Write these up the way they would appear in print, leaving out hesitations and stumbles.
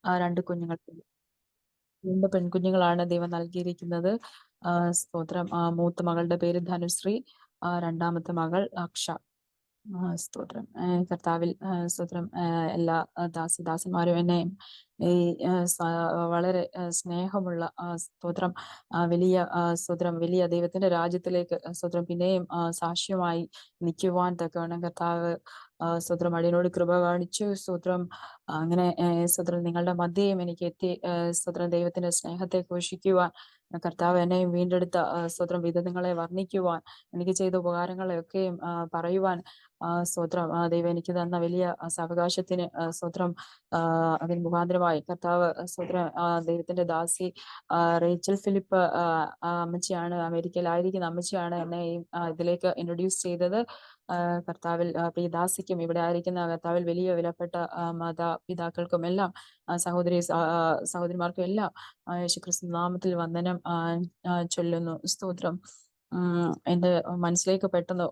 രണ്ട് കുഞ്ഞുങ്ങൾ, രണ്ട് പെൺകുഞ്ഞുങ്ങളാണ് ദൈവം നൽകിയിരിക്കുന്നത്. സ്തോത്രം. മൂത്ത മകളുടെ പേര് ധനുശ്രീ, രണ്ടാമത്തെ മകൾ അക്ഷ. സ്തോത്രം. കർത്താവിൽ സ്തോത്രം. എല്ലാ ദാസന്മാരും എന്നെ ഈ വളരെ സ്നേഹമുള്ള സ്തോത്രം, വലിയ സ്തോത്രം, വലിയ ദൈവത്തിന്റെ രാജ്യത്തിലേക്ക് സ്തോത്രം പിന്നെയും സാക്ഷ്യമായി നിൽക്കുവാൻ തക്കവണ്ണം കർത്താവ് സ്തോത്രം അടിയനോട് കൃപ കാണിച്ചു. സ്തോത്രം. അങ്ങനെ സ്തോത്രം നിങ്ങളുടെ മധ്യേയും എനിക്ക് എത്തി സ്തോത്രം ദൈവത്തിന്റെ സ്നേഹത്തെ ഘോഷിക്കുവാൻ, കർത്താവ് എന്നെയും വീണ്ടെടുത്ത സ്തോത്രം വിധങ്ങളെ വർണ്ണിക്കുവാൻ, എനിക്ക് ചെയ്ത ഉപകാരങ്ങളെയൊക്കെയും പറയുവാൻ സ്തോത്രം ദൈവം എനിക്ക് തന്ന വലിയ സാവകാശത്തിന് സ്തോത്രം. അതിന് മുഖാന്തരമായി കർത്താവ് സ്തോത്രം ദൈവത്തിന്റെ ദാസി റേച്ചൽ ഫിലിപ്പ് അമ്മച്ചിയാണ്, അമേരിക്കയിലായിരിക്കുന്ന അമ്മച്ചിയാണ് എന്നെ ഇതിലേക്ക് ഇൻട്രൊഡ്യൂസ് ചെയ്തത്. കർത്താവിൽ പ്രിയ ദാസിക്കും ഇവിടെ ആയിരിക്കുന്ന കർത്താവിൽ വലിയ വിലപ്പെട്ട മാതാപിതാക്കൾക്കും എല്ലാം സഹോദരിമാർക്കും എല്ലാം യേശുക്രിസ്തു നാമത്തിൽ വന്ദനം ചൊല്ലുന്നു. സ്തോത്രം. എന്റെ മനസ്സിലേക്ക് പെട്ടെന്ന്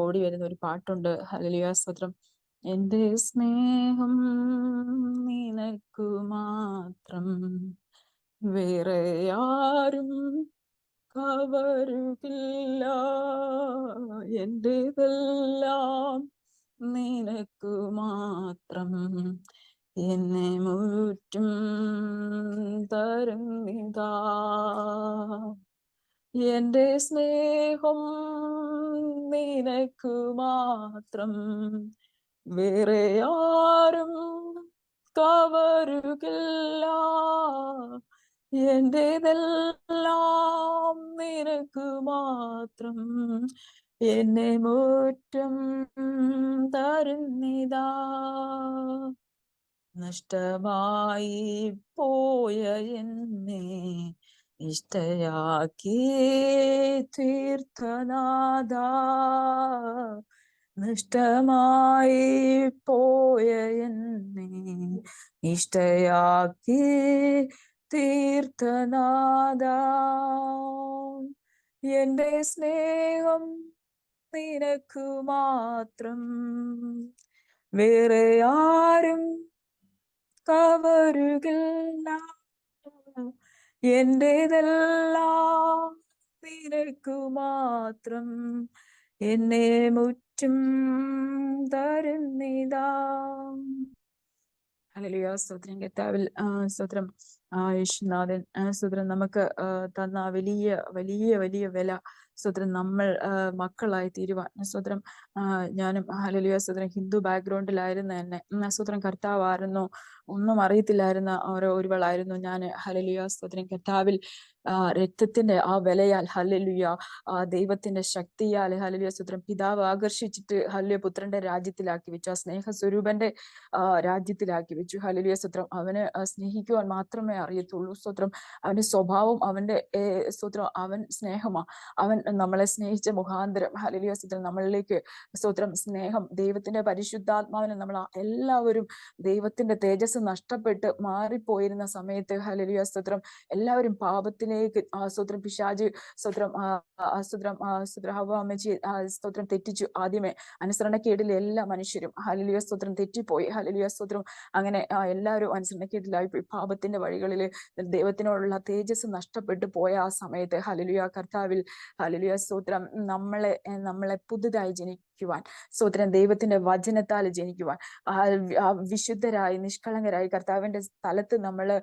ഓടി വരുന്ന ഒരു പാട്ടുണ്ട്. ഹല്ലേലൂയ, സ്തോത്രം. എന്റെ സ്നേഹം നിനക്കു മാത്രം, വേറെ ആരും കവരുകില്ല, എന്റേതെല്ലാം നിനക്കു മാത്രം, എന്നെ മുറ്റും തരുന്നിതാ. എന്റെ സ്നേഹം നിനക്കു മാത്രം, വേറെ ആരും കവരുകില്ല, എന്റേതെല്ലാം നിനക്കു മാത്രം, എന്നെ മുറ്റം തരുന്നിതാ. നഷ്ടമായി പോയ എന്നെ ഇഷ്ടയാക്കി തീർത്ഥനാഥാ, നഷ്ടമായി പോയ എന്നെ ഇഷ്ടയാക്കി തീർത്ഥനാഥാ. എന്റെ സ്നേഹം നിനക്കു മാത്രം, വേറെ ആരും കവരുകില്ല, എന്റേതെല്ലാം നിനക്കു മാത്രം, എന്നെ മുറ്റും തരുന്നിതാ. ഹല്ലേലൂയ, സ്തോത്രം. കർത്താവിൽ സ്തോത്രം. യേശുനാഥൻ സ്തോത്രം നമുക്ക് തന്ന വലിയ വലിയ വലിയ വില. സ്തോത്രം. നമ്മൾ മക്കളായി തീരുവാൻ സ്തോത്രം. ഞാനും ഹല്ലേലൂയ സ്തോത്രം ഹിന്ദു ബാക്ക്ഗ്രൗണ്ടിലായിരുന്നു എന്നെ. സ്തോത്രം. കർത്താവായിരുന്നു, ഒന്നും അറിയത്തില്ലായിരുന്ന ഒരുവളായിരുന്നു ഞാൻ. ഹല്ലേലൂയ സ്തോത്രം. കർത്താവിൽ രക്തത്തിന്റെ ആ വിലയാൽ, ഹല്ലേലൂയ ദൈവത്തിന്റെ ശക്തിയാൽ, ഹല്ലേലൂയ സ്തോത്രം, പിതാവ് ആകർഷിച്ചിട്ട് ഹല്ലേലൂയ പുത്രന്റെ രാജ്യത്തിലാക്കി വെച്ചു, ആ സ്നേഹസ്വരൂപന്റെ രാജ്യത്തിലാക്കി വെച്ചു. ഹല്ലേലൂയ സ്തോത്രം. അവന് സ്നേഹിക്കുവാൻ മാത്രമേ അറിയത്തുള്ളൂ. സ്തോത്രം. അവന്റെ സ്വഭാവം, അവന്റെ സ്തോത്രം, അവൻ സ്നേഹമാ. അവൻ നമ്മളെ സ്നേഹിച്ച മുഖാന്തരം, ഹല്ലേലൂയ സ്തോത്രം, നമ്മളിലേക്ക് സ്തോത്രം സ്നേഹം, ദൈവത്തിന്റെ പരിശുദ്ധാത്മാവിനെ നമ്മൾ എല്ലാവരും ദൈവത്തിന്റെ തേജസ് നഷ്ടപ്പെട്ട് മാറിപ്പോയിരുന്ന സമയത്ത്, ഹല്ലേലൂയ സ്തോത്രം, എല്ലാവരും പാപത്തിലേക്ക് സ്തോത്രം പിശാച് സ്തോത്രം സ്തോത്രം സ്തോത്രം ഹവ്വ അമ്മച്ചി സ്തോത്രം തെറ്റിച്ചു. ആദ്യമേ അനുസരണക്കേടിൽ എല്ലാ മനുഷ്യരും ഹല്ലേലൂയ സ്തോത്രം തെറ്റിപ്പോയി. ഹല്ലേലൂയ സ്തോത്രം. അങ്ങനെ എല്ലാവരും അനുസരണക്കേടിലായി പോയി, പാപത്തിന്റെ വഴികളിൽ ദൈവത്തിനോടുള്ള തേജസ് നഷ്ടപ്പെട്ടു പോയ ആ സമയത്ത്, ഹല്ലേലൂയ കർത്താവിൽ, ഹല്ലേലൂയ സ്തോത്രം, നമ്മളെ പുതുതായി ജനിക്കുവാൻ, സ്തോത്രം, ദൈവത്തിന്റെ വചനത്താൽ ജനിക്കുവാൻ, വിശുദ്ധരായി നിഷ്കളങ്കരായി കർത്താവിന്റെ സ്ഥലത്ത് നമ്മള്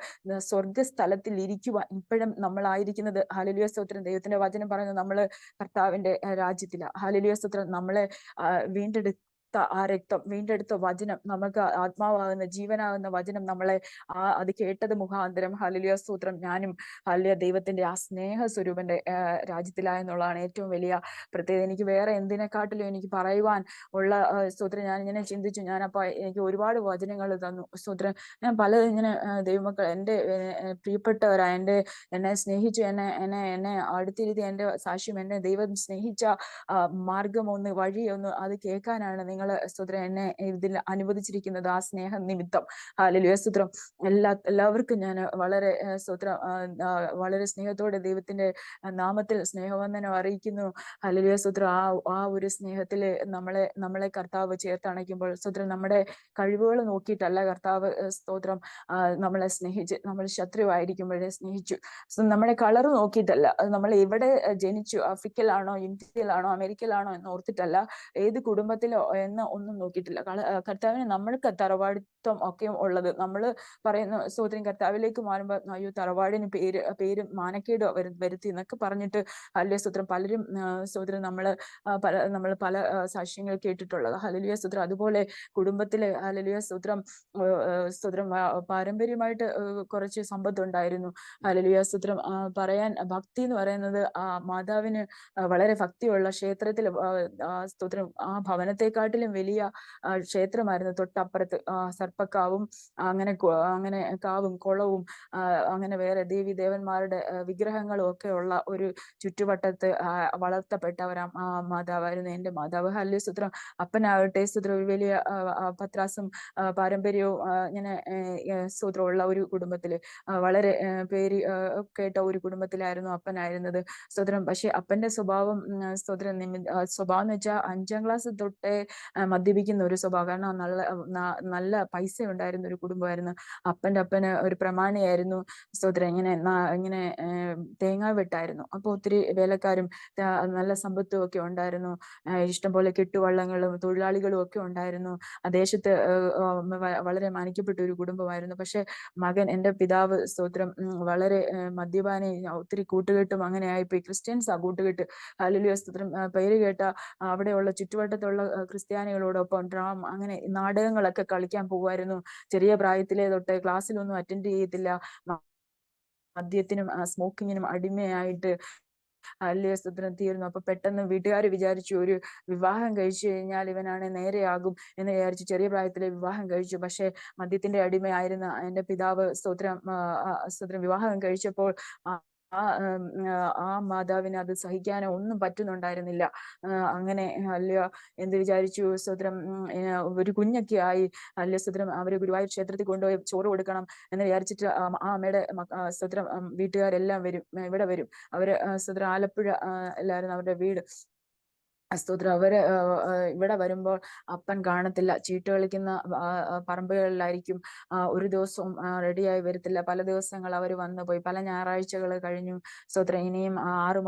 സ്വർഗസ്ഥലത്തിൽ ഇരിക്കുവാൻ ഇപ്പോഴും നമ്മളായിരിക്കുന്നത്, ഹല്ലേലൂയ സ്തോത്രം, ദൈവത്തിന്റെ വചനം പറയുന്നത് നമ്മള് കർത്താവിന്റെ രാജ്യത്തിലാ. ഹല്ലേലൂയ സ്തോത്രം. നമ്മളെ വീണ്ടെടുത്ത ആ രക്തം, വീണ്ടെടുത്ത വചനം, നമുക്ക് ആത്മാവാകുന്ന ജീവനാകുന്ന വചനം നമ്മളെ അത് കേട്ടത് മുഖാന്തരം, ഹല്ലേലൂയ സ്തോത്രം, ഞാനും ഹല്ലേലൂയ ദൈവത്തിന്റെ ആ സ്നേഹ സ്വരൂപന്റെ രാജ്യത്തിലായെന്നുള്ളതാണ് ഏറ്റവും വലിയ പ്രത്യേകത. എനിക്ക് വേറെ എന്തിനെക്കാട്ടിലും എനിക്ക് പറയുവാൻ ഉള്ള സ്തോത്രം, ഞാൻ ഇങ്ങനെ ചിന്തിച്ചു. ഞാനപ്പോ എനിക്ക് ഒരുപാട് വചനങ്ങൾ തന്നു. സ്തോത്രം. ഞാൻ പലതും ഇങ്ങനെ ദൈവമക്കൾ, എൻ്റെ പ്രിയപ്പെട്ടവരായ എന്നെ സ്നേഹിച്ചു, എന്നെ അടുത്തിരുത്തി എന്റെ സാക്ഷ്യം, എന്നെ ദൈവം സ്നേഹിച്ച മാർഗമൊന്ന്, വഴിയൊന്ന് അത് കേൾക്കാനാണ് നിങ്ങൾ നിങ്ങള് സ്തോത്രം എന്നെ ഇതിൽ അനുവദിച്ചിരിക്കുന്നത് ആ സ്നേഹ നിമിത്തം. ഹല്ലേലൂയ സ്തോത്രം. എല്ലാവർക്കും ഞാൻ വളരെ സ്തോത്രം വളരെ സ്നേഹത്തോടെ ദൈവത്തിന്റെ നാമത്തിൽ സ്നേഹവന്ദനം അറിയിക്കുന്നു. ഹല്ലേലൂയ സ്തോത്രം. ആ ഒരു സ്നേഹത്തില് നമ്മളെ കർത്താവ് ചേർത്തണയ്ക്കുമ്പോൾ സ്തോത്രം, നമ്മുടെ കഴിവുകൾ നോക്കിയിട്ടല്ല കർത്താവ് സ്തോത്രം നമ്മളെ സ്നേഹിച്ച്. നമ്മൾ ശത്രുവായിരിക്കുമ്പോഴേ സ്നേഹിച്ചു. നമ്മുടെ കളർ നോക്കിയിട്ടല്ല, അത് നമ്മൾ എവിടെ ജനിച്ചു, ആഫ്രിക്കയിലാണോ ഇന്ത്യയിലാണോ അമേരിക്കയിലാണോ എന്ന് ഓർത്തിട്ടല്ല, ഏത് കുടുംബത്തിലോ എന്ന് ഒന്നും നോക്കിയിട്ടില്ല. കർത്താവിന് നമ്മൾക്ക് തറവാടിത്വം ഒക്കെ ഉള്ളത്. നമ്മൾ പറയുന്നു സ്തോത്രം, കർത്താവിലേക്ക് മാറുമ്പോൾ അയ്യോ തറവാടിന് പേര് മാനക്കേട് വരുത്തി എന്നൊക്കെ പറഞ്ഞിട്ട് ഹല്ലേലൂയ സ്തോത്രം പലരും സ്തോത്രം നമ്മൾ പല സാക്ഷ്യങ്ങൾ കേട്ടിട്ടുള്ളത്. ഹല്ലേലൂയ സ്തോത്രം. അതുപോലെ കുടുംബത്തിലെ ഹല്ലേലൂയ സ്തോത്രം സ്തോത്രം പാരമ്പര്യമായിട്ട് കുറച്ച് സമ്പത്ത് ഉണ്ടായിരുന്നു. ഹല്ലേലൂയ സ്തോത്രം. പറയാൻ ഭക്തി എന്ന് പറയുന്നത് മാതാവിന് വളരെ ഭക്തിയുള്ള ക്ഷേത്രത്തിൽ സ്തോത്രം ആ ഭവനത്തെക്കാട്ടിലും വലിയ ക്ഷേത്രമായിരുന്നു തൊട്ടപ്പുറത്ത്. സർപ്പക്കാവും അങ്ങനെ കാവും കുളവും അങ്ങനെ വേറെ ദേവി ദേവന്മാരുടെ വിഗ്രഹങ്ങളും ഒക്കെ ഉള്ള ഒരു ചുറ്റുവട്ടത്ത് വളർത്തപ്പെട്ടവർ മാതാവായിരുന്നു എന്റെ മാതാവ്. ഹല്ലേലൂയ സ്തോത്രം. അപ്പനാവട്ടെ സ്തോത്രം ഒരു വലിയ പത്രാസും പാരമ്പര്യവും ഇങ്ങനെ സ്തോത്രമുള്ള ഒരു കുടുംബത്തില് വളരെ പേര് കേട്ട ഒരു കുടുംബത്തിലായിരുന്നു അപ്പനായിരുന്നത് സ്തോത്രം. പക്ഷെ അപ്പന്റെ സ്വഭാവം സ്തോത്രം സ്വഭാവം എന്ന് വെച്ചാൽ 5ാം ക്ലാസ് തൊട്ടേ മദ്യപിക്കുന്ന ഒരു സ്വഭാവം. കാരണം നല്ല പൈസ ഉണ്ടായിരുന്ന ഒരു കുടുംബമായിരുന്നു. അപ്പന് ഒരു പ്രമാണിയായിരുന്നു സ്തോത്രം. ഇങ്ങനെ തേങ്ങാ വെട്ടായിരുന്നു. അപ്പൊ ഒത്തിരി വേലക്കാരും നല്ല സമ്പത്തും ഒക്കെ ഉണ്ടായിരുന്നു. ഇഷ്ടംപോലെ കെട്ടുവള്ളങ്ങളും തൊഴിലാളികളും ഒക്കെ ഉണ്ടായിരുന്നു. ദേശത്ത് വളരെ മാനിക്കപ്പെട്ട ഒരു കുടുംബമായിരുന്നു. പക്ഷെ എന്റെ പിതാവ് സ്തോത്രം വളരെ മദ്യപാനി, ഒത്തിരി കൂട്ടുകെട്ടും അങ്ങനെ ആയിപ്പോയി. ക്രിസ്ത്യൻസ് ആ കൂട്ടുകെട്ട്. ഹല്ലേലൂയ സ്തോത്രം. പേര് കേട്ട അവിടെയുള്ള ചുറ്റുവട്ടത്തുള്ള ക്രിസ്ത്യാനികളോടൊപ്പം അങ്ങനെ നാടകങ്ങളൊക്കെ കളിക്കാൻ പോകുമായിരുന്നു. ചെറിയ പ്രായത്തിലെ തൊട്ട് ക്ലാസ്സിലൊന്നും അറ്റൻഡ് ചെയ്യത്തില്ല. മദ്യത്തിനും സ്മോക്കിങ്ങിനും അടിമയായിട്ട് ഹല്ലേലൂയ സ്തോത്രം തീർന്നു. അപ്പൊ പെട്ടെന്ന് വീട്ടുകാർ വിചാരിച്ചു ഒരു വിവാഹം കഴിച്ചു കഴിഞ്ഞാൽ ഇവനാണ് നേരെയാകും എന്ന് വിചാരിച്ചു ചെറിയ പ്രായത്തിലെ വിവാഹം കഴിച്ചു. പക്ഷെ മദ്യത്തിന്റെ അടിമയായിരുന്ന എന്റെ പിതാവ് സ്തോത്രം വിവാഹം കഴിച്ചപ്പോൾ ആ മാതാവിന് അത് സഹിക്കാനോ ഒന്നും പറ്റുന്നുണ്ടായിരുന്നില്ല. അങ്ങനെ ഹല്ലേലൂയ എന്ത് വിചാരിച്ചു സ്തോത്രം, ഒരു കുഞ്ഞൊക്കെ ആയി. ഹല്ലേലൂയ സ്തോത്രം. അവര് ഗുരുവായൂർ ക്ഷേത്രത്തിൽ കൊണ്ടുപോയി ചോറ് കൊടുക്കണം എന്ന് വിചാരിച്ചിട്ട് ആ അമ്മയുടെ സ്തോത്രം വീട്ടുകാരെല്ലാം വരും, ഇവിടെ വരും. അവര് സ്തോത്രം ആലപ്പുഴ എല്ലായിരുന്നു അവരുടെ വീട്. സ്തോത്രം. അവര് ഇവിടെ വരുമ്പോൾ അപ്പൻ കാണത്തില്ല. ചീട്ട് കളിക്കുന്ന പറമ്പുകളിലായിരിക്കും. ഒരു ദിവസവും റെഡിയായി വരത്തില്ല. പല ദിവസങ്ങൾ അവർ വന്നു പോയി. പല ഞായറാഴ്ചകൾ കഴിഞ്ഞു സ്തോത്രം. ഇനിയും 5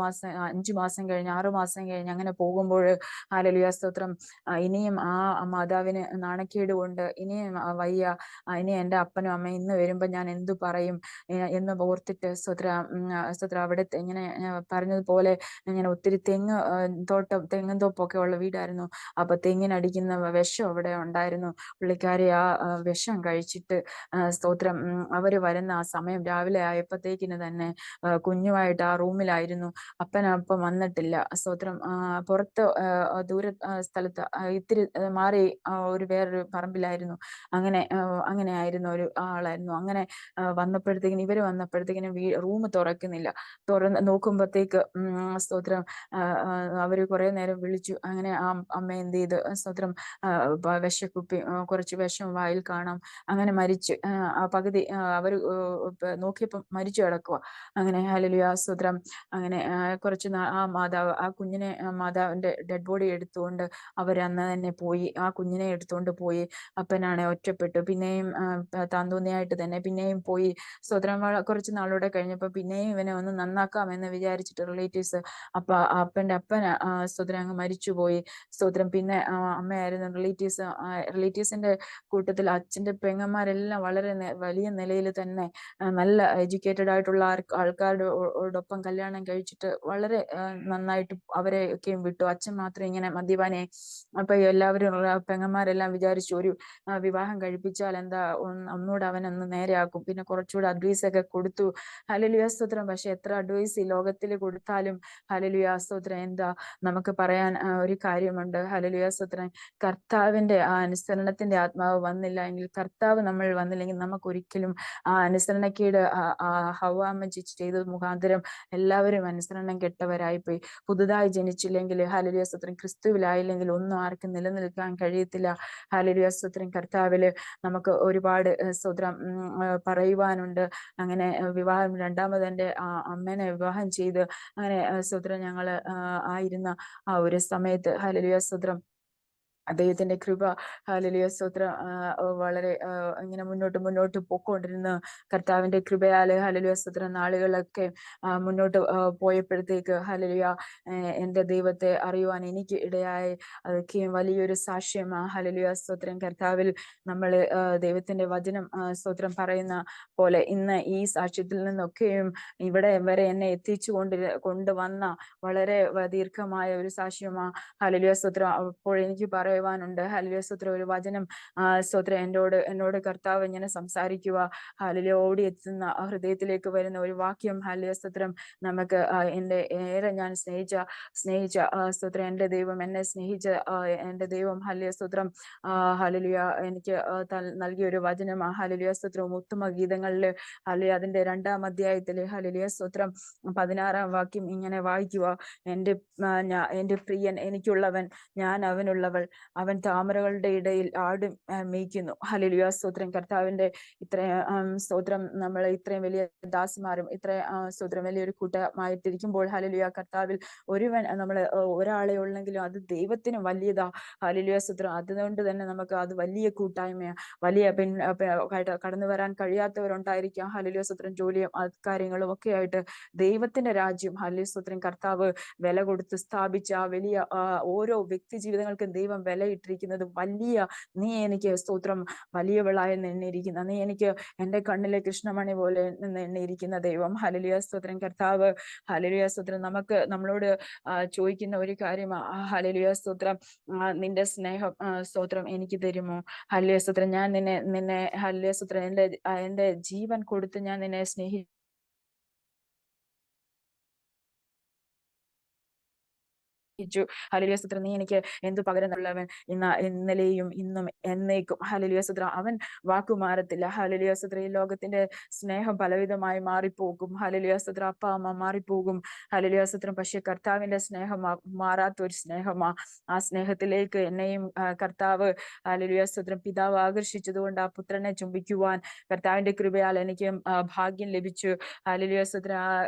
മാസം കഴിഞ്ഞ് 6 മാസം കഴിഞ്ഞ് അങ്ങനെ പോകുമ്പോൾ ഹല്ലേലൂയ സ്തോത്രം ഇനിയും ആ മാതാവിന് നാണക്കേട് കൊണ്ട് ഇനിയും വയ്യ. ഇനി എന്റെ അപ്പനും അമ്മയും ഇന്ന് വരുമ്പോ ഞാൻ എന്തു പറയും എന്ന് ഓർത്തിട്ട് സ്തോത്രം അവിടെ ഇങ്ങനെ പറഞ്ഞതുപോലെ ഇങ്ങനെ ഒത്തിരി തെങ്ങും തോപ്പൊക്കെ ഉള്ള വീടായിരുന്നു. അപ്പൊ തെങ്ങിനടിക്കുന്ന വിഷം അവിടെ ഉണ്ടായിരുന്നു. പുള്ളിക്കാരി ആ വിഷം കഴിച്ചിട്ട് സ്തോത്രം അവര് വരുന്ന ആ സമയം രാവിലെ ആയപ്പോഴത്തേക്കിന് തന്നെ കുഞ്ഞുമായിട്ട് ആ റൂമിലായിരുന്നു. അപ്പം വന്നിട്ടില്ല. സ്തോത്രം. പുറത്ത് ദൂര സ്ഥലത്ത് ഇത്തിരി മാറി വേറൊരു പറമ്പിലായിരുന്നു. അങ്ങനെ ആയിരുന്ന ഒരു ആളായിരുന്നു. അങ്ങനെ ഇവര് വന്നപ്പോഴത്തേക്കിനും റൂം തുറക്കുന്നില്ല. തുറന്ന് നോക്കുമ്പോഴത്തേക്ക് സ്തോത്രം അവര് കുറെ നേരം വിളിച്ചു. അങ്ങനെ ആ അമ്മ എന്ത് ചെയ്ത് സ്തോത്രം വിഷക്കുപ്പി കുറച്ച് വിഷം വായിൽ കാണാം. അങ്ങനെ മരിച്ചു. പകുതി അവര് നോക്കിയപ്പം മരിച്ചു കിടക്കുക. അങ്ങനെ ഹല്ലേലൂയ സ്തോത്രം. അങ്ങനെ കുറച്ച് ആ കുഞ്ഞിനെ മാതാവിന്റെ ഡെഡ് ബോഡി എടുത്തുകൊണ്ട് അവരന്ന് തന്നെ പോയി. ആ കുഞ്ഞിനെ എടുത്തുകൊണ്ട് പോയി. അപ്പനാണ് ഒറ്റപ്പെട്ടു. പിന്നെയും താന്തോന്നിയായിട്ട് തന്നെ പിന്നെയും പോയി. സ്തോത്രം. കുറച്ച് നാളൂടെ കഴിഞ്ഞപ്പോ പിന്നെയും ഇവനെ ഒന്ന് നന്നാക്കാം എന്ന് വിചാരിച്ചിട്ട് റിലേറ്റീവ്സ് അപ്പൻ സ്തോത്രം അങ്ങ് മരിച്ചുപോയി. സ്തോത്രം. പിന്നെ അമ്മയായിരുന്നു. റിലേറ്റീവ്സിന്റെ കൂട്ടത്തിൽ അച്ഛന്റെ പെങ്ങന്മാരെല്ലാം വളരെ വലിയ നിലയിൽ തന്നെ നല്ല എഡ്യൂക്കേറ്റഡ് ആയിട്ടുള്ള ആൾക്കാരോടൊപ്പം കല്യാണം കഴിച്ചിട്ട് വളരെ നന്നായിട്ട് അവരെയൊക്കെയും വിട്ടു. അച്ഛൻ മാത്രം ഇങ്ങനെ മദ്യപാനിയായി. അപ്പൊ എല്ലാവരും പെങ്ങന്മാരെല്ലാം വിചാരിച്ചു ഒരു വിവാഹം കഴിപ്പിച്ചാൽ എന്താ ഒന്നുകൂടെ അവനൊന്ന് നേരെയാക്കും. പിന്നെ കുറച്ചുകൂടെ അഡ്വൈസ് ഒക്കെ കൊടുത്തു. ഹല്ലേലൂയ സ്തോത്രം. പക്ഷെ എത്ര അഡ്വൈസ് ഈ ലോകത്തിൽ കൊടുത്താലും ഹല്ലേലൂയ സ്തോത്രം എന്താ നമുക്ക് പറയാൻ പറയാൻ ഒരു കാര്യമുണ്ട്. ഹല്ലേലൂയ സ്തോത്രം. കർത്താവിന്റെ ആ അനുസരണത്തിന്റെ ആത്മാവ് വന്നില്ല എങ്കിൽ, കർത്താവ് നമ്മൾ വന്നില്ലെങ്കിൽ നമുക്ക് ഒരിക്കലും ആ അനുസരണക്കേട് ഹവ്വാമ്മ ചെയ്തത് മുഖാന്തരം എല്ലാവരും അനുസരണം കെട്ടവരായിപ്പോയി. പുതുതായി ജനിച്ചില്ലെങ്കിൽ, ഹല്ലേലൂയ സ്തോത്രം, ക്രിസ്തുവിലായില്ലെങ്കിൽ ഒന്നും ആർക്കും നിലനിൽക്കാൻ കഴിയത്തില്ല. ഹല്ലേലൂയ സ്തോത്രം. കർത്താവില് നമുക്ക് ഒരുപാട് സ്തോത്രം പറയുവാനുണ്ട്. അങ്ങനെ വിവാഹം രണ്ടാമത് എൻ്റെ അമ്മേനെ വിവാഹം ചെയ്ത് അങ്ങനെ സ്തോത്രം ഞങ്ങള് ആയിരുന്ന ആ ഒരു സമയത്ത് ഹല്ലേലൂയ സ്തോത്രം, ദൈവത്തിന്റെ കൃപ, ഹല്ലേലൂയ സ്തോത്രം, വളരെ ഇങ്ങനെ മുന്നോട്ട് പോയിക്കൊണ്ടിരുന്ന കർത്താവിന്റെ കൃപയാല്, ഹല്ലേലൂയ സ്തോത്രം, നാളുകളൊക്കെ മുന്നോട്ട് പോയപ്പോഴത്തേക്ക് ഹല്ലേലൂയ എൻ്റെ ദൈവത്തെ അറിയുവാൻ എനിക്ക് ഇടയായി. അതൊക്കെയും വലിയൊരു സാക്ഷ്യമാണ്. ഹല്ലേലൂയ സ്തോത്രം. കർത്താവിൽ നമ്മൾ ദൈവത്തിന്റെ വചനം സ്തോത്രം പറയുന്ന പോലെ ഇന്ന് ഈ സാക്ഷ്യത്തിൽ നിന്നൊക്കെയും ഇവിടെ വരെ എന്നെ കൊണ്ടുവന്ന വളരെ ദീർഘമായ ഒരു സാക്ഷ്യമാണ്. ഹല്ലേലൂയ സ്തോത്രം. അപ്പോൾ എനിക്ക് പറയുവാനുണ്ട്. ഹല്ലേലൂയ സ്തോത്രം. ഒരു വചനം സ്തോത്രം എന്നോട് കർത്താവ് ഇങ്ങനെ സംസാരിക്കുക. ഹല്ലേലൂയ ഓടിയെത്തുന്ന ഹൃദയത്തിലേക്ക് വരുന്ന ഒരു വാക്യം. ഹല്ലേലൂയ സ്തോത്രം. നമുക്ക് ഏറെ ഞാൻ സ്നേഹിച്ച സ്തോത്രം, എൻ്റെ ദൈവം എന്നെ സ്നേഹിച്ച എൻ്റെ ദൈവം, ഹല്ലേലൂയ സ്തോത്രം, ഹല്ലേലൂയ എനിക്ക് നൽകിയ ഒരു വചനമാണ്. ഹല്ലേലൂയ സ്തോത്രം. ഉത്തമ ഗീതങ്ങളില് ഹല്ലേലൂയ അതിന്റെ 2-ാം അധ്യായത്തില് ഹല്ലേലൂയ സ്തോത്രം 16-ാം വാക്യം ഇങ്ങനെ വായിക്കുക. എൻ്റെ പ്രിയൻ എനിക്കുള്ളവൻ, ഞാൻ അവനുള്ളവൾ, അവൻ താമരകളുടെ ഇടയിൽ ആടും മേയ്ക്കുന്നു. ഹല്ലേലൂയ സ്തോത്രം. കർത്താവിന്റെ ഇത്രയും സ്തോത്രം, നമ്മൾ ഇത്രയും വലിയ ദാസിമാരും ഇത്രയും സ്തോത്രം വലിയൊരു കൂട്ടമായിട്ടിരിക്കുമ്പോൾ ഹല്ലേലൂയ കർത്താവിൽ ഒരാളെ ഉള്ളെങ്കിലും അത് ദൈവത്തിന് വലിയതാ. ഹല്ലേലൂയ സ്തോത്രം. അതുകൊണ്ട് തന്നെ നമുക്ക് അത് വലിയ കൂട്ടായ്മയാണ്. വലിയ കടന്നു വരാൻ കഴിയാത്തവരുണ്ടായിരിക്കാം. ഹല്ലേലൂയ സ്തോത്രം. ജോലിയും കാര്യങ്ങളും ഒക്കെ ആയിട്ട് ദൈവത്തിന്റെ രാജ്യം, ഹല്ലേലൂയ സ്തോത്രം, കർത്താവ് വില കൊടുത്ത് സ്ഥാപിച്ച ആ വലിയ ഓരോ വ്യക്തി ജീവിതങ്ങൾക്കും ദൈവം വിലയിട്ടിരിക്കുന്നത് വലിയ, നീ എനിക്ക് സ്തോത്രം വലിയവളായി എണ്ണിയിരിക്കുന്ന, നീ എനിക്ക് എൻ്റെ കണ്ണിലെ കൃഷ്ണമണി പോലെ എണ്ണിയിരിക്കുന്ന ദൈവം. ഹല്ലേലൂയ സ്തോത്രം. കർത്താവ് ഹല്ലേലൂയ സ്തോത്രം നമ്മളോട് ചോദിക്കുന്ന ഒരു കാര്യമാണ്. ഹല്ലേലൂയ സ്തോത്രം, നിന്റെ സ്നേഹം സ്തോത്രം എനിക്ക് തരുമോ? ഹല്ലേലൂയ സ്തോത്രം. ഞാൻ നിന്നെ ഹല്ലേലൂയ സ്തോത്രം, എൻ്റെ ജീവൻ കൊടുത്ത് ഞാൻ നിന്നെ ഹല്ലേലൂയ സ്തോത്രം. നീ എനിക്ക് എന്തു പകരം തരുള്ളവൻ, ഇന്നലെയും ഇന്നും എന്നേക്കും. ഹല്ലേലൂയ സ്തോത്രം. അവൻ വാക്കുമാറത്തില്ല. ഹല്ലേലൂയ സ്തോത്രം. ഈ ലോകത്തിന്റെ സ്നേഹം പലവിധമായി മാറിപ്പോകും. ഹല്ലേലൂയ സ്തോത്രം. അപ്പ അമ്മ മാറിപ്പോകും. ഹല്ലേലൂയ സ്തോത്രം. പക്ഷെ കർത്താവിന്റെ സ്നേഹം മാറാത്ത ഒരു സ്നേഹമാ. ആ സ്നേഹത്തിലേക്ക് എന്നെയും കർത്താവ് ഹല്ലേലൂയ സ്തോത്രം പിതാവ് ആകർഷിച്ചതുകൊണ്ട് ആ പുത്രനെ ചുംബിക്കുവാൻ കർത്താവിന്റെ കൃപയാൽ എനിക്ക് ഭാഗ്യം ലഭിച്ചു. ഹല്ലേലൂയ സ്തോത്രം.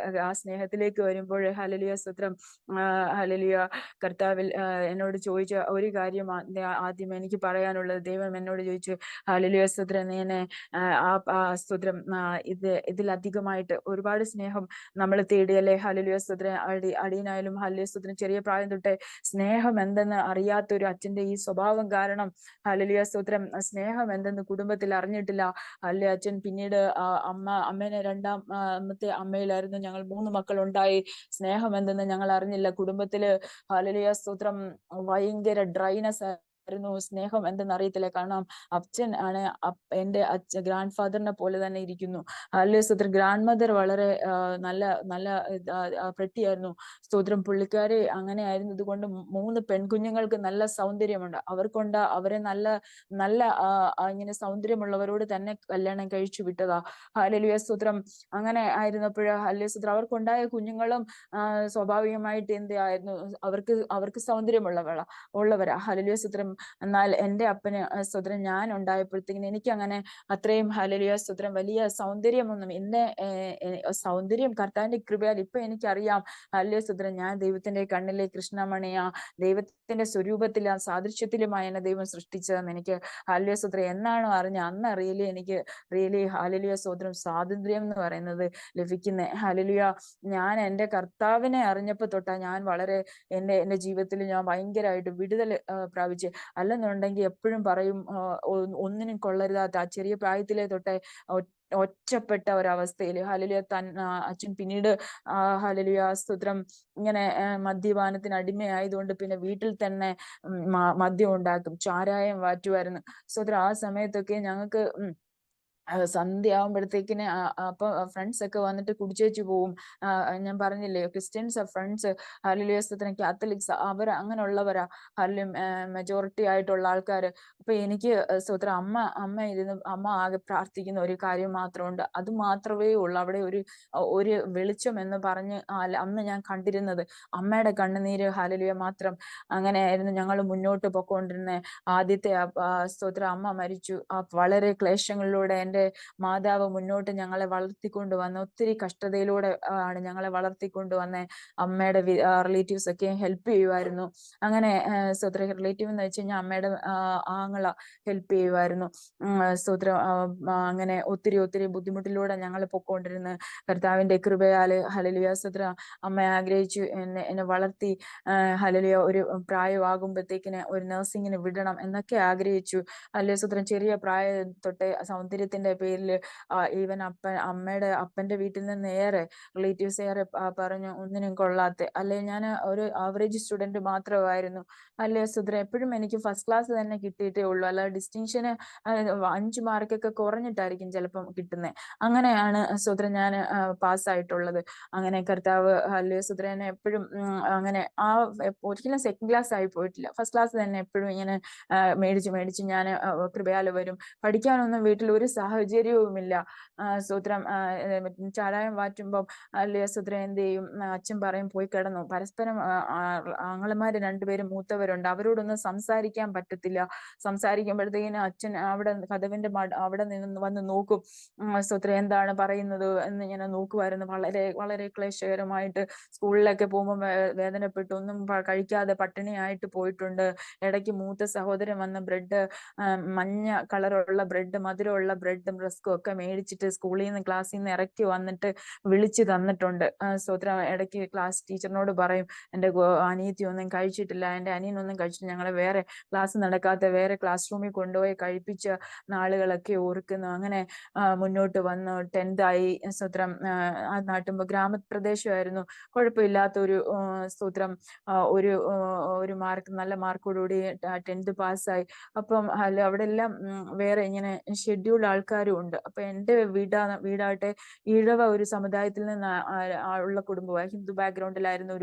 ആ സ്നേഹത്തിലേക്ക് വരുമ്പോൾ ഹല്ലേലൂയ സ്തോത്രം, ഹല്ലേലൂയ കർത്താവിൽ എന്നോട് ചോദിച്ച ഒരു കാര്യമാണ് ആദ്യം എനിക്ക് പറയാനുള്ളത്. ദൈവം എന്നോട് ചോദിച്ചു, ഹല്ലേലൂയ സ്തോത്രം, നീനെ സ്തോത്രം, ഇതിലധികമായിട്ട് ഒരുപാട് സ്നേഹം നമ്മൾ തേടിയല്ലേ? ഹല്ലേലൂയ സ്തോത്രം. അടിയനായാലും ഹല്ലേലൂയ സ്തോത്രം ചെറിയ പ്രായം തൊട്ടേ സ്നേഹം എന്തെന്ന് അറിയാത്ത ഒരു അച്ഛന്റെ ഈ സ്വഭാവം കാരണം ഹല്ലേലൂയ സ്തോത്രം സ്നേഹം എന്തെന്ന് കുടുംബത്തിൽ അറിഞ്ഞിട്ടില്ല. ഹല്ലേലൂയ. അച്ഛൻ പിന്നീട് അമ്മേനെ രണ്ടാമത്തെ അമ്മയിലായിരുന്നു ഞങ്ങൾ 3 മക്കൾ ഉണ്ടായി. സ്നേഹം എന്തെന്ന് ഞങ്ങൾ അറിഞ്ഞില്ല. കുടുംബത്തില് ഹല്ലേലൂയ സ്തോത്രം ഭയങ്കര ഡ്രൈനെസ് ആയിരുന്നു. സ്നേഹം എന്തെന്ന് അറിയത്തില്ല. കാരണം അച്ഛൻ ആണ് എൻ്റെ ഗ്രാൻഡ് ഫാദറിനെ പോലെ തന്നെ ഇരിക്കുന്നു. ഹല്ലേലൂയ സ്തോത്രം. ഗ്രാൻഡ് മദർ വളരെ നല്ല പെട്ടിയായിരുന്നു. സ്തോത്രം. പുള്ളിക്കാരി അങ്ങനെ ആയിരുന്നത് കൊണ്ട് 3 പെൺകുഞ്ഞുങ്ങൾക്ക് നല്ല സൗന്ദര്യമുണ്ട്. അവരെ നല്ല ഇങ്ങനെ സൗന്ദര്യമുള്ളവരോട് തന്നെ കല്യാണം കഴിച്ചു വിട്ടതാ. ഹല്ലേലൂയ സ്തോത്രം. അങ്ങനെ ആയിരുന്നപ്പോൾ ഹല്ലേലൂയ സ്തോത്രം അവർക്കുണ്ടായ കുഞ്ഞുങ്ങളും സ്വാഭാവികമായിട്ട് എന്തായിരുന്നു, അവർക്ക് സൗന്ദര്യമുള്ളവരാ. ഹല്ലേലൂയ സ്തോത്രം. എന്നാൽ എൻ്റെ അപ്പന് സ്തോത്രം ഞാൻ ഉണ്ടായപ്പോഴത്തേക്കിന് എനിക്ക് അങ്ങനെ അത്രയും ഹല്ലേലൂയ സ്തോത്രം വലിയ സൗന്ദര്യമൊന്നും സൗന്ദര്യം കർത്താവിന്റെ കൃപയാൽ ഇപ്പൊ എനിക്കറിയാം. ഹല്ലേലൂയ സ്തോത്രം. ഞാൻ ദൈവത്തിന്റെ കണ്ണിലെ കൃഷ്ണമണിയാ. ദൈവത്തിന്റെ സ്വരൂപത്തിലും സാദൃശ്യത്തിലുമായി എന്നെ ദൈവം സൃഷ്ടിച്ചതെന്ന് എനിക്ക് ഹല്ലേലൂയ സ്തോത്രം എന്നാണോ അന്ന് എനിക്ക് ഹല്ലേലൂയ സ്തോത്രം സ്വാതന്ത്ര്യം എന്ന് പറയുന്നത് ലഭിക്കുന്നത്. ഹല്ലേലൂയ. ഞാൻ എൻ്റെ കർത്താവിനെ അറിഞ്ഞപ്പോ തൊട്ടാ ഞാൻ വളരെ എൻ്റെ ജീവിതത്തിൽ ഞാൻ ഭയങ്കരമായിട്ട് വിടുതൽ പ്രാപിച്ച്. അല്ലെന്നുണ്ടെങ്കിൽ എപ്പോഴും പറയും, ഒന്നിനും കൊള്ളരുതാത്ത ആ ചെറിയ പ്രായത്തിലെ തൊട്ടേ ഒറ്റപ്പെട്ട ഒരവസ്ഥയില് ഹല്ലേലൂയ. അച്ഛൻ പിന്നീട് ഹല്ലേലൂയ സ്തോത്രം ഇങ്ങനെ മദ്യപാനത്തിന് അടിമയായതുകൊണ്ട് പിന്നെ വീട്ടിൽ തന്നെ മദ്യം ഉണ്ടാക്കും, ചാരായം വാറ്റുമായിരുന്നു. സ്തോത്രം. ആ സമയത്തൊക്കെ ഞങ്ങൾക്ക് സന്ധ്യ ആവുമ്പോഴത്തേക്കിന് അപ്പൊ ഫ്രണ്ട്സ് ഒക്കെ വന്നിട്ട് കുടിച്ചേച്ചു പോവും. ഞാൻ പറഞ്ഞില്ലേ ക്രിസ്ത്യൻസ് ഫ്രണ്ട്സ്, ഹല്ലേലൂയ സ്തോത്രം, കാത്തലിക്സ് അവർ അങ്ങനെയുള്ളവരാ മെജോറിറ്റി ആയിട്ടുള്ള ആൾക്കാര്. അപ്പൊ എനിക്ക് സ്തോത്രം അമ്മ ആകെ പ്രാർത്ഥിക്കുന്ന ഒരു കാര്യം മാത്രമുണ്ട്. അത് മാത്രമേ ഉള്ളൂ അവിടെ ഒരു വെളിച്ചം എന്ന് പറഞ്ഞ് അന്ന് ഞാൻ കണ്ടിരുന്നത്. അമ്മയുടെ കണ്ണുനീര്, ഹല്ലേലൂയ മാത്രം. അങ്ങനെയായിരുന്നു ഞങ്ങൾ മുന്നോട്ട് പൊക്കോണ്ടിരുന്നത്. ആദ്യത്തെ സ്തോത്രം അമ്മ മരിച്ചു. വളരെ ക്ലേശങ്ങളിലൂടെ എൻ്റെ മാതാവ് മുന്നോട്ട് ഞങ്ങളെ വളർത്തിക്കൊണ്ട് വന്ന, ഒത്തിരി കഷ്ടതയിലൂടെ ആണ് ഞങ്ങളെ വളർത്തിക്കൊണ്ട് വന്ന. അമ്മയുടെ റിലേറ്റീവ്സ് ഒക്കെ ഹെൽപ്പ് ചെയ്യുമായിരുന്നു. അങ്ങനെ സ്തോത്ര റിലേറ്റീവ് എന്ന് വെച്ച് കഴിഞ്ഞാൽ അമ്മയുടെ ആങ്ങള ഹെൽപ്പ് ചെയ്യുമായിരുന്നു. സ്തോത്രം അങ്ങനെ ഒത്തിരി ബുദ്ധിമുട്ടിലൂടെ ഞങ്ങൾ പൊക്കോണ്ടിരുന്നു. കർത്താവിന്റെ കൃപയാല് ഹല്ലേലൂയ സ്തോത്രം അമ്മ ആഗ്രഹിച്ചു എന്നെ വളർത്തി ഹല്ലേലൂയ ഒരു പ്രായമാകുമ്പോഴത്തേക്കിന് ഒരു നഴ്സിങ്ങിന് വിടണം എന്നൊക്കെ ആഗ്രഹിച്ചു. ഹല്ലേലൂയ സ്തോത്രം ചെറിയ പ്രായം തൊട്ടേ സൗന്ദര്യത്തിന്റെ പേരിൽ ഈവൻ അമ്മയുടെ അപ്പന്റെ വീട്ടിൽ നിന്ന് ഏറെ റിലേറ്റീവ്സ് ഏറെ പറഞ്ഞു ഒന്നിനും കൊള്ളാത്ത, അല്ലെ ഞാൻ ഒരു ആവറേജ് സ്റ്റുഡന്റ് മാത്രമായിരുന്നു. അല്ലെ സുദ്ര എപ്പോഴും എനിക്ക് ഫസ്റ്റ് ക്ലാസ് തന്നെ കിട്ടിയിട്ടേ ഉള്ളൂ. അല്ല ഡിസ്റ്റിങ്ഷന് 5 മാർക്കൊക്കെ കുറഞ്ഞിട്ടായിരിക്കും ചിലപ്പം കിട്ടുന്നത്. അങ്ങനെയാണ് സുദ്ര ഞാൻ പാസ്സായിട്ടുള്ളത്. അങ്ങനെ കർത്താവ് ഹല്ലേലൂയ സുദ്രനെ എപ്പോഴും അങ്ങനെ ഒരിക്കലും സെക്കൻഡ് ക്ലാസ് ആയി പോയിട്ടില്ല. ഫസ്റ്റ് ക്ലാസ് തന്നെ എപ്പോഴും ഇങ്ങനെ മേടിച്ച് ഞാൻ കൃപയാല് വരും. പഠിക്കാനൊന്നും വീട്ടിൽ ഒരു സാഹചര്യവുമില്ല. സ്തോത്രം ചാരായം വാറ്റുമ്പം അല്ലേ സ്തോത്രം എന്ത് ചെയ്യും, അച്ഛൻ പറയും പോയി കിടന്നു. പരസ്പരം ആങ്ങളമാര് രണ്ടുപേരും മൂത്തവരുണ്ട്, അവരോടൊന്നും സംസാരിക്കാൻ പറ്റത്തില്ല. സംസാരിക്കുമ്പോഴത്തേക്കിനും അച്ഛൻ അവിടെ കതവിന്റെ അവിടെ നിന്ന് വന്ന് നോക്കും. സ്തോത്രം എന്താണ് പറയുന്നത് എന്ന് ഇങ്ങനെ നോക്കുമായിരുന്നു. വളരെ വളരെ ക്ലേശകരമായിട്ട് സ്കൂളിലൊക്കെ പോകുമ്പോൾ വേദനപ്പെട്ടു, ഒന്നും കഴിക്കാതെ പട്ടിണിയായിട്ട് പോയിട്ടുണ്ട്. ഇടയ്ക്ക് മൂത്ത സഹോദരൻ വന്ന ബ്രെഡ്, മഞ്ഞ കളറുള്ള ബ്രെഡ്, മധുരമുള്ള ബ്രെഡും റസ്കും ഒക്കെ മേടിച്ചിട്ട് ക്ലാസ്സിൽ നിന്ന് ഇറക്കി വന്നിട്ട് വിളിച്ചു തന്നിട്ടുണ്ട്. സ്തോത്രം ഇടയ്ക്ക് ക്ലാസ് ടീച്ചറിനോട് പറയും എൻ്റെ അനിയത്തി ഒന്നും കഴിച്ചിട്ടില്ല, എൻ്റെ അനിയനൊന്നും കഴിച്ചിട്ടില്ല, ഞങ്ങളെ വേറെ ക്ലാസ് നടക്കാത്ത വേറെ ക്ലാസ് റൂമിൽ കൊണ്ടുപോയി കഴിപ്പിച്ച നാളുകളൊക്കെ ഓർക്കുന്നു. അങ്ങനെ മുന്നോട്ട് വന്നു. 10th ആയി. സ്തോത്രം നാട്ടുമ്പോ ഗ്രാമപ്രദേശമായിരുന്നു. കുഴപ്പമില്ലാത്തൊരു സ്തോത്രം ഒരു നല്ല മാർക്കോടുകൂടി 10th പാസ്സായി. അപ്പം അവിടെ എല്ലാം വേറെ ഇങ്ങനെ ഷെഡ്യൂൾഡ് ആൾക്കാരും ഉണ്ട്. അപ്പൊ എൻ്റെ വീടാകട്ടെ ഈഴവ ഒരു സമുദായത്തിൽ നിന്ന് ഉള്ള കുടുംബമായി, ഹിന്ദു ബാക്ക്ഗ്രൗണ്ടിലായിരുന്ന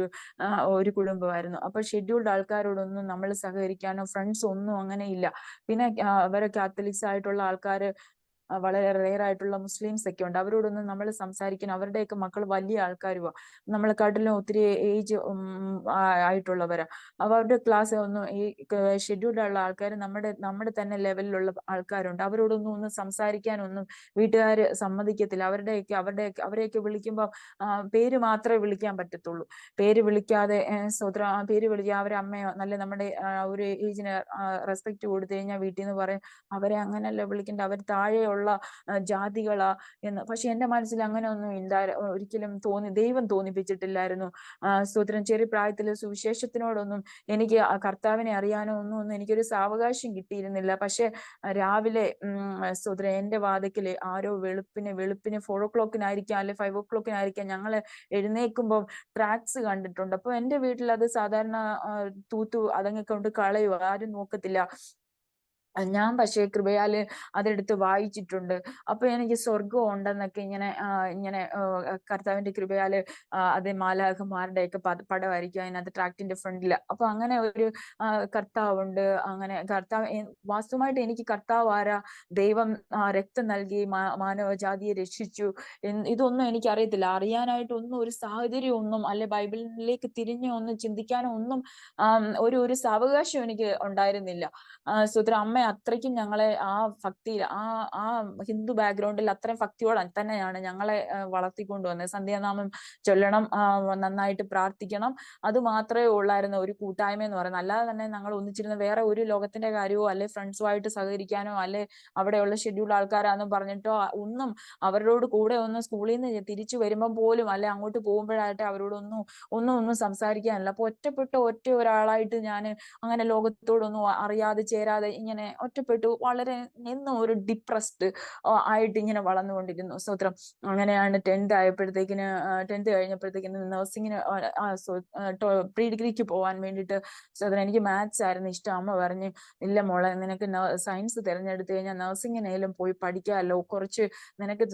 ഒരു കുടുംബമായിരുന്നു. അപ്പൊ ഷെഡ്യൂൾഡ് ആൾക്കാരോടൊന്നും നമ്മൾ സഹകരിക്കാനോ ഫ്രണ്ട്സ് ഒന്നും അങ്ങനെ ഇല്ല. പിന്നെ അവരെ കാത്തലിക്സ് ആയിട്ടുള്ള ആൾക്കാര് വളരെ റെയർ ആയിട്ടുള്ള മുസ്ലിംസ് ഒക്കെ ഉണ്ട്. അവരോടൊന്നും നമ്മൾ സംസാരിക്കണം. അവരുടെയൊക്കെ മക്കൾ വലിയ ആൾക്കാരുവാ, നമ്മളെക്കാട്ടിലും ഒത്തിരി ഏജ് ആയിട്ടുള്ളവരാ. അവരുടെ ക്ലാസ് ഒന്നും ഈ ഷെഡ്യൂൾഡ് ഉള്ള ആൾക്കാർ നമ്മുടെ തന്നെ ലെവലിലുള്ള ആൾക്കാരുണ്ട്. അവരോടൊന്നും സംസാരിക്കാനൊന്നും വീട്ടുകാർ സമ്മതിക്കത്തില്ല. അവരെയൊക്കെ വിളിക്കുമ്പോൾ പേര് മാത്രമേ വിളിക്കാൻ പറ്റത്തുള്ളൂ. പേര് വിളിക്കാതെ പേര് വിളിക്കുക, അവരെ അമ്മയോ നല്ല നമ്മുടെ ഒരു ഏജിന് റെസ്പെക്ട് കൊടുത്തു കഴിഞ്ഞാൽ വീട്ടിൽ നിന്ന് പറയും അവരെ അങ്ങനെയല്ല വിളിക്കേണ്ട, അവർ താഴെയുള്ള ജാതികളാ എന്ന്. പക്ഷെ എന്റെ മനസ്സിൽ അങ്ങനെ ഒന്നും ഒരിക്കലും ദൈവം തോന്നിപ്പിച്ചിട്ടില്ലായിരുന്നു. സ്തോത്രം ചെറിയ പ്രായത്തില് സുവിശേഷത്തിനോടൊന്നും എനിക്ക് കർത്താവിനെ അറിയാനോ ഒന്നും എനിക്കൊരു സാവകാശം കിട്ടിയിരുന്നില്ല. പക്ഷെ രാവിലെ സ്തോത്രം എന്റെ വാതിക്കല് ആരോ വെളുപ്പിന് 4 o'clock അല്ലെ 5 o'clock ഞങ്ങള് എഴുന്നേൽക്കുമ്പോൾ ട്രാക്സ് കണ്ടിട്ടുണ്ട്. അപ്പൊ എന്റെ വീട്ടിൽ അത് സാധാരണ തൂത്തു അതങ്ങ് കൊണ്ട് കളയുക, ആരും നോക്കത്തില്ല. ഞാൻ പക്ഷേ കൃപയാല് അതെടുത്ത് വായിച്ചിട്ടുണ്ട്. അപ്പൊ എനിക്ക് സ്വർഗം ഉണ്ടെന്നൊക്കെ ഇങ്ങനെ കർത്താവിന്റെ കൃപയാല് അത് മാലാഖമാരുടെ ഒക്കെ പടമായിരിക്കും അതിനകത്ത് ട്രാക്റ്റിന്റെ ഫ്രണ്ടില്. അപ്പൊ അങ്ങനെ ഒരു കർത്താവുണ്ട്. അങ്ങനെ വാസ്തവമായിട്ട് എനിക്ക് കർത്താവ് ആരാ, ദൈവം രക്തം നൽകി മാനവജാതിയെ രക്ഷിച്ചു, ഇതൊന്നും എനിക്ക് അറിയത്തില്ല. അറിയാനായിട്ടൊന്നും ഒരു സാഹചര്യം ഒന്നും അല്ലെ ബൈബിളിലേക്ക് തിരിഞ്ഞോ ഒന്നും ചിന്തിക്കാനോ ഒന്നും ഒരു സാവകാശം എനിക്ക് ഉണ്ടായിരുന്നില്ല. സ്തോത്രം അമ്മ അത്രയ്ക്കും ഞങ്ങളെ ആ ഭക്തിയിൽ ആ ഹിന്ദു ബാക്ക്ഗ്രൗണ്ടിൽ അത്രയും ഭക്തിയോടെ തന്നെയാണ് ഞങ്ങളെ വളർത്തിക്കൊണ്ടുവന്നത്. സന്ധ്യാനാമം ചൊല്ലണം, നന്നായിട്ട് പ്രാർത്ഥിക്കണം, അത് മാത്രമേ ഉള്ളായിരുന്നു ഒരു കൂട്ടായ്മ എന്ന് പറയുന്നത്. അല്ലാതെ തന്നെ ഞങ്ങൾ ഒന്നിച്ചിരുന്ന വേറെ ഒരു ലോകത്തിന്റെ കാര്യമോ അല്ലെ ഫ്രണ്ട്സുമായിട്ട് സഹകരിക്കാനോ അല്ലെ അവിടെയുള്ള ഷെഡ്യൂൾ ആൾക്കാരാന്ന് പറഞ്ഞിട്ടോ ഒന്നും, അവരോട് കൂടെ ഒന്ന് സ്കൂളിൽ നിന്ന് തിരിച്ചു വരുമ്പോൾ പോലും അല്ലെ അങ്ങോട്ട് പോകുമ്പോഴായിട്ട് അവരോടൊന്നും സംസാരിക്കാനില്ല. അപ്പൊ ഒറ്റ ഒരാളായിട്ട് ഞാൻ അങ്ങനെ ലോകത്തോടൊന്നും അറിയാതെ ചേരാതെ ഇങ്ങനെ ഒറ്റപ്പെട്ടു, വളരെ എന്നും ഒരു ഡിപ്രസ്ഡ് ആയിട്ട് ഇങ്ങനെ വളർന്നുകൊണ്ടിരുന്നു. സ്തോത്രം. അങ്ങനെയാണ് 10th ആയപ്പോഴത്തേക്കിന് 10th കഴിഞ്ഞപ്പോഴത്തേക്കിന് നഴ്സിങ്ങിന് പ്രീ ഡിഗ്രിക്ക് പോകാൻ വേണ്ടിയിട്ട് സ്തോത്രം എനിക്ക് മാത്സ് ആയിരുന്നു ഇഷ്ടം. അമ്മ പറഞ്ഞു, ഇല്ല മോളെ, നിനക്ക് സയൻസ് തിരഞ്ഞെടുത്തു കഴിഞ്ഞാൽ നഴ്സിങ്ങിനേലും പോയി പഠിക്കാമല്ലോ, കുറച്ച് നിനക്ക്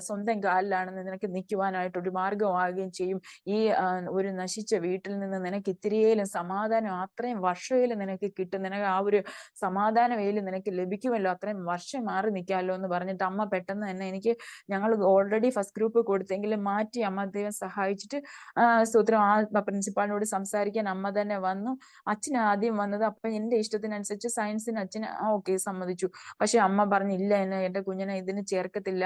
സ്വന്തം കാലിലാണെന്ന് നിനക്ക് നിൽക്കുവാനായിട്ട് ഒരു മാർഗമാവുകയും ചെയ്യും. ഈ ഒരു നശിച്ച വീട്ടിൽ നിന്ന് നിനക്ക് ഇത്തിരിയേലും സമാധാനം അത്രയും വർഷയിലും നിനക്ക് കിട്ടും, നിനക്ക് ആ ഒരു സമാധാനമേലും നിനക്ക് ലഭിക്കുമല്ലോ, അത്രയും വർഷം മാറി നിൽക്കാമല്ലോ എന്ന് പറഞ്ഞിട്ട് അമ്മ പെട്ടെന്ന് തന്നെ ഞങ്ങൾ ഓൾറെഡി ഫസ്റ്റ് ഗ്രൂപ്പ് കൊടുത്തെങ്കിലും മാറ്റി അമ്മ ദൈവം സഹായിച്ചിട്ട് സ്തോത്രം ആ പ്രിൻസിപ്പാളിനോട് സംസാരിക്കാൻ അമ്മ തന്നെ വന്നു. അച്ഛൻ ആദ്യം വന്നത്. അപ്പൊ എന്റെ ഇഷ്ടത്തിനനുസരിച്ച് സയൻസിന് അച്ഛന് ഓക്കെ സമ്മതിച്ചു. പക്ഷെ അമ്മ പറഞ്ഞില്ല, എന്റെ കുഞ്ഞിനെ ഇതിന് ചേർക്കത്തില്ല,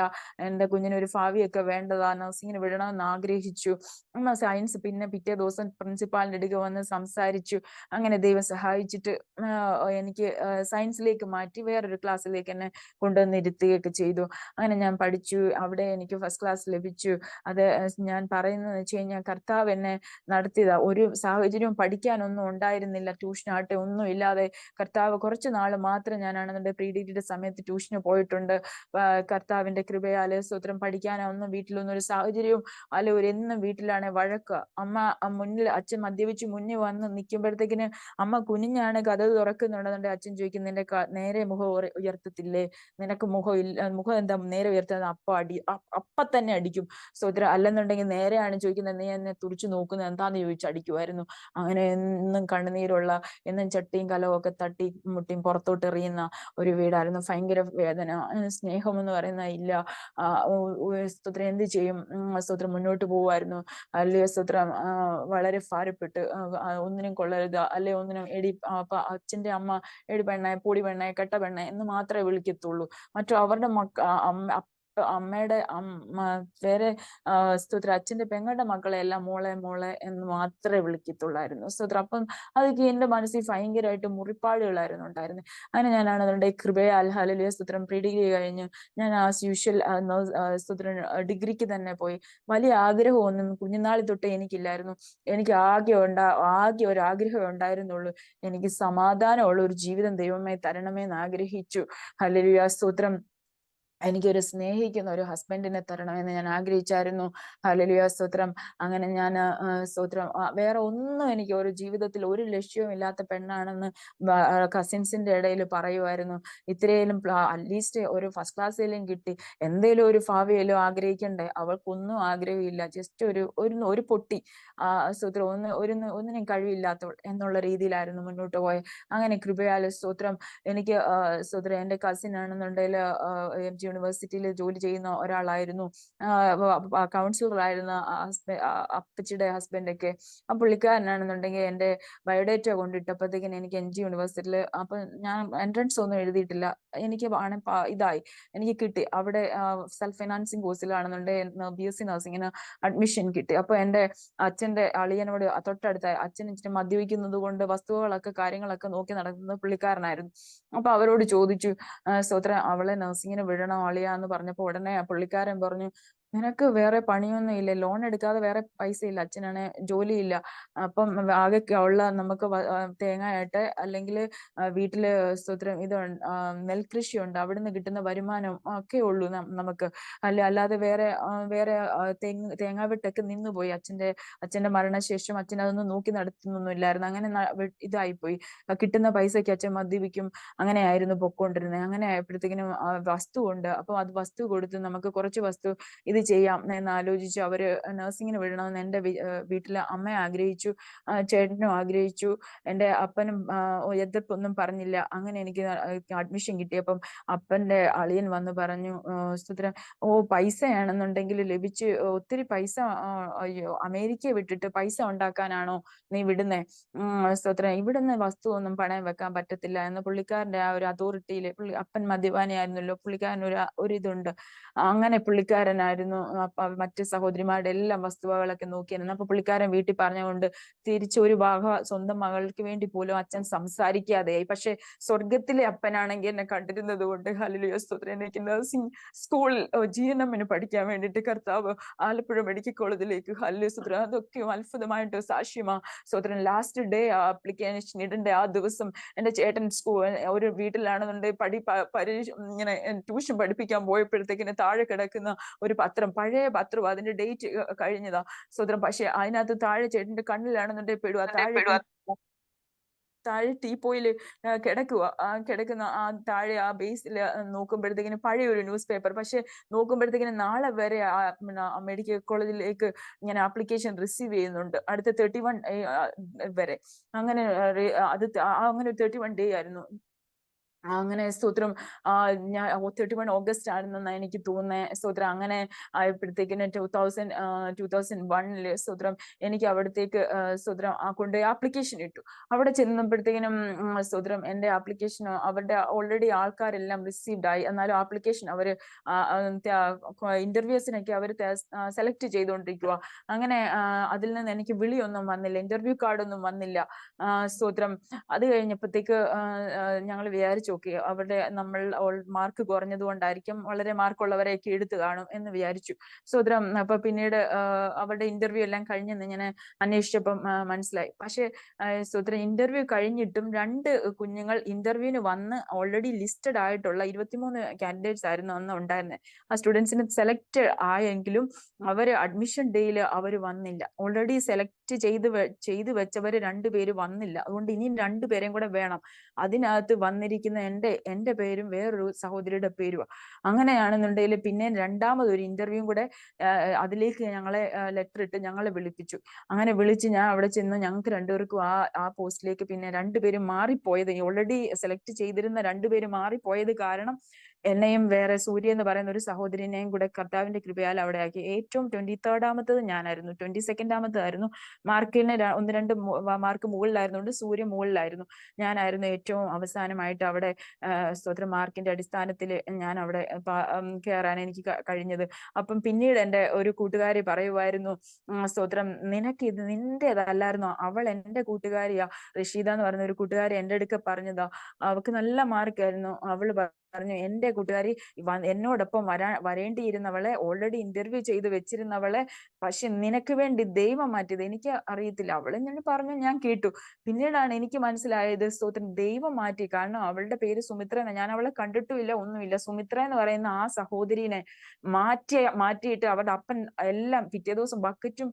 എന്റെ കുഞ്ഞിന് ഒരു ഭാവിയൊക്കെ വേണ്ടതാ, നഴ്സിങ്ങിന് വിടണമെന്ന് ആഗ്രഹിച്ചു. അമ്മ സയൻസ് പിന്നെ പിറ്റേ ദിവസം പ്രിൻസിപ്പാളിന്റെ അടുക്ക വന്ന് സംസാരിച്ചു. അങ്ങനെ ദൈവം സഹായിച്ചിട്ട് എനിക്ക് സയൻസിലേക്ക് മാറ്റി വേറൊരു ക്ലാസ്സിലേക്ക് എന്നെ കൊണ്ടുവന്ന് ഇരുത്തുകയൊക്കെ ചെയ്തു. അങ്ങനെ ഞാൻ പഠിച്ചു. അവിടെ എനിക്ക് ഫസ്റ്റ് ക്ലാസ് ലഭിച്ചു. അത് ഞാൻ പറയുന്നത് വെച്ച് കഴിഞ്ഞാൽ കർത്താവ് എന്നെ നടത്തിയതാ. ഒരു സാഹചര്യവും പഠിക്കാനൊന്നും ഉണ്ടായിരുന്നില്ല, ട്യൂഷനാട്ടെ ഒന്നും ഇല്ലാതെ കർത്താവ് കുറച്ച് നാൾ മാത്രം ഞാനാണെന്നുണ്ടെങ്കിൽ പ്രീ ഡിഗ്രിയുടെ സമയത്ത് ട്യൂഷന് പോയിട്ടുണ്ട്. കർത്താവിന്റെ കൃപയാല് സ്തോത്രം. പഠിക്കാനോ ഒന്നും വീട്ടിലൊന്നും ഒരു സാഹചര്യവും അല്ല, ഒരു എന്നും വീട്ടിലാണ് വഴക്ക്. അമ്മ മുന്നിൽ അച്ഛൻ മദ്യപിച്ച് മുന്നിൽ വന്ന് നിൽക്കുമ്പോഴത്തേക്കിന് അമ്മ കുനിഞ്ഞാണ് കഥ തുറക്കുന്നുണ്ടെന്നുണ്ടെങ്കിൽ അച്ഛൻ ചോദിക്കും, നിന്റെ നേരെ മുഖം ഉയർത്തത്തില്ലേ, നിനക്ക് മുഖം ഇല്ല, മുഖം എന്താ നേരെ ഉയർത്തുന്നത്, അപ്പ തന്നെ അടിക്കും സ്തോത്രം. അല്ലെന്നുണ്ടെങ്കിൽ നേരെയാണ് ചോദിക്കുന്നത്, നീ എന്നെ തുറിച്ചു നോക്കുന്നത് എന്താന്ന് ചോദിച്ച് അടിക്കുമായിരുന്നു. അങ്ങനെ എന്നും കണ്ണുനീരുള്ള, എന്നും ചട്ടിയും കലവും ഒക്കെ തട്ടി മുട്ടിയും പുറത്തോട്ട് എറിയുന്ന ഒരു വീടായിരുന്നു. ഭയങ്കര വേദന, സ്നേഹം എന്ന് പറയുന്ന ഇല്ല. സ്തോത്രം. എന്ത് ചെയ്യും? സ്തോത്രം. മുന്നോട്ട് പോവുമായിരുന്നു. അല്ലയോ സ്തോത്രം. വളരെ ഭാരപ്പെട്ട് ഒന്നിനും കൊള്ളരുത്, അല്ലെ ഒന്നിനും അപ്പൊ അച്ഛന്റെ അമ്മ എടി പെണ്ണെ, പൊടി പെണ്ണെ, കെട്ട പെണ്ണെ എന്ന് മാത്രമേ വിളിക്കത്തുള്ളൂ. മറ്റു അവരുടെ അമ്മയുടെ വേറെ സ്തോത്രം അച്ഛന്റെ പെങ്ങളുടെ മക്കളെ എല്ലാം മോളെ മോളെ എന്ന് മാത്രമേ വിളിക്കത്തുള്ളായിരുന്നു സ്തോത്രം. അപ്പം അതൊക്കെ എന്റെ മനസ്സിൽ ഭയങ്കരമായിട്ട് മുറിപ്പാടുകളായിരുന്നു ഉണ്ടായിരുന്നത്. അങ്ങനെ ഞാനാണെന്നുണ്ടെങ്കിൽ കൃപയാൽ ഹല്ലേലൂയ സ്തോത്രം പ്രീ ഡിഗ്രി കഴിഞ്ഞ് ഞാൻ ആസ് യൂഷ്വൽ സ്തോത്രം ഡിഗ്രിക്ക് തന്നെ പോയി. വലിയ ആഗ്രഹമൊന്നും കുഞ്ഞുനാളിൽ തൊട്ടേ എനിക്കില്ലായിരുന്നു. എനിക്ക് ആകെ ഒരു ആഗ്രഹമേ ഉണ്ടായിരുന്നുള്ളൂ, എനിക്ക് സമാധാനമുള്ള ഒരു ജീവിതം ദൈവമേ തരണമേന്ന് ആഗ്രഹിച്ചു. ഹല്ലേലൂയ സ്തോത്രം. എനിക്കൊരു സ്നേഹിക്കുന്ന ഒരു ഹസ്ബൻഡിനെ തരണമെന്ന് ഞാൻ ആഗ്രഹിച്ചായിരുന്നു. ഹല്ലേലൂയ സ്തോത്രം. അങ്ങനെ ഞാൻ സ്തോത്രം വേറെ ഒന്നും എനിക്ക് ഒരു ജീവിതത്തിൽ ഒരു ലക്ഷ്യവും ഇല്ലാത്ത പെണ്ണാണെന്ന് കസിൻസിന്റെ ഇടയിൽ പറയുമായിരുന്നു. ഇത്രയും അറ്റ്ലീസ്റ്റ് ഒരു ഫസ്റ്റ് ക്ലാസ്സിലും കിട്ടി, എന്തേലും ഒരു ഭാവിയിലും ആഗ്രഹിക്കണ്ടേ, അവൾക്കൊന്നും ആഗ്രഹമില്ല, ജസ്റ്റ് ഒരു പൊട്ടി സ്തോത്രം, ഒന്നിനും കഴിവില്ലാത്തവൾ എന്നുള്ള രീതിയിലായിരുന്നു മുന്നോട്ട് പോയത്. അങ്ങനെ കൃപയാൽ സ്തോത്രം എനിക്ക് സ്തോത്രം എന്റെ കസിൻ ആണെന്നുണ്ടെങ്കിൽ യൂണിവേഴ്സിറ്റിയിൽ ജോലി ചെയ്യുന്ന ഒരാളായിരുന്നു, കൗൺസിലർ ആയിരുന്ന അപ്പച്ചിയുടെ ഹസ്ബൻഡൊക്കെ. ആ പുള്ളിക്കാരനാണെന്നുണ്ടെങ്കിൽ എന്റെ ബയോഡേറ്റ കൊണ്ടിട്ടപ്പോഴത്തേക്കിന് എനിക്ക് NG യൂണിവേഴ്സിറ്റിയിൽ, അപ്പൊ ഞാൻ എൻട്രൻസ് ഒന്നും എഴുതിയിട്ടില്ല, എനിക്ക് ഇതായി, എനിക്ക് കിട്ടി അവിടെ സെൽഫ് ഫൈനാൻസിങ് കോഴ്സിലാണെന്നുണ്ടെങ്കിൽ BSc നഴ്സിങ്ങിന് അഡ്മിഷൻ കിട്ടി. അപ്പൊ എന്റെ അച്ഛന്റെ അളിയനോട് തൊട്ടടുത്ത അച്ഛൻ ഇച്ചിരി മദ്യപിക്കുന്നത് കൊണ്ട് വസ്തുക്കളൊക്കെ കാര്യങ്ങളൊക്കെ നോക്കി നടത്തുന്ന പുള്ളിക്കാരനായിരുന്നു. അപ്പൊ അവരോട് ചോദിച്ചു, സ്തോത്രം അവളെ നഴ്സിങ്ങിന് വിടണം അളിയാന്ന് പറഞ്ഞപ്പോ ഉടനെ പുള്ളിക്കാരൻ പറഞ്ഞു, നിനക്ക് വേറെ പണിയൊന്നും ഇല്ല, ലോൺ എടുക്കാതെ വേറെ പൈസ ഇല്ല, അച്ഛനാണ് ജോലിയില്ല, അപ്പം ആകെ ഉള്ള നമുക്ക് തേങ്ങയായിട്ട് അല്ലെങ്കിൽ വീട്ടില് സ്തോത്രം നെൽകൃഷിയുണ്ട്, അവിടുന്ന് കിട്ടുന്ന വരുമാനം ഒക്കെ ഉള്ളൂ നമുക്ക്, അല്ലാതെ വേറെ തേങ്ങാവെട്ടൊക്കെ നിന്നുപോയി. അച്ഛന്റെ മരണശേഷം അച്ഛൻ അതൊന്നും നോക്കി നടത്തുന്നൊന്നും ഇല്ലായിരുന്നു. അങ്ങനെ ഇതായിപ്പോയി. കിട്ടുന്ന പൈസക്ക് അച്ഛൻ മദ്യപിക്കും, അങ്ങനെയായിരുന്നു പൊക്കോണ്ടിരുന്നത്. അങ്ങനെ ആയപ്പോഴത്തേക്കിനും വസ്തു ഉണ്ട്, അപ്പൊ അത് വസ്തു കൊടുത്ത് നമുക്ക് കുറച്ച് വസ്തു ഇത് ചെയ്യാം എന്ന് ആലോചിച്ച് അവര് നഴ്സിങ്ങിന് വിടണമെന്ന് എന്റെ വീട്ടിലെ അമ്മ ആഗ്രഹിച്ചു, ചേട്ടനും ആഗ്രഹിച്ചു, എന്റെ അപ്പനും എതിർപ്പൊന്നും പറഞ്ഞില്ല. അങ്ങനെ എനിക്ക് അഡ്മിഷൻ കിട്ടിയപ്പം അപ്പന്റെ അളിയൻ വന്ന് പറഞ്ഞു, സ്തോത്രം, പൈസയാണെന്നുണ്ടെങ്കിൽ ലഭിച്ച് ഒത്തിരി പൈസ, അയ്യോ അമേരിക്കയെ വിട്ടിട്ട് പൈസ ഉണ്ടാക്കാനാണോ നീ വിടുന്നേ? സ്തോത്രം, ഇവിടുന്ന് വസ്തു ഒന്നും പണയം വെക്കാൻ പറ്റത്തില്ല എന്ന് പുള്ളിക്കാരന്റെ ആ ഒരു അതോറിറ്റിയില്, അപ്പൻ മദ്യപാനിയായിരുന്നല്ലോ, പുള്ളിക്കാരൻ ഒരു ഇതുണ്ട്. അങ്ങനെ പുള്ളിക്കാരനായിരുന്നു വന്നു മറ്റ് സഹോദരിമാരുടെ എല്ലാം വസ്തുവകളൊക്കെ നോക്കി. അപ്പൊ പുള്ളിക്കാരൻ വീട്ടിൽ പറഞ്ഞുകൊണ്ട് തിരിച്ച് ഒരു ഭാഗം സ്വന്തം മകൾക്ക് വേണ്ടി പോലും അച്ഛൻ സംസാരിക്കാതെയായി. പക്ഷെ സ്വർഗത്തിലെ അപ്പനാണെങ്കിൽ എന്നെ കണ്ടിരുന്നത് കൊണ്ട് ഹല്ലേലൂയ സ്തോത്രം, എനിക്ക് നഴ്സിംഗ് സ്കൂളിൽ GNM പഠിക്കാൻ വേണ്ടിയിട്ട് കർത്താവ് ആലപ്പുഴ മെഡിക്കൽ കോളേജിലേക്ക് ഹല്ലേലൂയ സ്തോത്രം, അതൊക്കെ അത്ഭുതമായിട്ട് സാക്ഷ്യമാ സ്തോത്രം. ലാസ്റ്റ് ഡേ ആപ്ലിക്കേഷൻ ഇടേണ്ട ആ ദിവസം എന്റെ ചേട്ടൻ ഒരു വീട്ടിലാണെന്നുണ്ടെങ്കിൽ പരീക്ഷ ഇങ്ങനെ ട്യൂഷൻ പഠിപ്പിക്കാൻ പോയപ്പോഴത്തേക്കിന് താഴെ കിടക്കുന്ന ഒരു പത്രം, പഴയ പത്രം, അതിന്റെ ഡേറ്റ് കഴിഞ്ഞതാ സ്തോത്രം. പക്ഷെ അതിനകത്ത് താഴെ ചേട്ടന്റെ കണ്ണിലാണെന്നുണ്ടെങ്കിൽ പെടുക, താഴെ ടീപ്പോയിൽ കിടക്കുക. കിടക്കുന്ന താഴെ ആ ബേസിൽ നോക്കുമ്പോഴത്തേക്കിന് പഴയ ഒരു ന്യൂസ് പേപ്പർ. പക്ഷെ നോക്കുമ്പോഴത്തേക്കിന് നാളെ വരെ മെഡിക്കൽ കോളേജിലേക്ക് ഇങ്ങനെ ആപ്ലിക്കേഷൻ റിസീവ് ചെയ്യുന്നുണ്ട്, അടുത്ത 31 വരെ. അങ്ങനെ അങ്ങനെ 31 ഡേ ആയിരുന്നു. അങ്ങനെ സ്തോത്രം ഞാൻ 31 ഓഗസ്റ്റ് ആണെന്നാണ് എനിക്ക് തോന്നുന്നത് സ്തോത്രം. അങ്ങനെ ആയപ്പോഴത്തേക്കിന് 2001 സ്തോത്രം എനിക്ക് അവിടത്തേക്ക് സ്തോത്രം കൊണ്ടുപോയി ആപ്ലിക്കേഷൻ ഇട്ടു. അവിടെ ചെന്നപ്പോഴത്തേക്കിനും സ്തോത്രം എന്റെ ആപ്ലിക്കേഷൻ അവരുടെ ഓൾറെഡി ആൾക്കാരെല്ലാം റിസീവ്ഡ് ആയി. എന്നാലും ആപ്ലിക്കേഷൻ അവര് ഇന്റർവ്യൂസിനൊക്കെ അവർ സെലക്ട് ചെയ്തുകൊണ്ടിരിക്കുക. അങ്ങനെ അതിൽ നിന്ന് എനിക്ക് വിളിയൊന്നും വന്നില്ല, ഇന്റർവ്യൂ കാർഡൊന്നും വന്നില്ല സ്തോത്രം. അത് കഴിഞ്ഞപ്പോഴത്തേക്ക് ഞങ്ങൾ വിചാരിച്ചു ഓക്കെ അവിടെ നമ്മൾ മാർക്ക് കുറഞ്ഞത് കൊണ്ടായിരിക്കും, വളരെ മാർക്കുള്ളവരെയൊക്കെ എടുത്തു കാണും എന്ന് വിചാരിച്ചു സ്തോത്രം. അപ്പൊ പിന്നീട് അവരുടെ ഇന്റർവ്യൂ എല്ലാം കഴിഞ്ഞെന്ന് ഇങ്ങനെ അന്വേഷിച്ചപ്പം മനസ്സിലായി. പക്ഷെ സ്തോത്രം ഇന്റർവ്യൂ കഴിഞ്ഞിട്ടും 2 കുഞ്ഞുങ്ങൾ ഇന്റർവ്യൂവിന് വന്ന് ഓൾറെഡി ലിസ്റ്റഡ് ആയിട്ടുള്ള 23 കാൻഡിഡേറ്റ്സ് ആയിരുന്നു അന്ന് ഉണ്ടായിരുന്നത്. ആ സ്റ്റുഡൻസിന് സെലക്ട് ആയെങ്കിലും അവര് അഡ്മിഷൻ ഡേയിൽ അവർ വന്നില്ല. ഓൾറെഡി സെലക്ട് ചെയ്ത് വെച്ചവര് 2 പേര് വന്നില്ല. അതുകൊണ്ട് ഇനിയും 2 പേരെയും കൂടെ വേണം. അതിനകത്ത് വന്നിരിക്കുന്ന എന്റെ പേരും വേറൊരു സഹോദരിയുടെ പേരുമാണ്. അങ്ങനെയാണെന്നുണ്ടെങ്കിൽ പിന്നെ രണ്ടാമതൊരു ഇന്റർവ്യൂ കൂടെ അതിലേക്ക് ഞങ്ങളെ ലെറ്റർ ഇട്ട് ഞങ്ങളെ വിളിപ്പിച്ചു. അങ്ങനെ വിളിച്ച് ഞാൻ അവിടെ ചെന്ന് ഞങ്ങൾക്ക് 2 പേർക്കും ആ പോസ്റ്റിലേക്ക് പിന്നെ 2 പേരും മാറിപ്പോയത്, ഓൾറെഡി സെലക്ട് ചെയ്തിരുന്ന 2 പേര് മാറിപ്പോയത് കാരണം എന്നെയും വേറെ സൂര്യ എന്ന് പറയുന്ന ഒരു സഹോദരിനെയും കൂടെ കർത്താവിന്റെ കൃപയാൽ അവിടെ ആക്കി. ഏറ്റവും 23rd ഞാനായിരുന്നു, 22nd മാർക്കിന് 1-2 മാർക്ക് മുകളിലായിരുന്നുകൊണ്ട് സൂര്യ മുകളിലായിരുന്നു. ഞാനായിരുന്നു ഏറ്റവും അവസാനമായിട്ട് അവിടെ സ്തോത്രം മാർക്കിന്റെ അടിസ്ഥാനത്തിൽ ഞാൻ അവിടെ കയറാൻ എനിക്ക് കഴിഞ്ഞത്. അപ്പം പിന്നീട് എന്റെ ഒരു കൂട്ടുകാരി പറയുമായിരുന്നു സ്തോത്രം നിനക്ക് ഇത് നിന്റേതല്ലായിരുന്നോ, അവൾ എന്റെ കൂട്ടുകാരിയാ റഷീദ എന്ന് പറയുന്ന ഒരു കൂട്ടുകാരി എന്റെ അടുക്ക പറഞ്ഞതാ, അവൾക്ക് നല്ല മാർക്കായിരുന്നു. അവള് പറഞ്ഞു എന്റെ കൂട്ടുകാരി എന്നോടൊപ്പം വരേണ്ടിയിരുന്നവളെ, ഓൾറെഡി ഇന്റർവ്യൂ ചെയ്ത് വെച്ചിരുന്നവളെ പക്ഷെ നിനക്ക് വേണ്ടി ദൈവം മാറ്റിയത് എനിക്ക് അറിയത്തില്ല. അവള് ഞാൻ പറഞ്ഞു, ഞാൻ കേട്ടു. പിന്നീടാണ് എനിക്ക് മനസ്സിലായത് സ്തോത്രം ദൈവം മാറ്റി. കാരണം അവളുടെ പേര് സുമിത്ര, ഞാൻ അവളെ കണ്ടിട്ടുമില്ല ഒന്നുമില്ല. സുമിത്ര എന്ന് പറയുന്ന ആ സഹോദരിനെ മാറ്റിയിട്ട് അവരുടെ അപ്പൻ എല്ലാം പിറ്റേ ദിവസം ബക്കറ്റും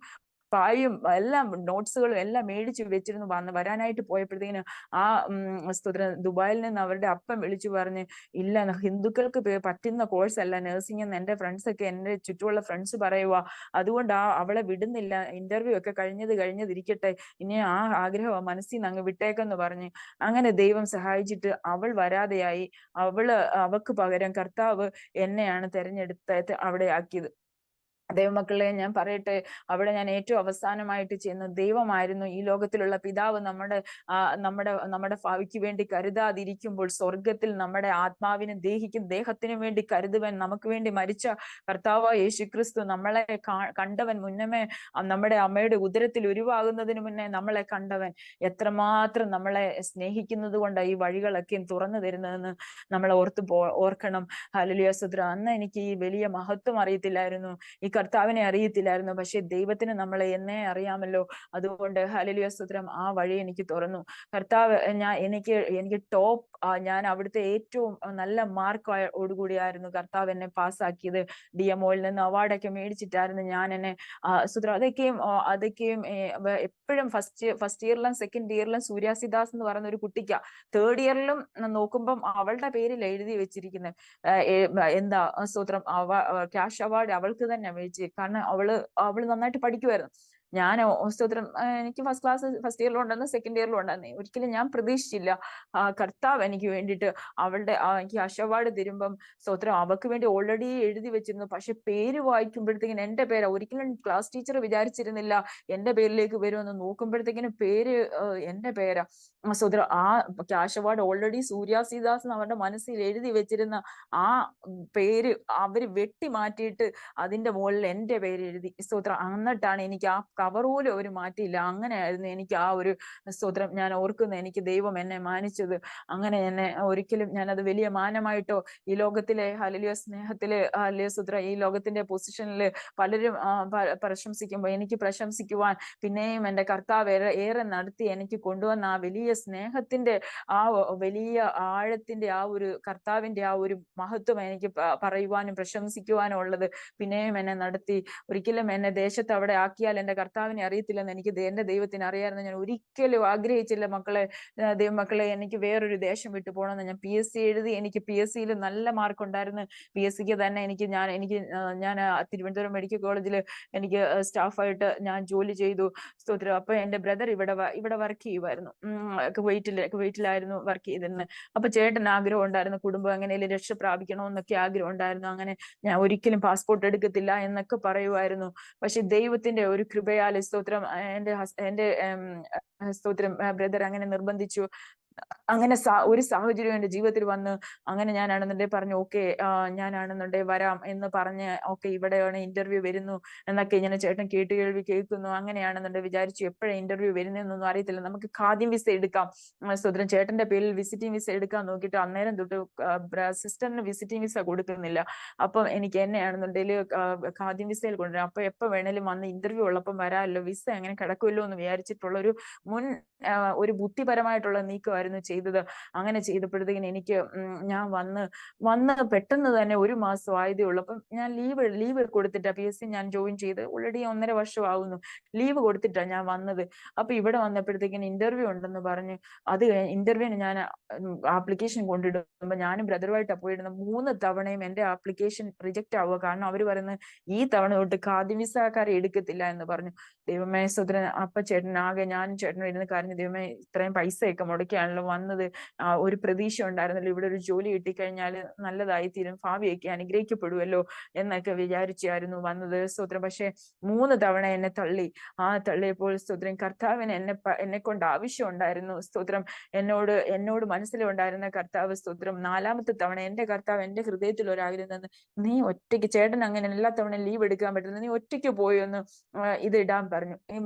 പായും എല്ലാം നോട്ട്സുകളും എല്ലാം മേടിച്ച് വെച്ചിരുന്നു. വരാനായിട്ട് പോയപ്പോഴത്തേക്കിന് ആ സ്തോത്രം ദുബായിൽ നിന്ന് അവരുടെ അപ്പൻ വിളിച്ചു പറഞ്ഞ് ഇല്ല ഹിന്ദുക്കൾക്ക് പറ്റുന്ന കോഴ്സ് അല്ല നഴ്സിംഗ് എന്ന് എന്റെ ഫ്രണ്ട്സ് ഒക്കെ, എന്റെ ചുറ്റുമുള്ള ഫ്രണ്ട്സ് പറയുക, അതുകൊണ്ട് അവളെ വിടുന്നില്ല, ഇന്റർവ്യൂ ഒക്കെ കഴിഞ്ഞതിരിക്കട്ടെ, ഇനി ആ ആഗ്രഹം മനസ്സിൽ നിന്ന് അങ്ങ് വിട്ടേക്കെന്ന് പറഞ്ഞ് അങ്ങനെ ദൈവം സഹായിച്ചിട്ട് അവൾ വരാതെയായി. അവൾക്ക് പകരം കർത്താവ് എന്നെയാണ് തെരഞ്ഞെടുത്ത് അവിടെ ആക്കിയത്. ദൈവമക്കളെ ഞാൻ പറയട്ടെ, അവിടെ ഞാൻ ഏറ്റവും അവസാനമായിട്ട് ചെയ്യുന്ന ദൈവമായിരുന്നു ഈ ലോകത്തിലുള്ള പിതാവ് നമ്മുടെ ഭാവിക്ക് വേണ്ടി കരുതാതിരിക്കുമ്പോൾ സ്വർഗത്തിൽ നമ്മുടെ ആത്മാവിനും ദേഹത്തിനും വേണ്ടി കരുതുവൻ നമുക്ക് വേണ്ടി മരിച്ച കർത്താവ് യേശുക്രിസ്തു നമ്മളെ കണ്ടവൻ, മുന്നമേ നമ്മുടെ അമ്മയുടെ ഉദരത്തിൽ ഉരുവാകുന്നതിന് മുന്നേ നമ്മളെ കണ്ടവൻ, എത്രമാത്രം നമ്മളെ സ്നേഹിക്കുന്നത് കൊണ്ട് ഈ വഴികളൊക്കെ തുറന്നു തരുന്നതെന്ന് നമ്മൾ ഓർക്കണം. ഹല്ലേലൂയ സ്തോത്രം. അന്ന് എനിക്ക് ഈ വലിയ മഹത്വം അറിയത്തില്ലായിരുന്നു, ഈ കർത്താവിനെ അറിയത്തില്ലായിരുന്നു. പക്ഷെ ദൈവത്തിന് നമ്മളെ എന്നെ അറിയാമല്ലോ. അതുകൊണ്ട് ഹല്ലേലൂയ സ്തോത്രം ആ വഴി എനിക്ക് തുറന്നു കർത്താവ്. എനിക്ക് ടോപ്പ്, ഞാൻ അവിടുത്തെ ഏറ്റവും നല്ല മാർക്കോടുകൂടിയായിരുന്നു കർത്താവ് എന്നെ പാസ്സാക്കിയത്. DMOയിൽ നിന്ന് അവാർഡൊക്കെ മേടിച്ചിട്ടായിരുന്നു ഞാൻ എന്നെ സ്തോത്രം. അതൊക്കെയും എപ്പോഴും ഫസ്റ്റ് ഇയറിലും സെക്കൻഡ് ഇയറിലും സൂര്യാസിദാസ് എന്ന് പറയുന്ന ഒരു കുട്ടിക്കാ, തേർഡ് ഇയറിലും നോക്കുമ്പം അവളുടെ പേരിൽ എഴുതി വെച്ചിരിക്കുന്നത് എന്താ സ്തോത്രം ക്യാഷ് അവാർഡ് അവൾക്ക് തന്നെ മേടിച്ച്. കാരണം അവള് നന്നായിട്ട് പഠിക്കുമായിരുന്നു. ഞാൻ സ്തോത്രം എനിക്ക് ഫസ്റ്റ് ഇയറിലും ഉണ്ടായിരുന്നു, സെക്കൻഡ് ഇയറിലും ഉണ്ടായിരുന്നു. ഒരിക്കലും ഞാൻ പ്രതീക്ഷിച്ചില്ല കർത്താവ് എനിക്ക് വേണ്ടിയിട്ട് അവളുടെ എനിക്ക് അശവാട് തരുമ്പം സ്തോത്രം അവക്ക് വേണ്ടി ഓൾറെഡി എഴുതി വെച്ചിരുന്നു. പക്ഷെ പേര് വായിക്കുമ്പോഴത്തേക്കിനും എന്റെ പേരാ. ഒരിക്കലും ക്ലാസ് ടീച്ചർ വിചാരിച്ചിരുന്നില്ല എന്റെ പേരിലേക്ക് വരുമെന്ന്. നോക്കുമ്പോഴത്തേക്കിനും പേര് എന്റെ പേരാ. സ്തോത്രം ആ ക്യാഷ് അവാർഡ് ഓൾറെഡി സൂര്യ സീതാസ് അവരുടെ മനസ്സിൽ എഴുതി വെച്ചിരുന്ന ആ പേര് അവര് വെട്ടി മാറ്റിയിട്ട് അതിന്റെ മുകളിൽ എന്റെ പേര് എഴുതി. സ്തോത്രം എന്നിട്ടാണ് എനിക്ക് ആ കവർ പോലും അവര് മാറ്റിയില്ല. അങ്ങനെയായിരുന്നു എനിക്ക് ആ ഒരു സ്തോത്രം ഞാൻ ഓർക്കുന്ന എനിക്ക് ദൈവം എന്നെ മാനിച്ചത്. അങ്ങനെ എന്നെ ഒരിക്കലും ഞാനത് വലിയ മാനമായിട്ടോ ഈ ലോകത്തിലെ ഹല്ലേലൂയ സ്നേഹത്തില് ഹല്ലേലൂയ സ്തോത്രം ഈ ലോകത്തിന്റെ പൊസിഷനിൽ പലരും പ്രശംസിക്കുമ്പോൾ എനിക്ക് പ്രശംസിക്കുവാൻ പിന്നെയും എന്റെ കർത്താവ് ഏറെ നടത്തി എനിക്ക് കൊണ്ടുവന്ന ആ വലിയ സ്നേഹത്തിന്റെ ആ വലിയ ആഴത്തിന്റെ ആ ഒരു കർത്താവിന്റെ ആ ഒരു മഹത്വം എനിക്ക് പറയുവാനും പ്രശംസിക്കുവാനും ഉള്ളത്. പിന്നെയും എന്നെ നടത്തി. ഒരിക്കലും എന്നെ ദേശത്ത് അവിടെ ആക്കിയാൽ എന്റെ കർത്താവിനെ അറിയത്തില്ലെന്ന് എനിക്ക് എന്റെ ദൈവത്തിന് അറിയാമായിരുന്നു. ഞാൻ ഒരിക്കലും ആഗ്രഹിച്ചില്ല മക്കളെ, ദൈവമക്കളെ, എനിക്ക് വേറൊരു ദേശം വിട്ടു പോകണമെന്ന്. ഞാൻ PSC എഴുതി, എനിക്ക് PSC നല്ല മാർക്ക് ഉണ്ടായിരുന്നു. PSCക്ക് തന്നെ ഞാൻ തിരുവനന്തപുരം മെഡിക്കൽ കോളേജിൽ എനിക്ക് സ്റ്റാഫായിട്ട് ഞാൻ ജോലി ചെയ്തു. സ്തോത്രം. അപ്പൊ എന്റെ ബ്രദർ ഇവിടെ വർക്ക് ചെയ്യുമായിരുന്നു. കുവൈറ്റിലായിരുന്നു വർക്ക് ചെയ്തിരുന്നത്. അപ്പൊ ചേട്ടൻ ആഗ്രഹം ഉണ്ടായിരുന്നു കുടുംബം എങ്ങനെയും രക്ഷ പ്രാപിക്കണമെന്നൊക്കെ ആഗ്രഹം ഉണ്ടായിരുന്നു. അങ്ങനെ ഞാൻ ഒരിക്കലും പാസ്പോർട്ട് എടുക്കത്തില്ല എന്നൊക്കെ പറയുമായിരുന്നു. പക്ഷെ ദൈവത്തിന്റെ ഒരു കൃപയാൽ സ്തോത്രം എന്റെ സ്തോത്രം ബ്രദർ അങ്ങനെ നിർബന്ധിച്ചു. അങ്ങനെ ഒരു സാഹചര്യം എന്റെ ജീവിതത്തിൽ വന്ന് അങ്ങനെ ഞാനാണെന്നുണ്ടെങ്കിൽ പറഞ്ഞു ഓക്കെ ഞാനാണെന്നുണ്ടെങ്കിൽ വരാം എന്ന് പറഞ്ഞ് ഓക്കെ ഇവിടെയാണ് ഇന്റർവ്യൂ വരുന്നു എന്നൊക്കെ ഇങ്ങനെ ചേട്ടൻ കേൾക്കുന്നു. അങ്ങനെയാണെന്നുണ്ടെങ്കിൽ വിചാരിച്ചു എപ്പോഴാണ് ഇന്റർവ്യൂ വരുന്നതെന്നൊന്നും അറിയത്തില്ല. നമുക്ക് ഖാദിം വിസ എടുക്കാം. സ്വതന്ത്രം ചേട്ടന്റെ പേരിൽ വിസിറ്റിംഗ് വിസ എടുക്കാൻ നോക്കിയിട്ട് അന്നേരം തൊട്ട് സിസ്റ്ററിന് വിസിറ്റിംഗ് വിസ കൊടുക്കുന്നില്ല. അപ്പം എനിക്ക് എന്നെയാണെന്നുണ്ടെങ്കിൽ ഖാദിം വിസയിൽ കൊണ്ടുവരാം. അപ്പൊ എപ്പോ വേണേലും വന്ന് ഇന്റർവ്യൂ ഉള്ളപ്പം വരാമല്ലോ, വിസ എങ്ങനെ കിടക്കുമല്ലോ എന്ന് വിചാരിച്ചിട്ടുള്ള ഒരു ബുദ്ധിപരമായിട്ടുള്ള നീക്കമായിരുന്നു ചെയ്തത്. അങ്ങനെ ചെയ്തപ്പോഴത്തേക്കിന് എനിക്ക് ഞാൻ വന്ന് പെട്ടെന്ന് തന്നെ 1 മാസം ആയതേ ഉള്ളൂ. അപ്പം ഞാൻ ലീവ് കൊടുത്തിട്ടാ PSC ഞാൻ ജോയിൻ ചെയ്ത്. ഓൾറെഡി 1.5 വർഷം ആവുന്നു. ലീവ് കൊടുത്തിട്ടാ ഞാൻ വന്നത്. അപ്പൊ ഇവിടെ വന്നപ്പോഴത്തേക്കിന് ഇന്റർവ്യൂ ഉണ്ടെന്ന് പറഞ്ഞ് അത് ഇന്റർവ്യൂവിന് ഞാൻ ആപ്ലിക്കേഷൻ കൊണ്ടിടുമ്പോ ഞാനും ബ്രദറുമായിട്ടാ പോയിടുന്നത്. 3 തവണയും എന്റെ ആപ്ലിക്കേഷൻ റിജക്റ്റ് ആവുക. കാരണം അവര് പറയുന്നത് ഈ തവണ തൊട്ട് ഖാദി വിസക്കാരെ എടുക്കത്തില്ല എന്ന് പറഞ്ഞു. ദൈവമേ സുദ്രൻ. അപ്പൊ ഞാനും ചേട്ടനും ഇരുന്ന് കരഞ്ഞു, ദൈവമേ ഇത്രയും പൈസയൊക്കെ മുടക്കിയാണല്ലോ വന്നത്, ഒരു പ്രതീക്ഷ ഉണ്ടായിരുന്നല്ലോ ഇവിടെ ഒരു ജോലി കിട്ടിക്കഴിഞ്ഞാൽ നല്ലതായി തീരും, ഭാവിയൊക്കെ അനുഗ്രഹിക്കപ്പെടുമല്ലോ എന്നൊക്കെ വിചാരിച്ചായിരുന്നു വന്നത്. സ്തോത്രം. പക്ഷെ 3 തവണ എന്നെ തള്ളിയപ്പോൾ സ്തോത്രം കർത്താവിന് എന്നെ കൊണ്ട് ആവശ്യം ഉണ്ടായിരുന്നു. സ്തോത്രം. എന്നോട് മനസ്സിലുണ്ടായിരുന്ന കർത്താവ് സ്തോത്രം 4ാമത്തെ തവണ എന്റെ കർത്താവ് എന്റെ ഹൃദയത്തിൽ ഒരാഗ്രഹം തന്നു, നീ ഒറ്റയ്ക്ക്, ചേട്ടൻ അങ്ങനെ എല്ലാ തവണ ലീവ് എടുക്കാൻ പറ്റുന്നത്, നീ ഒറ്റയ്ക്ക് പോയി ഒന്ന് ഇത് ഇടാൻ പറഞ്ഞു,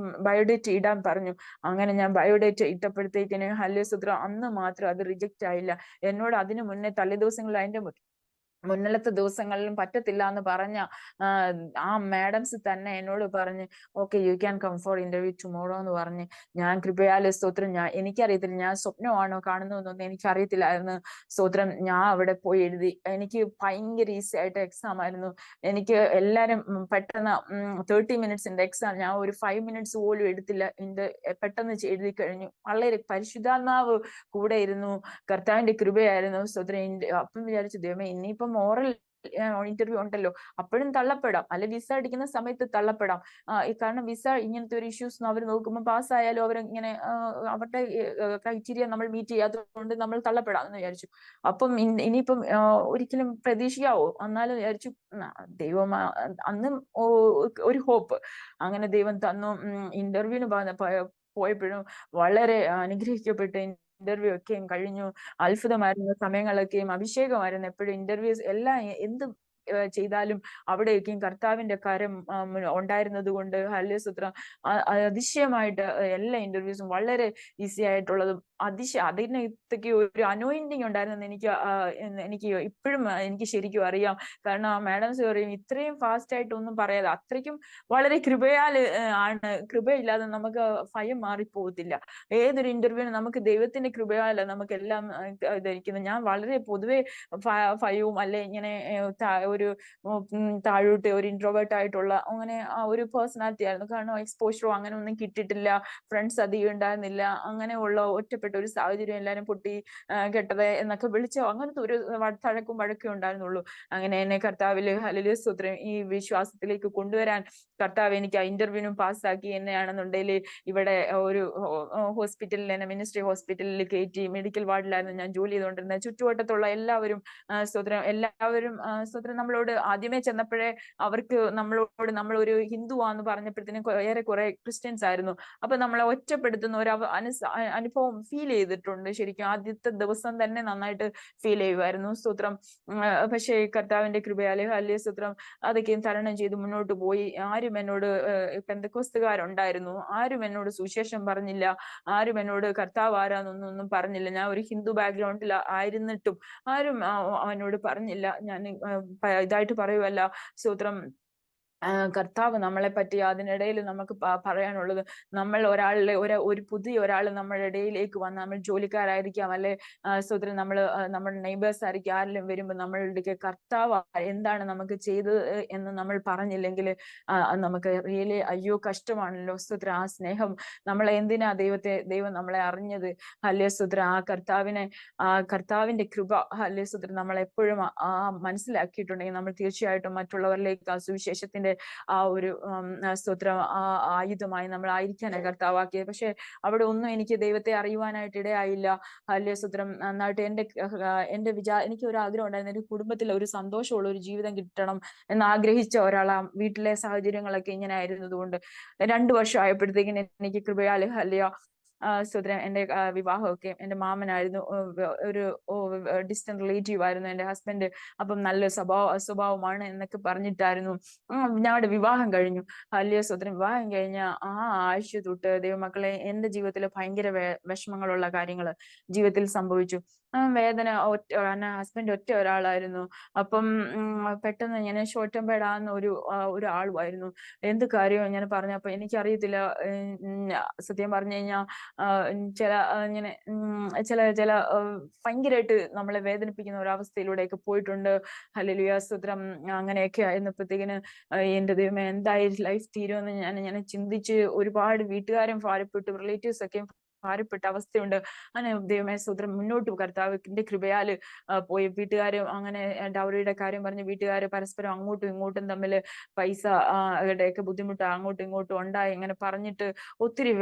ബയോഡേറ്റ് ഇടാൻ പറഞ്ഞു. അങ്ങനെ ഞാൻ ബയോഡേറ്റ് ഇട്ടപ്പോഴത്തേക്കിന് ഹല്ലേലൂയ സ്തോത്രം അന്ന് മാത്രം അത് റിജക്റ്റ് ആയില്ല. എന്നോട് അതിനു മുന്നേ തലേദിവസങ്ങളിൽ അതിന്റെ മുന്നിലത്തെ ദിവസങ്ങളിലും പറ്റത്തില്ല എന്ന് പറഞ്ഞ ആ മാഡംസ് തന്നെ എന്നോട് പറഞ്ഞ് okay you can come for interview tomorrow എന്ന് പറഞ്ഞ് ഞാൻ കൃപയാലെ സ്തോത്രം എനിക്കറിയത്തില്ല, ഞാൻ സ്വപ്നമാണോ കാണുന്നതെന്നൊന്നും എനിക്കറിയത്തില്ലായിരുന്നു. സ്തോത്രം. ഞാൻ അവിടെ പോയി എഴുതി. എനിക്ക് ഭയങ്കര ഈസി ആയിട്ട് എക്സാം ആയിരുന്നു. എനിക്ക് എല്ലാരും പെട്ടെന്ന് 30 മിനിറ്റ്സിന്റെ എക്സാം ഞാൻ ഒരു 5 മിനിറ്റ്സ് പോലും എടുത്തില്ല. പെട്ടെന്ന് എഴുതി കഴിഞ്ഞു. വളരെ പരിശുദ്ധാത്മാവ് കൂടെ ഇരുന്നു. കർത്താവിന്റെ കൃപയായിരുന്നു. സ്തോത്രം. അപ്പം വിചാരിച്ചു ദൈവമേ ഇനിയിപ്പം മോറൽ ഇന്റർവ്യൂ ഉണ്ടല്ലോ, അപ്പോഴും തള്ളപ്പെടാം, അല്ലെ വിസ അടിക്കുന്ന സമയത്ത് തള്ളപ്പെടാം. കാരണം വിസ ഇങ്ങനത്തെ ഒരു ഇഷ്യൂസ് അവർ നോക്കുമ്പോൾ പാസ്സായാലും അവരിങ്ങനെ അവരുടെ ക്രൈറ്റീരിയ നമ്മൾ മീറ്റ് ചെയ്യാത്തതുകൊണ്ട് നമ്മൾ തള്ളപ്പെടാം എന്ന് വിചാരിച്ചു. അപ്പം ഇനിയിപ്പം ഒരിക്കലും പ്രതീക്ഷിക്കാവോ എന്നാലും വിചാരിച്ചു ദൈവം അന്നും ഒരു ഹോപ്പ് അങ്ങനെ ദൈവം തന്നു. ഇന്റർവ്യൂവിന് പോയപ്പോഴും വളരെ അനുഗ്രഹിക്കപ്പെട്ട് ഇന്റർവ്യൂ ഒക്കെയും കഴിഞ്ഞു. അത്ഭുതമായിരുന്ന സമയങ്ങളൊക്കെയും അഭിഷേകമായിരുന്നു. എപ്പോഴും ഇന്റർവ്യൂസ് എല്ലാം എന്ത് ചെയ്താലും അവിടെയൊക്കെയും കർത്താവിന്റെ കരം ഉണ്ടായിരുന്നത് കൊണ്ട് ഹല്ലേലൂയ സ്തോത്രം അതിശയമായിട്ട് എല്ലാ ഇന്റർവ്യൂസും വളരെ ഈസി ആയിട്ടുള്ളതും അതിനകത്തേക്ക് ഒരു അനോയിന്റിങ് ഉണ്ടായിരുന്നെന്ന് എനിക്ക് ഇപ്പോഴും എനിക്ക് ശരിക്കും അറിയാം. കാരണം ആ മാഡംസ് പറയും ഇത്രയും ഫാസ്റ്റ് ആയിട്ട് ഒന്നും പറയാതെ, അത്രയ്ക്കും വളരെ ആണ്. കൃപയില്ലാതെ നമുക്ക് ഭയം മാറിപ്പോകത്തില്ല. ഏതൊരു ഇന്റർവ്യൂവിനും നമുക്ക് ദൈവത്തിന്റെ കൃപയാല നമുക്ക് എല്ലാം ഇതായിരിക്കുന്നത്. ഞാൻ വളരെ പൊതുവെ ഭയവും അല്ലെ ഇങ്ങനെ ഒരു താഴോട്ട് ഒരു ഇൻട്രോവേർട്ട് ആയിട്ടുള്ള അങ്ങനെ ഒരു പേഴ്സണാലിറ്റി ആയിരുന്നു. കാരണം എക്സ്പോഷറോ അങ്ങനെ ഒന്നും കിട്ടിയിട്ടില്ല, ഫ്രണ്ട്സ് അധികം ഉണ്ടായിരുന്നില്ല, അങ്ങനെയുള്ള ഒറ്റപ്പെട്ട ബന്ധപ്പെട്ട ഒരു സാഹചര്യം എല്ലാരും പൊട്ടി കെട്ടത് എന്നൊക്കെ വിളിച്ചോ, അങ്ങനത്തെ ഒരു തഴക്കും വഴക്കും ഉണ്ടായിരുന്നുള്ളൂ. അങ്ങനെ എന്നെ കർത്താവില് ഹല്ലേലൂയ സ്തോത്രം ഈ വിശ്വാസത്തിലേക്ക് കൊണ്ടുവരാൻ കർത്താവ് എനിക്ക് ആ ഇന്റർവ്യൂവിനും പാസ്സാക്കി. എന്നെയാണെന്നുണ്ടെങ്കിൽ ഇവിടെ ഒരു ഹോസ്പിറ്റലിൽ, എന്നെ മിനിസ്ട്രി ഹോസ്പിറ്റലിൽ കയറ്റി. മെഡിക്കൽ വാർഡിലായിരുന്നു ഞാൻ ജോലി ചെയ്തുകൊണ്ടിരുന്നത്. ചുറ്റുവട്ടത്തുള്ള എല്ലാവരും സ്തോത്രം നമ്മളോട് ആദ്യമേ ചെന്നപ്പോഴേ അവർക്ക് നമ്മൾ ഒരു ഹിന്ദുവാന്ന് പറഞ്ഞപ്പോഴത്തേനും ഏറെക്കുറെ ക്രിസ്ത്യൻസ് ആയിരുന്നു. അപ്പൊ നമ്മളെ ഒറ്റപ്പെടുത്തുന്ന ഒരു അനുഭവം ഫീൽ ചെയ്തിട്ടുണ്ട്. ശരിക്കും ആദ്യത്തെ ദിവസം തന്നെ നന്നായിട്ട് ഫീൽ ചെയ്യുമായിരുന്നു. സ്തോത്രം. പക്ഷേ കർത്താവിന്റെ കൃപയാലെ ഹല്ലേലൂയ സ്തോത്രം അതൊക്കെയും തരണം ചെയ്ത് മുന്നോട്ട് പോയി. ആരും എന്നോട് പെന്തക്കോസ്തുകാരുണ്ടായിരുന്നു, ആരും എന്നോട് സുവിശേഷം പറഞ്ഞില്ല, ആരും എന്നോട് കർത്താവ് ആരാന്നൊന്നും പറഞ്ഞില്ല. ഞാൻ ഒരു ഹിന്ദു ബാക്ക്ഗ്രൗണ്ടിൽ ആയിരുന്നിട്ടും ആരും അവനോട് പറഞ്ഞില്ല. ഞാൻ ഇതായിട്ട് പറയുവല്ല. സ്തോത്രം. കർത്താവ് നമ്മളെ പറ്റി അതിനിടയിൽ നമുക്ക് പറയാനുള്ളത്, നമ്മൾ ഒരു പുതിയ ഒരാൾ നമ്മുടെ ഇടയിലേക്ക് വന്ന്, നമ്മൾ ജോലിക്കാരായിരിക്കാം, അല്ലെ സ്തോത്രം നമ്മുടെ നെയ്ബേഴ്സ് ആയിരിക്കും, ആരെങ്കിലും വരുമ്പോൾ നമ്മളുടെ കർത്താവ് എന്താണ് നമുക്ക് ചെയ്തത് എന്ന് നമ്മൾ പറഞ്ഞില്ലെങ്കിൽ നമുക്ക് റിയലി അയ്യോ കഷ്ടമാണല്ലോ. സ്തോത്രം. ആ സ്നേഹം നമ്മളെ എന്തിനാ ദൈവം നമ്മളെ അറിഞ്ഞത്. ഹല്ലേലൂയ സ്തോത്രം. ആ കർത്താവിന്റെ കൃപ ഹല്ലേലൂയ സ്തോത്രം നമ്മളെപ്പോഴും മനസ്സിലാക്കിയിട്ടുണ്ടെങ്കിൽ നമ്മൾ തീർച്ചയായിട്ടും മറ്റുള്ളവരിലേക്ക് ആ സുവിശേഷത്തിന്റെ ആ ഒരു സ്തോത്രം ആയുധമായി നമ്മൾ ആയിരിക്കാനാണ് കർത്താവാക്കിയത്. പക്ഷെ അവിടെ ഒന്നും എനിക്ക് ദൈവത്തെ അറിയുവാനായിട്ട് ഇടയായില്ല. ഹല്ലേലൂയ സ്തോത്രം. നന്നായിട്ട് എനിക്ക് ഒരു ആഗ്രഹം ഉണ്ടായിരുന്നു, എന്റെ കുടുംബത്തിൽ ഒരു സന്തോഷമുള്ള ഒരു ജീവിതം കിട്ടണം എന്ന് ആഗ്രഹിച്ച ഒരാളാണ്. വീട്ടിലെ സാഹചര്യങ്ങളൊക്കെ ഇങ്ങനെ ആയിരുന്നതുകൊണ്ട് 2 വർഷം ആയപ്പോഴത്തേക്കിന് എനിക്ക് കൃപയാല് ഹല്ലേലൂയ സ്തോത്രം എന്റെ വിവാഹമൊക്കെ, എന്റെ മാമനായിരുന്നു, ഒരു ഡിസ്റ്റന്റ് റിലേറ്റീവ് ആയിരുന്നു എന്റെ ഹസ്ബൻഡ്. അപ്പം നല്ല സ്വഭാവമാണ് എന്നൊക്കെ പറഞ്ഞിട്ടായിരുന്നു ഞങ്ങളുടെ വിവാഹം കഴിഞ്ഞു. ഹല്ലേലൂയ സ്തോത്രം. വിവാഹം കഴിഞ്ഞ ആ ആഴ്ച തൊട്ട് ദൈവമക്കളെ എന്റെ ജീവിതത്തിൽ ഭയങ്കര വിഷമങ്ങളുള്ള കാര്യങ്ങൾ ജീവിതത്തിൽ സംഭവിച്ചു. വേദന ഹസ്ബൻഡ് ഒറ്റ ഒരാളായിരുന്നു. അപ്പം പെട്ടെന്ന് ഞാൻ ഷോർട്ട് ടെമ്പേർഡ് ആകുന്ന ഒരു ആളുമായിരുന്നു. എന്ത് കാര്യവും ഞാൻ പറഞ്ഞപ്പോ എനിക്കറിയത്തില്ല. സത്യം പറഞ്ഞു കഴിഞ്ഞാൽ ചില ഇങ്ങനെ ചില ഭയങ്കരമായിട്ട് നമ്മളെ വേദനിപ്പിക്കുന്ന ഒരവസ്ഥയിലൂടെയൊക്കെ പോയിട്ടുണ്ട്. ഹല്ലേലൂയ സ്തോത്രം. അങ്ങനെയൊക്കെ ആയിരുന്നപ്പോഴത്തേക്കിന് എന്റെ ദൈവമേ എന്തായി ലൈഫ് തീരുമെന്ന് ഞാൻ ചിന്തിച്ച് ഒരുപാട് വീട്ടുകാരും ഭാരപ്പെട്ടു, റിലേറ്റീവ്സ് ഒക്കെ ഭാരപ്പെട്ട അവസ്ഥയുണ്ട്. അങ്ങനെ ദൈവമേ സ്തോത്രം മുന്നോട്ട് കർത്താവിന്റെ കൃപയാല് പോയി. വീട്ടുകാരും അങ്ങനെ ഡൗറിയുടെ കാര്യം പറഞ്ഞ് വീട്ടുകാര് പരസ്പരം അങ്ങോട്ടും ഇങ്ങോട്ടും തമ്മിൽ പൈസ ഒക്കെ ബുദ്ധിമുട്ട് അങ്ങോട്ടും ഇങ്ങോട്ടും ഉണ്ടായി. ഇങ്ങനെ പറഞ്ഞിട്ട് ഒത്തിരി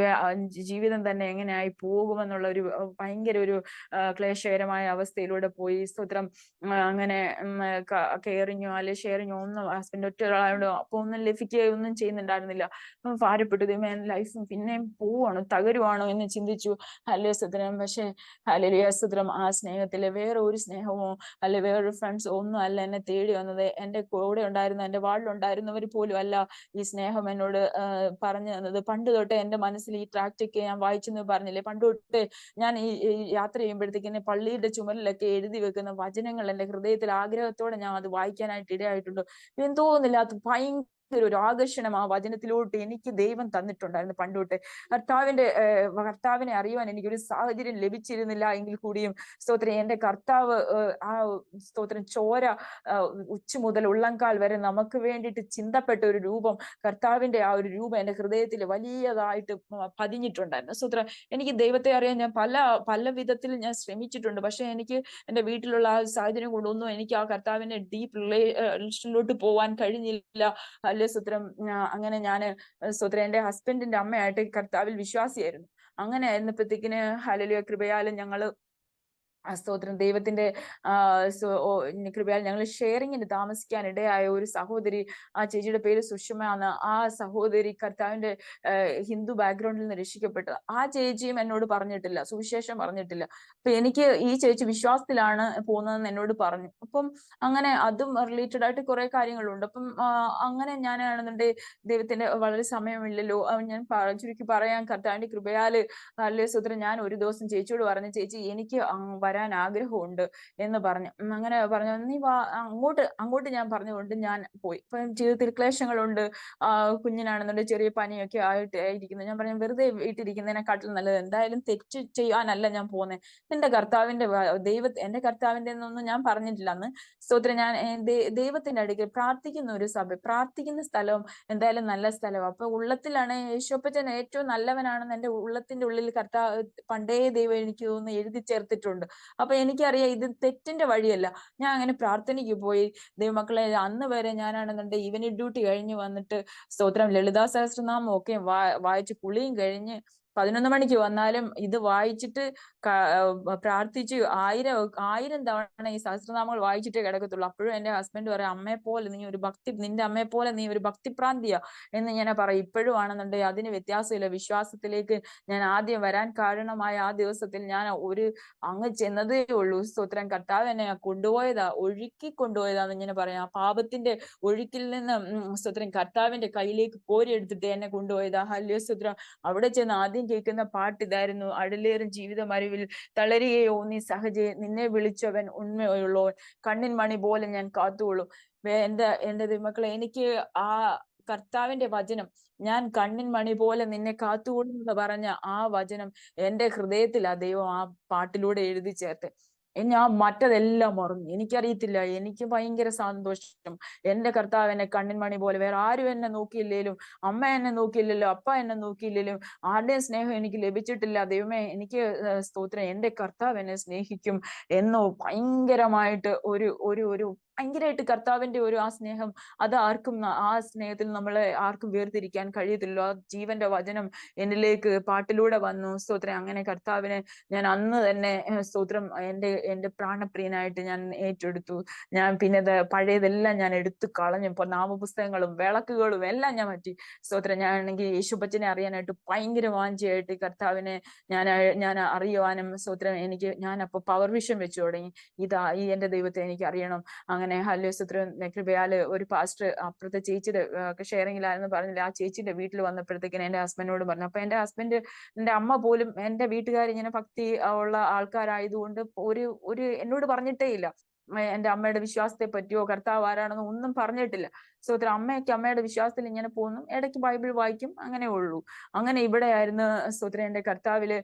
ജീവിതം തന്നെ എങ്ങനെയായി പോകുമെന്നുള്ള ഒരു ഭയങ്കര ഒരു ക്ലേശകരമായ അവസ്ഥയിലൂടെ പോയി. സ്തോത്രം. അങ്ങനെ കെയറിങ്ങോ അല്ലെ ഷെയറിങ്ങോ ഒന്നും ഹസ്ബൻഡ് ഒറ്റ ഒരാളായോണ്ട് അപ്പൊ ഒന്നും ലഭിക്കുകയോ ഒന്നും ചെയ്യുന്നുണ്ടായിരുന്നില്ല. ഭാരപ്പെട്ടു. ലൈഫ് പിന്നെയും പോവാണോ തകരുവാണോ എന്ന് ചിന്തിച്ചു. ഹല്ലേലൂയ സ്തോത്രം. പക്ഷെ ഹല്ലേലൂയ സ്തോത്രം ആ സ്നേഹത്തില് വേറെ ഒരു സ്നേഹമോ അല്ലെ വേറൊരു ഫ്രണ്ട്സോ ഒന്നും അല്ല എന്നെ തേടി വന്നത്. എന്റെ കൂടെ ഉണ്ടായിരുന്ന, എന്റെ വാർഡിലുണ്ടായിരുന്നവർ പോലും അല്ല ഈ സ്നേഹം എന്നോട് പറഞ്ഞു തന്നത്. പണ്ട് തൊട്ടേ എന്റെ മനസ്സിൽ ഈ ട്രാക്റ്റൊക്കെ ഞാൻ വായിച്ചെന്ന് പറഞ്ഞില്ലേ, പണ്ട് തൊട്ടേ ഞാൻ ഈ യാത്ര ചെയ്യുമ്പോഴത്തേക്ക് പള്ളിയുടെ ചുമലിലൊക്കെ എഴുതി വെക്കുന്ന വചനങ്ങൾ എന്റെ ഹൃദയത്തിൽ ആഗ്രഹത്തോടെ ഞാൻ അത് വായിക്കാനായിട്ട് ഇടയായിട്ടുണ്ട്. എന്തോന്നില്ലാത്ത ഭയങ്കര ഒരു ആകർഷണം ആ വചനത്തിലോട്ട് എനിക്ക് ദൈവം തന്നിട്ടുണ്ടായിരുന്നു പണ്ട് തൊട്ടേ. കർത്താവിനെ അറിയുവാൻ എനിക്കൊരു സാഹചര്യം ലഭിച്ചിരുന്നില്ല എങ്കിൽ കൂടിയും സ്തോത്രം എന്റെ കർത്താവ് ആ സ്തോത്രം ചോര ഉച്ച മുതൽ ഉള്ളംകാൽ വരെ നമുക്ക് വേണ്ടിയിട്ട് ചിന്തപ്പെട്ട ഒരു രൂപം, കർത്താവിന്റെ ആ ഒരു രൂപം എന്റെ ഹൃദയത്തിൽ വലിയതായിട്ട് പതിഞ്ഞിട്ടുണ്ടായിരുന്നു. സ്തോത്രം. എനിക്ക് ദൈവത്തെ അറിയാൻ ഞാൻ പല വിധത്തിൽ ഞാൻ ശ്രമിച്ചിട്ടുണ്ട്. പക്ഷെ എനിക്ക് എന്റെ വീട്ടിലുള്ള ആ സാഹചര്യം കൊണ്ടൊന്നും എനിക്ക് ആ കർത്താവിന്റെ ഡീപ്പ് റിലേഷനിലോട്ട് പോവാൻ കഴിഞ്ഞില്ല. അല്ലെ സ്തോത്രം. അങ്ങനെ ഞാന് സ്തോത്രം എന്റെ ഹസ്ബൻഡിന്റെ അമ്മയായിട്ട് കർത്താവിൽ വിശ്വാസിയായിരുന്നു. അങ്ങനെ ആയിരുന്നപ്പോഴത്തേക്കിന് ഹല്ലേലൂയ കൃപയാലും ഞങ്ങള് സ്തോത്രം ദൈവത്തിന്റെ കൃപയാൽ ഞങ്ങൾ ഷെയറിങ്ങിന് താമസിക്കാൻ ഇടയായ ഒരു സഹോദരി, ആ ചേച്ചിയുടെ പേര് സുഷമ ആണ്. ആ സഹോദരി കർത്താവിന്റെ ഹിന്ദു ബാക്ക്ഗ്രൗണ്ടിൽ നിന്ന് രക്ഷിക്കപ്പെട്ടത്. ആ ചേച്ചിയും എന്നോട് പറഞ്ഞിട്ടില്ല, സുവിശേഷം പറഞ്ഞിട്ടില്ല. അപ്പൊ എനിക്ക് ഈ ചേച്ചി വിശ്വാസത്തിലാണ് പോകുന്നതെന്ന് എന്നോട് പറഞ്ഞു. അപ്പം അങ്ങനെ അതും റിലേറ്റഡ് ആയിട്ട് കുറെ കാര്യങ്ങളുണ്ട്. അപ്പം അങ്ങനെ ഞാനാണെന്നുണ്ടെങ്കിൽ ദൈവത്തിന്റെ വളരെ സമയമില്ലല്ലോ, ഞാൻ ചുരുക്കി പറയാൻ കർത്താവിന്റെ കൃപയാല് അല്ലേ സ്തോത്രം. ഞാൻ ഒരു ദിവസം ചേച്ചിയോട് പറഞ്ഞു, ചേച്ചി എനിക്ക് വരാൻ ആഗ്രഹമുണ്ട് എന്ന് പറഞ്ഞു. അങ്ങനെ പറഞ്ഞു, നീ വാ അങ്ങോട്ട് അങ്ങോട്ട് ഞാൻ പറഞ്ഞുകൊണ്ട് ഞാൻ പോയി. ഇപ്പം ജീവിതത്തിൽ ക്ലേശങ്ങളുണ്ട്, കുഞ്ഞിനാണെന്നുണ്ടെങ്കിൽ ചെറിയ പനിയൊക്കെ ആയിരിക്കുന്നു. ഞാൻ പറഞ്ഞു, വെറുതെ വീട്ടിരിക്കുന്നതിനെക്കാട്ടിലും നല്ലത് എന്തായാലും തെറ്റ് ചെയ്യാനല്ല ഞാൻ പോകുന്നത്. എന്റെ കർത്താവിന്റെ എന്റെ കർത്താവിന്റെ എന്നൊന്നും ഞാൻ പറഞ്ഞിട്ടില്ല അന്ന്. സ്തോത്രം. ഞാൻ ദൈവത്തിന്റെ അടുക്കൽ പ്രാർത്ഥിക്കുന്ന ഒരു സഭ, പ്രാർത്ഥിക്കുന്ന സ്ഥലവും എന്തായാലും നല്ല സ്ഥലവും. അപ്പൊ ഉള്ളത്തിലാണ് യേശുപ്പച്ചൻ ഏറ്റവും നല്ലവനാണെന്ന് എന്റെ ഉള്ളത്തിന്റെ ഉള്ളിൽ കർത്താവ് പണ്ടേ ദൈവം എനിക്ക് തോന്നുന്നു എഴുതി ചേർത്തിട്ടുണ്ട്. അപ്പൊ എനിക്കറിയാം ഇത് തെറ്റിന്റെ വഴിയല്ല. ഞാൻ അങ്ങനെ പ്രാർത്ഥനയ്ക്ക് പോയി. ദൈവമക്കളെ, അന്ന് വരെ ഞാനാണെന്നുണ്ടെങ്കിൽ ഈവനിങ് ഡ്യൂട്ടി കഴിഞ്ഞ് വന്നിട്ട് സ്തോത്രം ലളിതാ സഹസ്രനാമം ഒക്കെ വായിച്ച് കുളിയും കഴിഞ്ഞ് 11 മണിക്ക് വന്നാലും ഇത് വായിച്ചിട്ട് പ്രാർത്ഥിച്ച് ആയിരം തവണ ഈ സഹസ്രനാമങ്ങൾ വായിച്ചിട്ടേ കിടക്കത്തുള്ളൂ. അപ്പോഴും എന്റെ ഹസ്ബൻഡ് പറയും, അമ്മയെ പോലെ നീ ഒരു നിന്റെ അമ്മയെ പോലെ നീ ഒരു ഭക്തിപ്രാന്തിയാ എന്ന് ഞാൻ പറയും. ഇപ്പോഴും ആണെന്നുണ്ടെങ്കിൽ അതിന് വ്യത്യാസമില്ല. വിശ്വാസത്തിലേക്ക് ഞാൻ ആദ്യം വരാൻ കാരണമായ ആ ദിവസത്തിൽ ഞാൻ അങ്ങ് ചെന്നതേ ഉള്ളൂ. സ്തോത്രം. കർത്താവ് എന്നെ കൊണ്ടുപോയതാ, ഒഴുക്കി കൊണ്ടുപോയതാന്ന് ഇങ്ങനെ പറയാം. പാപത്തിന്റെ ഒഴുക്കിൽ നിന്ന് സ്തോത്രം കർത്താവിന്റെ കയ്യിലേക്ക് കോരിയെടുത്തിട്ട് എന്നെ കൊണ്ടുപോയതാ. ഹല്ലേലൂയ സ്തോത്രം. അവിടെ ചെന്ന് ആദ്യം കേൾക്കുന്ന പാട്ട് ഇതായിരുന്നു, അഴലേറും ജീവിതം അറിവിൽ തളരുകയോ നീ സഹജയെ, നിന്നെ വിളിച്ചവൻ ഉണ്മയുള്ളോ, കണ്ണിൻ മണി പോലെ ഞാൻ കാത്തുകൊള്ളു. എന്റെ ദൈവമക്കളെ, എനിക്ക് ആ കർത്താവിന്റെ വചനം, ഞാൻ കണ്ണിൻ മണി പോലെ നിന്നെ കാത്തുകൊള്ളും എന്ന് പറഞ്ഞ ആ വചനം എന്റെ ഹൃദയത്തിൽ ആ ദൈവം ആ പാട്ടിലൂടെ എഴുതി ചേർത്ത്. ഞാൻ മറ്റതെല്ലാം മറന്നു. എനിക്കറിയത്തില്ല, എനിക്ക് ഭയങ്കര സന്തോഷം. എന്റെ കർത്താവ് എന്നെ കണ്ണിൻ മണി പോലെ, വേറെ ആരും എന്നെ നോക്കിയില്ലേലും, അമ്മ എന്നെ നോക്കിയില്ലല്ലോ, അപ്പ എന്നെ നോക്കിയില്ലേലും, ആരുടെയും സ്നേഹം എനിക്ക് ലഭിച്ചിട്ടില്ല. ദൈവമേ, എനിക്ക് സ്തോത്രം, എന്റെ കർത്താവ് എന്നെ സ്നേഹിക്കും എന്നോ ഭയങ്കരമായിട്ട് ഒരു ഒരു ഒരു ഭയങ്കരമായിട്ട് കർത്താവിന്റെ ഒരു ആ സ്നേഹം, അത് ആർക്കും ആ സ്നേഹത്തിൽ നമ്മളെ ആർക്കും വേർതിരിക്കാൻ കഴിയത്തില്ല. ആ ജീവന്റെ വചനം എന്നിലേക്ക് പാട്ടിലൂടെ വന്നു. സ്തോത്രം. അങ്ങനെ കർത്താവിനെ ഞാൻ അന്ന് തന്നെ സ്തോത്രം എന്റെ പ്രാണപ്രിയനായിട്ട് ഞാൻ ഏറ്റെടുത്തു. ഞാൻ പിന്നെ പഴയതെല്ലാം ഞാൻ എടുത്തു കളഞ്ഞു. ഇപ്പൊ നാമപുസ്തകങ്ങളും വിളക്കുകളും എല്ലാം ഞാൻ മാറ്റി. സ്തോത്രം. ഞാനാണെങ്കിൽ യേശുപ്പച്ചനെ അറിയാനായിട്ട് ഭയങ്കര വാഞ്ചയായിട്ട് കർത്താവിനെ ഞാൻ അറിയുവാനും സ്തോത്രം ഞാൻ അപ്പൊ പവർ വിഷൻ വെച്ചു തുടങ്ങി. ഈ എന്റെ ദൈവത്തെ എനിക്ക് അറിയണം. അങ്ങനെ ഹല്ലേലൂയ സ്തോത്രം. കൃപയാല് ഒരു പാസ്റ്റർ അപ്പുറത്തെ ചേച്ചിയുടെ ഷെയറിങ്ങിലായിരുന്നു പറഞ്ഞില്ല, ആ ചേച്ചിയുടെ വീട്ടിൽ വന്നപ്പോഴത്തേക്കിന് എന്റെ ഹസ്ബൻഡിനോട് പറഞ്ഞു. അപ്പൊ എന്റെ അമ്മ പോലും, എന്റെ വീട്ടുകാർ ഇങ്ങനെ ഭക്തി ഉള്ള ആൾക്കാരായതുകൊണ്ട് ഒരു എന്നോട് പറഞ്ഞിട്ടേ ഇല്ല. എന്റെ അമ്മയുടെ വിശ്വാസത്തെ പറ്റിയോ കർത്താവ് ആരാണെന്നോ ഒന്നും പറഞ്ഞിട്ടില്ല. സ്തോത്രം. അമ്മയുടെ വിശ്വാസത്തിൽ ഇങ്ങനെ പോകുന്നു, ഇടയ്ക്ക് ബൈബിൾ വായിക്കും, അങ്ങനെ ഉള്ളൂ. അങ്ങനെ ഇവിടെ ആയിരുന്നു സ്തോത്രം എന്റെ കർത്താവില്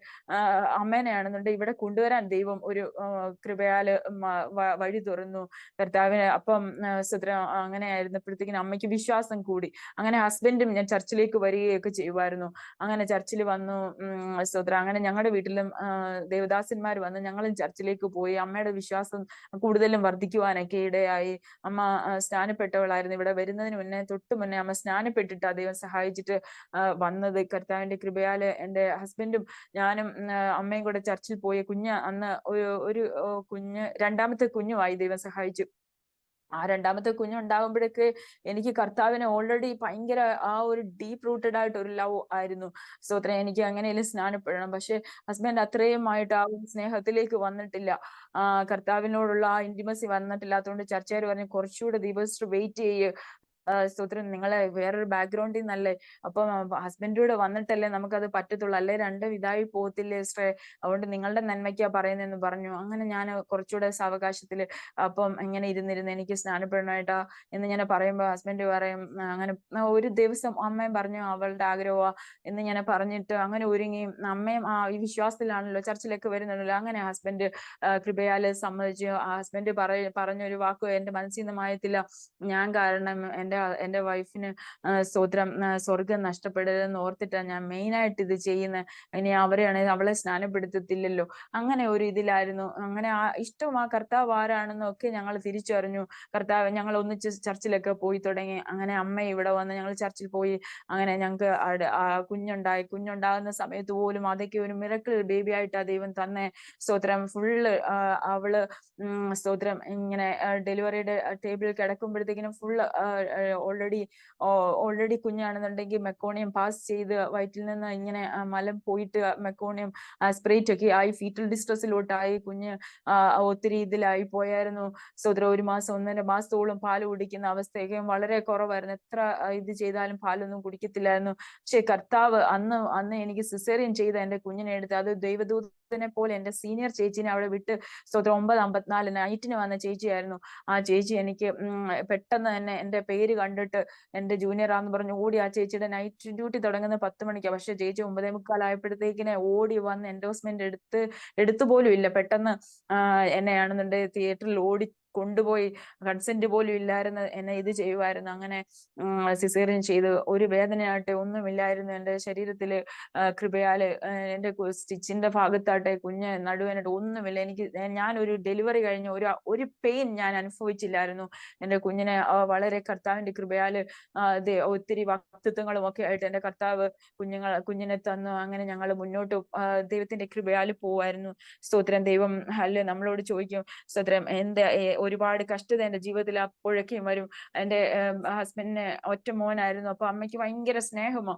അമ്മേനെയാണെന്നുണ്ട് ഇവിടെ കൊണ്ടുവരാൻ ദൈവം ഒരു കൃപയാല് വഴി തുറന്നു. കർത്താവിന് അപ്പം സ്തോത്രം. അങ്ങനെ ആയിരുന്നപ്പോഴത്തേക്കിനും അമ്മയ്ക്ക് വിശ്വാസം കൂടി. അങ്ങനെ ഹസ്ബൻഡും ഞാൻ ചർച്ചിലേക്ക് വരികയൊക്കെ ചെയ്യുമായിരുന്നു. അങ്ങനെ ചർച്ചിൽ വന്നു. സ്തോത്രം. അങ്ങനെ ഞങ്ങളുടെ വീട്ടിലും ദേവദാസന്മാർ വന്ന് ഞങ്ങളും ചർച്ചിലേക്ക് പോയി. അമ്മയുടെ വിശ്വാസം കൂടുതലും വർദ്ധിക്കുവാനൊക്കെ ഇടയായി. അമ്മ സ്നാനപ്പെട്ടവളായിരുന്നു. ഇവിടെ വരുന്നതിന് തൊട്ട് മുന്നേ അമ്മ സ്നാനപ്പെട്ടിട്ട് ദൈവം സഹായിച്ചിട്ട് വന്നത്. കർത്താവിന്റെ കൃപയാല് എന്റെ ഹസ്ബൻഡും ഞാനും അമ്മയും കൂടെ ചർച്ചിൽ പോയി. അന്ന് ഒരു രണ്ടാമത്തെ കുഞ്ഞുമായി ദൈവം സഹായിച്ചു. ആ രണ്ടാമത്തെ കുഞ്ഞുണ്ടാകുമ്പോഴേക്ക് എനിക്ക് കർത്താവിനെ ഓൾറെഡി ഭയങ്കര ആ ഒരു ഡീപ്പ് റൂട്ടഡ് ആയിട്ട് ഒരു ലവ് ആയിരുന്നു. സ്തോത്രം. എനിക്ക് അങ്ങനെയും സ്നാനപ്പെടണം. പക്ഷെ ഹസ്ബൻഡ് അത്രയുമായിട്ട് ആ ഒരു സ്നേഹത്തിലേക്ക് വന്നിട്ടില്ല. കർത്താവിനോടുള്ള ആ ഇന്റിമസി വന്നിട്ടില്ലാത്തതുകൊണ്ട് ചർച്ചക്കാർ പറഞ്ഞു, കുറച്ചുകൂടെ ദിവസം വെയിറ്റ് ചെയ്യ്. സ്തോത്രം. നിങ്ങളെ വേറൊരു ബാക്ക്ഗ്രൗണ്ടിൽ നിന്നല്ലേ, അപ്പം ഹസ്ബൻഡിലൂടെ വന്നിട്ടല്ലേ നമുക്കത് പറ്റത്തുള്ളൂ, അല്ലെ രണ്ടും ഇതായി പോകത്തില്ലേ സിസ്റ്ററെ, അതുകൊണ്ട് നിങ്ങളുടെ നന്മയ്ക്കാ പറയുന്നതെന്ന് പറഞ്ഞു. അങ്ങനെ ഞാൻ കുറച്ചുകൂടെ സാവകാശത്തില് അപ്പം ഇങ്ങനെ ഇരുന്നിരുന്ന് എനിക്ക് സ്നാനപ്പെടണമായിട്ടാ എന്ന് ഞാൻ പറയുമ്പോ ഹസ്ബൻഡ് പറയും, അങ്ങനെ ഒരു ദിവസം അമ്മയും പറഞ്ഞു അവളുടെ ആഗ്രഹമാ എന്ന് ഞാൻ പറഞ്ഞിട്ട് അങ്ങനെ ഒരുങ്ങി. അമ്മയും ഈ വിശ്വാസത്തിലാണല്ലോ, ചർച്ചിലൊക്കെ വരുന്നുണ്ടല്ലോ. അങ്ങനെ ഹസ്ബൻഡ് കൃപയാല് സമ്മതിച്ചു. ഹസ്ബൻഡ് പറഞ്ഞൊരു വാക്ക് എന്റെ മനസ്സിൽ നിന്ന് മായത്തില്ല, ഞാൻ കാരണം എന്റെ വൈഫിന് സ്തോത്രം സ്വർഗം നഷ്ടപ്പെടരുതെന്ന് ഓർത്തിട്ടാണ് ഞാൻ മെയിൻ ആയിട്ട് ഇത് ചെയ്യുന്നത്. ഇനി അവളെ സ്നാനപ്പെടുത്തത്തില്ലല്ലോ. അങ്ങനെ ഒരു ഇതിലായിരുന്നു. അങ്ങനെ ആ കർത്താവ് ആരാണെന്നും ഒക്കെ ഞങ്ങൾ തിരിച്ചറിഞ്ഞു. കർത്താവ് ഞങ്ങൾ ഒന്നിച്ച് ചർച്ചിലൊക്കെ പോയി തുടങ്ങി. അങ്ങനെ അമ്മ ഇവിടെ വന്ന് ഞങ്ങൾ ചർച്ചിൽ പോയി. അങ്ങനെ ഞങ്ങൾക്ക് കുഞ്ഞുണ്ടാകുന്ന സമയത്ത് പോലും അതൊക്കെ ഒരു മിറക്കിൾ ബേബി ആയിട്ടാ ദൈവം തന്നെ. സ്തോത്രം. ഫുള്ള് അവള് സ്തോത്രം ഇങ്ങനെ ഡെലിവറിയുടെ ടേബിളിൽ കിടക്കുമ്പോഴത്തേക്കിനും ഫുള്ള് ഓൾറെഡി കുഞ്ഞാണെന്നുണ്ടെങ്കിൽ മെക്കോണിയം പാസ് ചെയ്ത് വയറ്റിൽ നിന്ന് ഇങ്ങനെ മലം പോയിട്ട് മെക്കോണിയം സ്പ്രേറ്റ് ഒക്കെ ആയി ഫീറ്റൽ ഡിസ്ട്രസിലോട്ടായി. കുഞ്ഞ് ഒത്തിരി ഇതിലായി പോയായിരുന്നു. സ്തോത്രം. 1 മാസം 1.5 മാസത്തോളം പാല് കുടിക്കുന്ന അവസ്ഥയൊക്കെ വളരെ കുറവായിരുന്നു. എത്ര ഇത് ചെയ്താലും പാലൊന്നും കുടിക്കത്തില്ലായിരുന്നു. പക്ഷെ കർത്താവ് അന്ന് എനിക്ക് സിസേറിയൻ ചെയ്ത എന്റെ കുഞ്ഞിനെ എടുത്ത്, അത് ദൈവദൂതൻ പോലെ എന്റെ സീനിയർ ചേച്ചീനെ അവിടെ വിട്ട് സ്തോത്രം 9:54 നൈറ്റിന് വന്ന ചേച്ചിയായിരുന്നു. ആ ചേച്ചി എനിക്ക് പെട്ടെന്ന് തന്നെ എന്റെ പേര് കണ്ടിട്ട് എന്റെ ജൂനിയറാന്ന് പറഞ്ഞ് ഓടി, ആ ചേച്ചിയുടെ നൈറ്റ് ഡ്യൂട്ടി തുടങ്ങുന്നത് 10 മണിക്കാണ്. പക്ഷെ ചേച്ചി 9:45 ആയപ്പോഴത്തേക്കിനെ ഓടി വന്ന് എൻഡോസ്മെന്റ് എടുത്തു പോലും ഇല്ല. പെട്ടെന്ന് എന്നെയാണെന്നുണ്ടെങ്കിൽ തിയേറ്ററിൽ ഓടി കൊണ്ടുപോയി, കൺസെന്റ് പോലും ഇല്ലായിരുന്നു, എന്നെ ഇത് ചെയ്യുമായിരുന്നു. അങ്ങനെ സിസേറിയൻ ചെയ്ത് ഒരു വേദനയാട്ടെ ഒന്നുമില്ലായിരുന്നു എന്റെ ശരീരത്തില്. കൃപയാല് എന്റെ സ്റ്റിച്ചിന്റെ ഭാഗത്താട്ടെ കുഞ്ഞ് നടുവേനായിട്ട് ഒന്നുമില്ല. ഞാൻ ഒരു ഡെലിവറി കഴിഞ്ഞ ഒരു പെയിൻ ഞാൻ അനുഭവിച്ചില്ലായിരുന്നു. എന്റെ കുഞ്ഞിനെ വളരെ കർത്താവിന്റെ കൃപയാല് ഒത്തിരി വാഗ്ദത്തങ്ങളും ഒക്കെ ആയിട്ട് എന്റെ കർത്താവ് കുഞ്ഞിനെ തന്നു. അങ്ങനെ ഞങ്ങൾ മുന്നോട്ട് ദൈവത്തിന്റെ കൃപയാല് പോവായിരുന്നു. സ്തോത്രം. ദൈവം അല്ലെ നമ്മളോട് ചോദിക്കും, സ്തോത്രം, ഒരുപാട് കഷ്ടത എന്റെ ജീവിതത്തിൽ അപ്പോഴൊക്കെയും വരും. എന്റെ ഹസ്ബൻഡിന് ഒറ്റ മോനായിരുന്നു. അപ്പൊ അമ്മയ്ക്ക് ഭയങ്കര സ്നേഹമോ.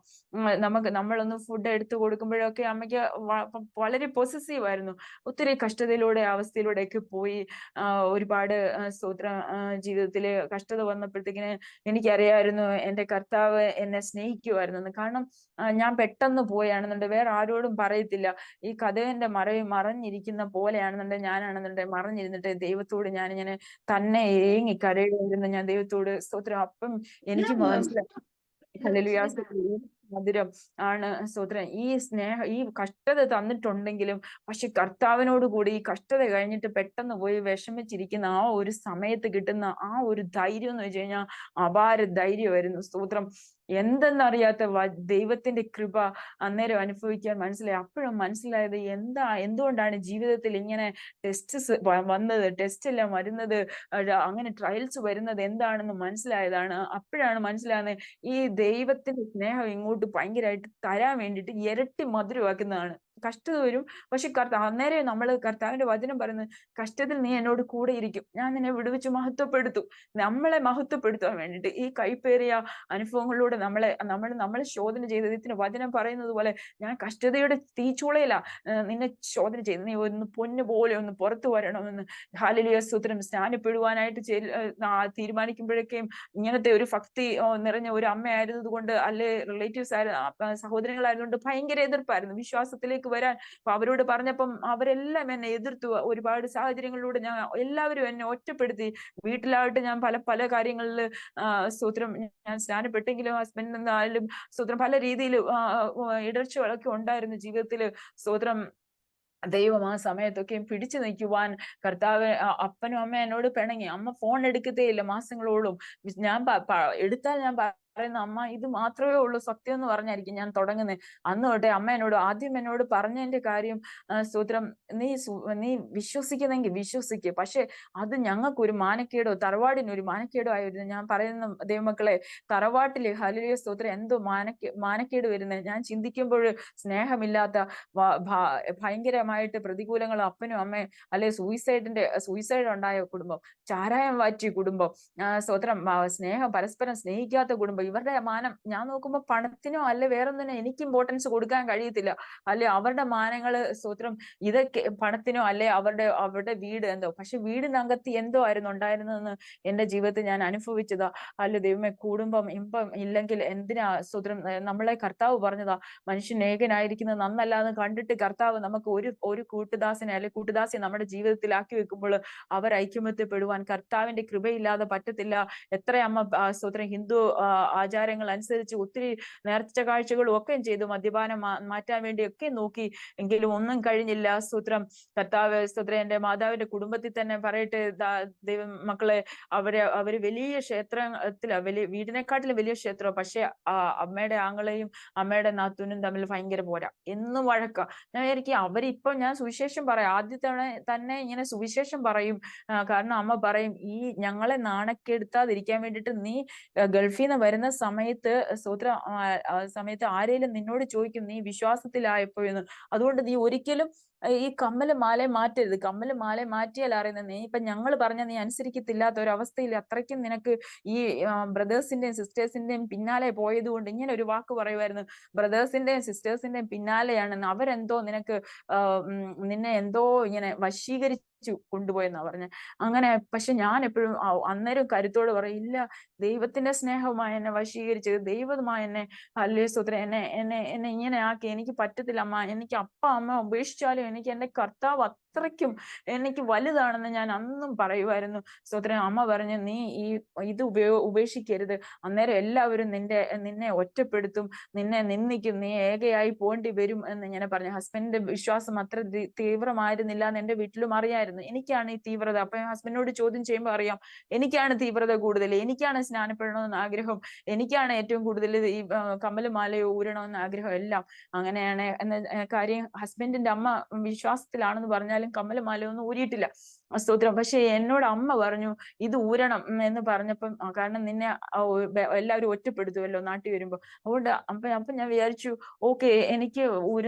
നമ്മളൊന്ന് ഫുഡ് എടുത്തു കൊടുക്കുമ്പോഴൊക്കെ അമ്മയ്ക്ക് വളരെ പൊസസീവ് ആയിരുന്നു. ഒത്തിരി കഷ്ടതയിലൂടെ അവസ്ഥയിലൂടെയൊക്കെ പോയി. ഒരുപാട് സ്തോത്രം ജീവിതത്തില് കഷ്ടത വന്നപ്പോഴത്തേക്കിന് എനിക്കറിയായിരുന്നു എന്റെ കർത്താവ് എന്നെ സ്നേഹിക്കുമായിരുന്നു. കാരണം ഞാൻ പെട്ടെന്ന് പോയാണെന്നുണ്ട് വേറെ ആരോടും പറയത്തില്ല. ഈ കഥകന്റെ മറഞ്ഞിരിക്കുന്ന പോലെയാണെന്നുണ്ട് ഞാനാണെന്നുണ്ട് മറഞ്ഞിരുന്നിട്ട് ദൈവത്തോട് ഞാനിങ്ങനെ തന്നെ ഏങ്ങി കരയുമായിരുന്നു. ഞാൻ ദൈവത്തോട് സ്തോത്രം. അപ്പം എനിക്ക് മനസ്സിലായി, ഹല്ലേലൂയ, മധുരം ആണ് സ്തോത്രം. ഈ കഷ്ടത തന്നിട്ടുണ്ടെങ്കിലും പക്ഷെ കർത്താവിനോട് കൂടി ഈ കഷ്ടത കഴിഞ്ഞിട്ട് പെട്ടെന്ന് പോയി വിഷമിച്ചിരിക്കുന്ന ആ ഒരു സമയത്ത് കിട്ടുന്ന ആ ഒരു ധൈര്യം എന്ന് വെച്ച് കഴിഞ്ഞാൽ അപാര ധൈര്യമായിരുന്നു. സ്തോത്രം. എന്തെന്നറിയാത്ത ദൈവത്തിന്റെ കൃപ അന്നേരം അനുഭവിക്കാൻ മനസ്സിലായി. അപ്പോഴും മനസ്സിലായത് എന്തുകൊണ്ടാണ് ജീവിതത്തിൽ ഇങ്ങനെ ടെസ്റ്റ്സ് വന്നത്, ടെസ്റ്റ് എല്ലാം വരുന്നത്, അങ്ങനെ ട്രയൽസ് വരുന്നത് എന്താണെന്ന് മനസ്സിലായതാണ്. അപ്പോഴാണ് മനസ്സിലാകുന്നത് ഈ ദൈവത്തിന്റെ സ്നേഹം ഇങ്ങോട്ട് ഭയങ്കരമായിട്ട് തരാൻ വേണ്ടിയിട്ട് ഇരട്ടി മധുരമാക്കുന്നതാണ്. കഷ്ടത വരും, പക്ഷെ അന്നേരം നമ്മള് കർത്താവിന്റെ വചനം പറയുന്നത്, കഷ്ടത്തിൽ നീ എന്നോട് കൂടെ ഇരിക്കും, ഞാൻ നിന്നെ വിടുവിച്ച് മഹത്വപ്പെടുത്തും. നമ്മളെ മഹത്വപ്പെടുത്താൻ വേണ്ടിയിട്ട് ഈ കൈപ്പേറിയ അനുഭവങ്ങളിലൂടെ നമ്മളെ ശോധന ചെയ്ത് ദൈവത്തിന്റെ വചനം പറയുന്നത് പോലെ, ഞാൻ കഷ്ടതയുടെ തീച്ചൂളയിലാ നിന്നെ ശോധന ചെയ്ത് നീ ഒന്ന് പൊന്നു പോലെ ഒന്ന് പുറത്തു വരണമെന്ന്. ഹല്ലേലൂയ, സ്തോത്രം. സ്നാനപ്പെടുവാനായിട്ട് തീരുമാനിക്കുമ്പോഴേക്കും ഇങ്ങനത്തെ ഒരു ഭക്തി നിറഞ്ഞ ഒരു അമ്മയായിരുന്നത് കൊണ്ട്, അല്ലെ റിലേറ്റീവ്സ് സഹോദരങ്ങളായതുകൊണ്ട് ഭയങ്കര എതിർപ്പായിരുന്നു വിശ്വാസത്തിലേക്ക് വരാൻ. അപ്പൊ അവരോട് പറഞ്ഞപ്പം അവരെല്ലാം എന്നെ എതിർത്തു. ഒരുപാട് സാഹചര്യങ്ങളിലൂടെ എല്ലാവരും എന്നെ ഒറ്റപ്പെടുത്തി. വീട്ടിലായിട്ട് ഞാൻ പല പല കാര്യങ്ങളിൽ സ്തോത്രം ഞാൻ സ്നാനപ്പെട്ടെങ്കിലും ഹസ്ബൻഡ് എന്നാലും സ്തോത്രം പല രീതിയിൽ ഇടർച്ചകളൊക്കെ ഉണ്ടായിരുന്നു ജീവിതത്തില്. സ്തോത്രം. ദൈവം ആ സമയത്തൊക്കെയും പിടിച്ചു നിൽക്കുവാൻ കർത്താവ്, അപ്പനും അമ്മ എന്നോട് പിണങ്ങി. അമ്മ ഫോൺ എടുക്കത്തേ ഇല്ല മാസങ്ങളോളം. ഞാൻ എടുത്താൽ ഞാൻ പറയുന്ന, അമ്മ ഇത് മാത്രമേ ഉള്ളൂ സത്യം എന്ന് പറഞ്ഞായിരിക്കും ഞാൻ തുടങ്ങുന്നത്. അന്ന് തൊട്ടേ അമ്മ ആദ്യം എന്നോട് പറഞ്ഞതിന്റെ കാര്യം, സ്തോത്രം, നീ വിശ്വസിക്കുന്നെങ്കിൽ വിശ്വസിക്കുക, പക്ഷെ അത് ഞങ്ങൾക്കൊരു മാനക്കേടോ തറവാടിനൊരു മാനക്കേടോ ആയിരുന്നു. ഞാൻ പറയുന്ന ദൈവമക്കളെ, തറവാട്ടില് ഹല്ലേലൂയ സ്തോത്രം എന്തോ മാനക്കേട് വരുന്നത് ഞാൻ ചിന്തിക്കുമ്പോൾ, സ്നേഹമില്ലാത്ത ഭയങ്കരമായിട്ട് പ്രതികൂലങ്ങൾ അപ്പനും അമ്മയും, അല്ലെ സൂയിസൈഡ് ഉണ്ടായ കുടുംബം, ചാരായം വാറ്റിയ കുടുംബം, സ്തോത്രം, പരസ്പരം സ്നേഹിക്കാത്ത കുടുംബം. ഇവരുടെ മാനം ഞാൻ നോക്കുമ്പോൾ പണത്തിനോ അല്ലെ വേറൊന്നിനോ എനിക്ക് ഇമ്പോർട്ടൻസ് കൊടുക്കാൻ കഴിയത്തില്ല. അല്ലെ അവരുടെ മാനങ്ങള്, സ്തോത്രം, ഇതൊക്കെ പണത്തിനോ അല്ലെ അവരുടെ വീട് എന്തോ, പക്ഷെ വീടിനകത്ത് എന്തോ ആയിരുന്നു ഉണ്ടായിരുന്നതെന്ന് എന്റെ ജീവിതത്തിൽ ഞാൻ അനുഭവിച്ചതാ. അല്ലെ ദൈവമേ, കുടുംബം ഇമ്പം ഇല്ലെങ്കിൽ എന്തിനാ സ്തോത്രം. നമ്മളെ കർത്താവ് പറഞ്ഞതാ, മനുഷ്യൻ ഏകനായിരിക്കുന്നത് നന്നല്ല എന്ന് കണ്ടിട്ട് കർത്താവ് നമുക്ക് ഒരു കൂട്ടുദാസനെ അല്ലെ കൂട്ടുദാസിയെ നമ്മുടെ ജീവിതത്തിൽ ആക്കി വെക്കുമ്പോൾ അവർ ഐക്യമത്യപ്പെടുവാൻ കർത്താവിന്റെ കൃപയില്ലാതെ പറ്റത്തില്ല. എത്ര അമ്മ സ്തോത്രം ഹിന്ദു ആചാരങ്ങൾ അനുസരിച്ച് ഒത്തിരി നേർച്ച കാഴ്ചകളും ഒക്കെ ചെയ്തു, മദ്യപാനം മാറ്റാൻ വേണ്ടി ഒക്കെ നോക്കി, എങ്കിലും ഒന്നും കഴിഞ്ഞില്ല. സ്തോത്രം. കർത്താവ് സ്തോത്രം. എന്റെ മാതാവിന്റെ കുടുംബത്തിൽ തന്നെ പറയട്ടെ, ദൈവം മക്കളെ, അവര് വലിയ ക്ഷേത്രത്തിലാ, വീടിനെക്കാട്ടിലും വലിയ ക്ഷേത്രം. പക്ഷെ അമ്മയുടെ ആങ്ങളെയും അമ്മയുടെ നാത്തൂനും തമ്മിൽ ഭയങ്കര പോരാ, എന്നും വഴക്ക. ഞാൻ വിചാരിക്കും അവരിപ്പം, ഞാൻ സുവിശേഷം പറയാം, ആദ്യത്തെ തന്നെ ഇങ്ങനെ സുവിശേഷം പറയും. കാരണം അമ്മ പറയും, ഈ ഞങ്ങളെ നാണക്കെടുത്താതിരിക്കാൻ വേണ്ടിയിട്ട് നീ ഗൾഫിൽ നിന്ന് വരുന്ന സമയത്ത് സമയത്ത് ആരേലും നിന്നോട് ചോദിക്കും നീ വിശ്വാസത്തിലായപ്പോ എന്ന്. അതുകൊണ്ട് നീ ഒരിക്കലും ഈ കമ്മലും മാലയും മാറ്റരുത്. കമ്മലും മാലയും മാറ്റിയാൽ അറിയുന്നത്, നീ ഇപ്പൊ ഞങ്ങൾ പറഞ്ഞ നീ അനുസരിക്കത്തില്ലാത്ത ഒരു അവസ്ഥയിൽ അത്രയ്ക്കും നിനക്ക് ഈ ബ്രദേഴ്സിന്റെയും സിസ്റ്റേഴ്സിന്റെയും പിന്നാലെ പോയത് കൊണ്ട് ഇങ്ങനെ ഒരു വാക്ക് പറയുമായിരുന്നു, ബ്രദേഴ്സിന്റെയും സിസ്റ്റേഴ്സിന്റെയും പിന്നാലെയാണെന്ന്. അവരെന്തോ നിന്നെ എന്തോ ഇങ്ങനെ വശീകരിച്ചു കൊണ്ടുപോയെന്നാ പറഞ്ഞ. അങ്ങനെ പക്ഷെ ഞാൻ എപ്പോഴും അന്നേരം കരുത്തോട് പറയും, ഇല്ല, ദൈവത്തിന്റെ സ്നേഹമായി എന്നെ വശീകരിച്ചത്, ദൈവമായി എന്നെ, ഹല്ലേലൂയ സ്തോത്രം, എന്നെ ഇങ്ങനെ ആക്കി. എനിക്ക് പറ്റത്തില്ല അമ്മ, എനിക്ക് അമ്മ ഉപേക്ഷിച്ചാലും എനിക്ക് എന്റെ കർത്താവ് അത്രയ്ക്കും എനിക്ക് വലുതാണെന്ന് ഞാൻ അന്നും പറയുമായിരുന്നു. സ്തോത്രം. അമ്മ പറഞ്ഞു, നീ ഇത് ഉപേക്ഷിക്കരുത്, അന്നേരം എല്ലാവരും നിന്നെ ഒറ്റപ്പെടുത്തും, നിന്നെ നിന്ദിക്കും, നീ ഏകയായി പോണ്ടി വരും എന്ന് ഇങ്ങനെ പറഞ്ഞു. ഹസ്ബൻഡിന്റെ വിശ്വാസം അത്ര തീവ്രമായിരുന്നില്ല എന്ന് എന്റെ വീട്ടിലും അറിയായിരുന്നു. എനിക്കാണ് ഈ തീവ്രത. അപ്പൊ ഹസ്ബൻഡിനോട് ചോദ്യം ചെയ്യുമ്പോൾ അറിയാം, എനിക്കാണ് തീവ്രത കൂടുതൽ, എനിക്കാണ് സ്നാനപ്പെടണമെന്ന് ആഗ്രഹം, എനിക്കാണ് ഏറ്റവും കൂടുതൽ ഈ കമ്മലും മാലയോ ഊരണമെന്ന് ആഗ്രഹം എല്ലാം. അങ്ങനെയാണ് എന്ന കാര്യം ഹസ്ബൻഡിന്റെ അമ്മ വിശ്വാസത്തിലാണെന്ന് പറഞ്ഞാലും കമ്മലും മാലയൊന്നും ഊരിയിട്ടില്ല. സ്തോത്രം. പക്ഷെ എന്നോട് അമ്മ പറഞ്ഞു, ഇത് ഊരണം എന്ന് പറഞ്ഞപ്പം, കാരണം നിന്നെ എല്ലാവരും ഒറ്റപ്പെടുത്തുമല്ലോ നാട്ടിൽ വരുമ്പോ, അതുകൊണ്ട് അപ്പൊ ഞാൻ വിചാരിച്ചു, ഓക്കെ, എനിക്ക്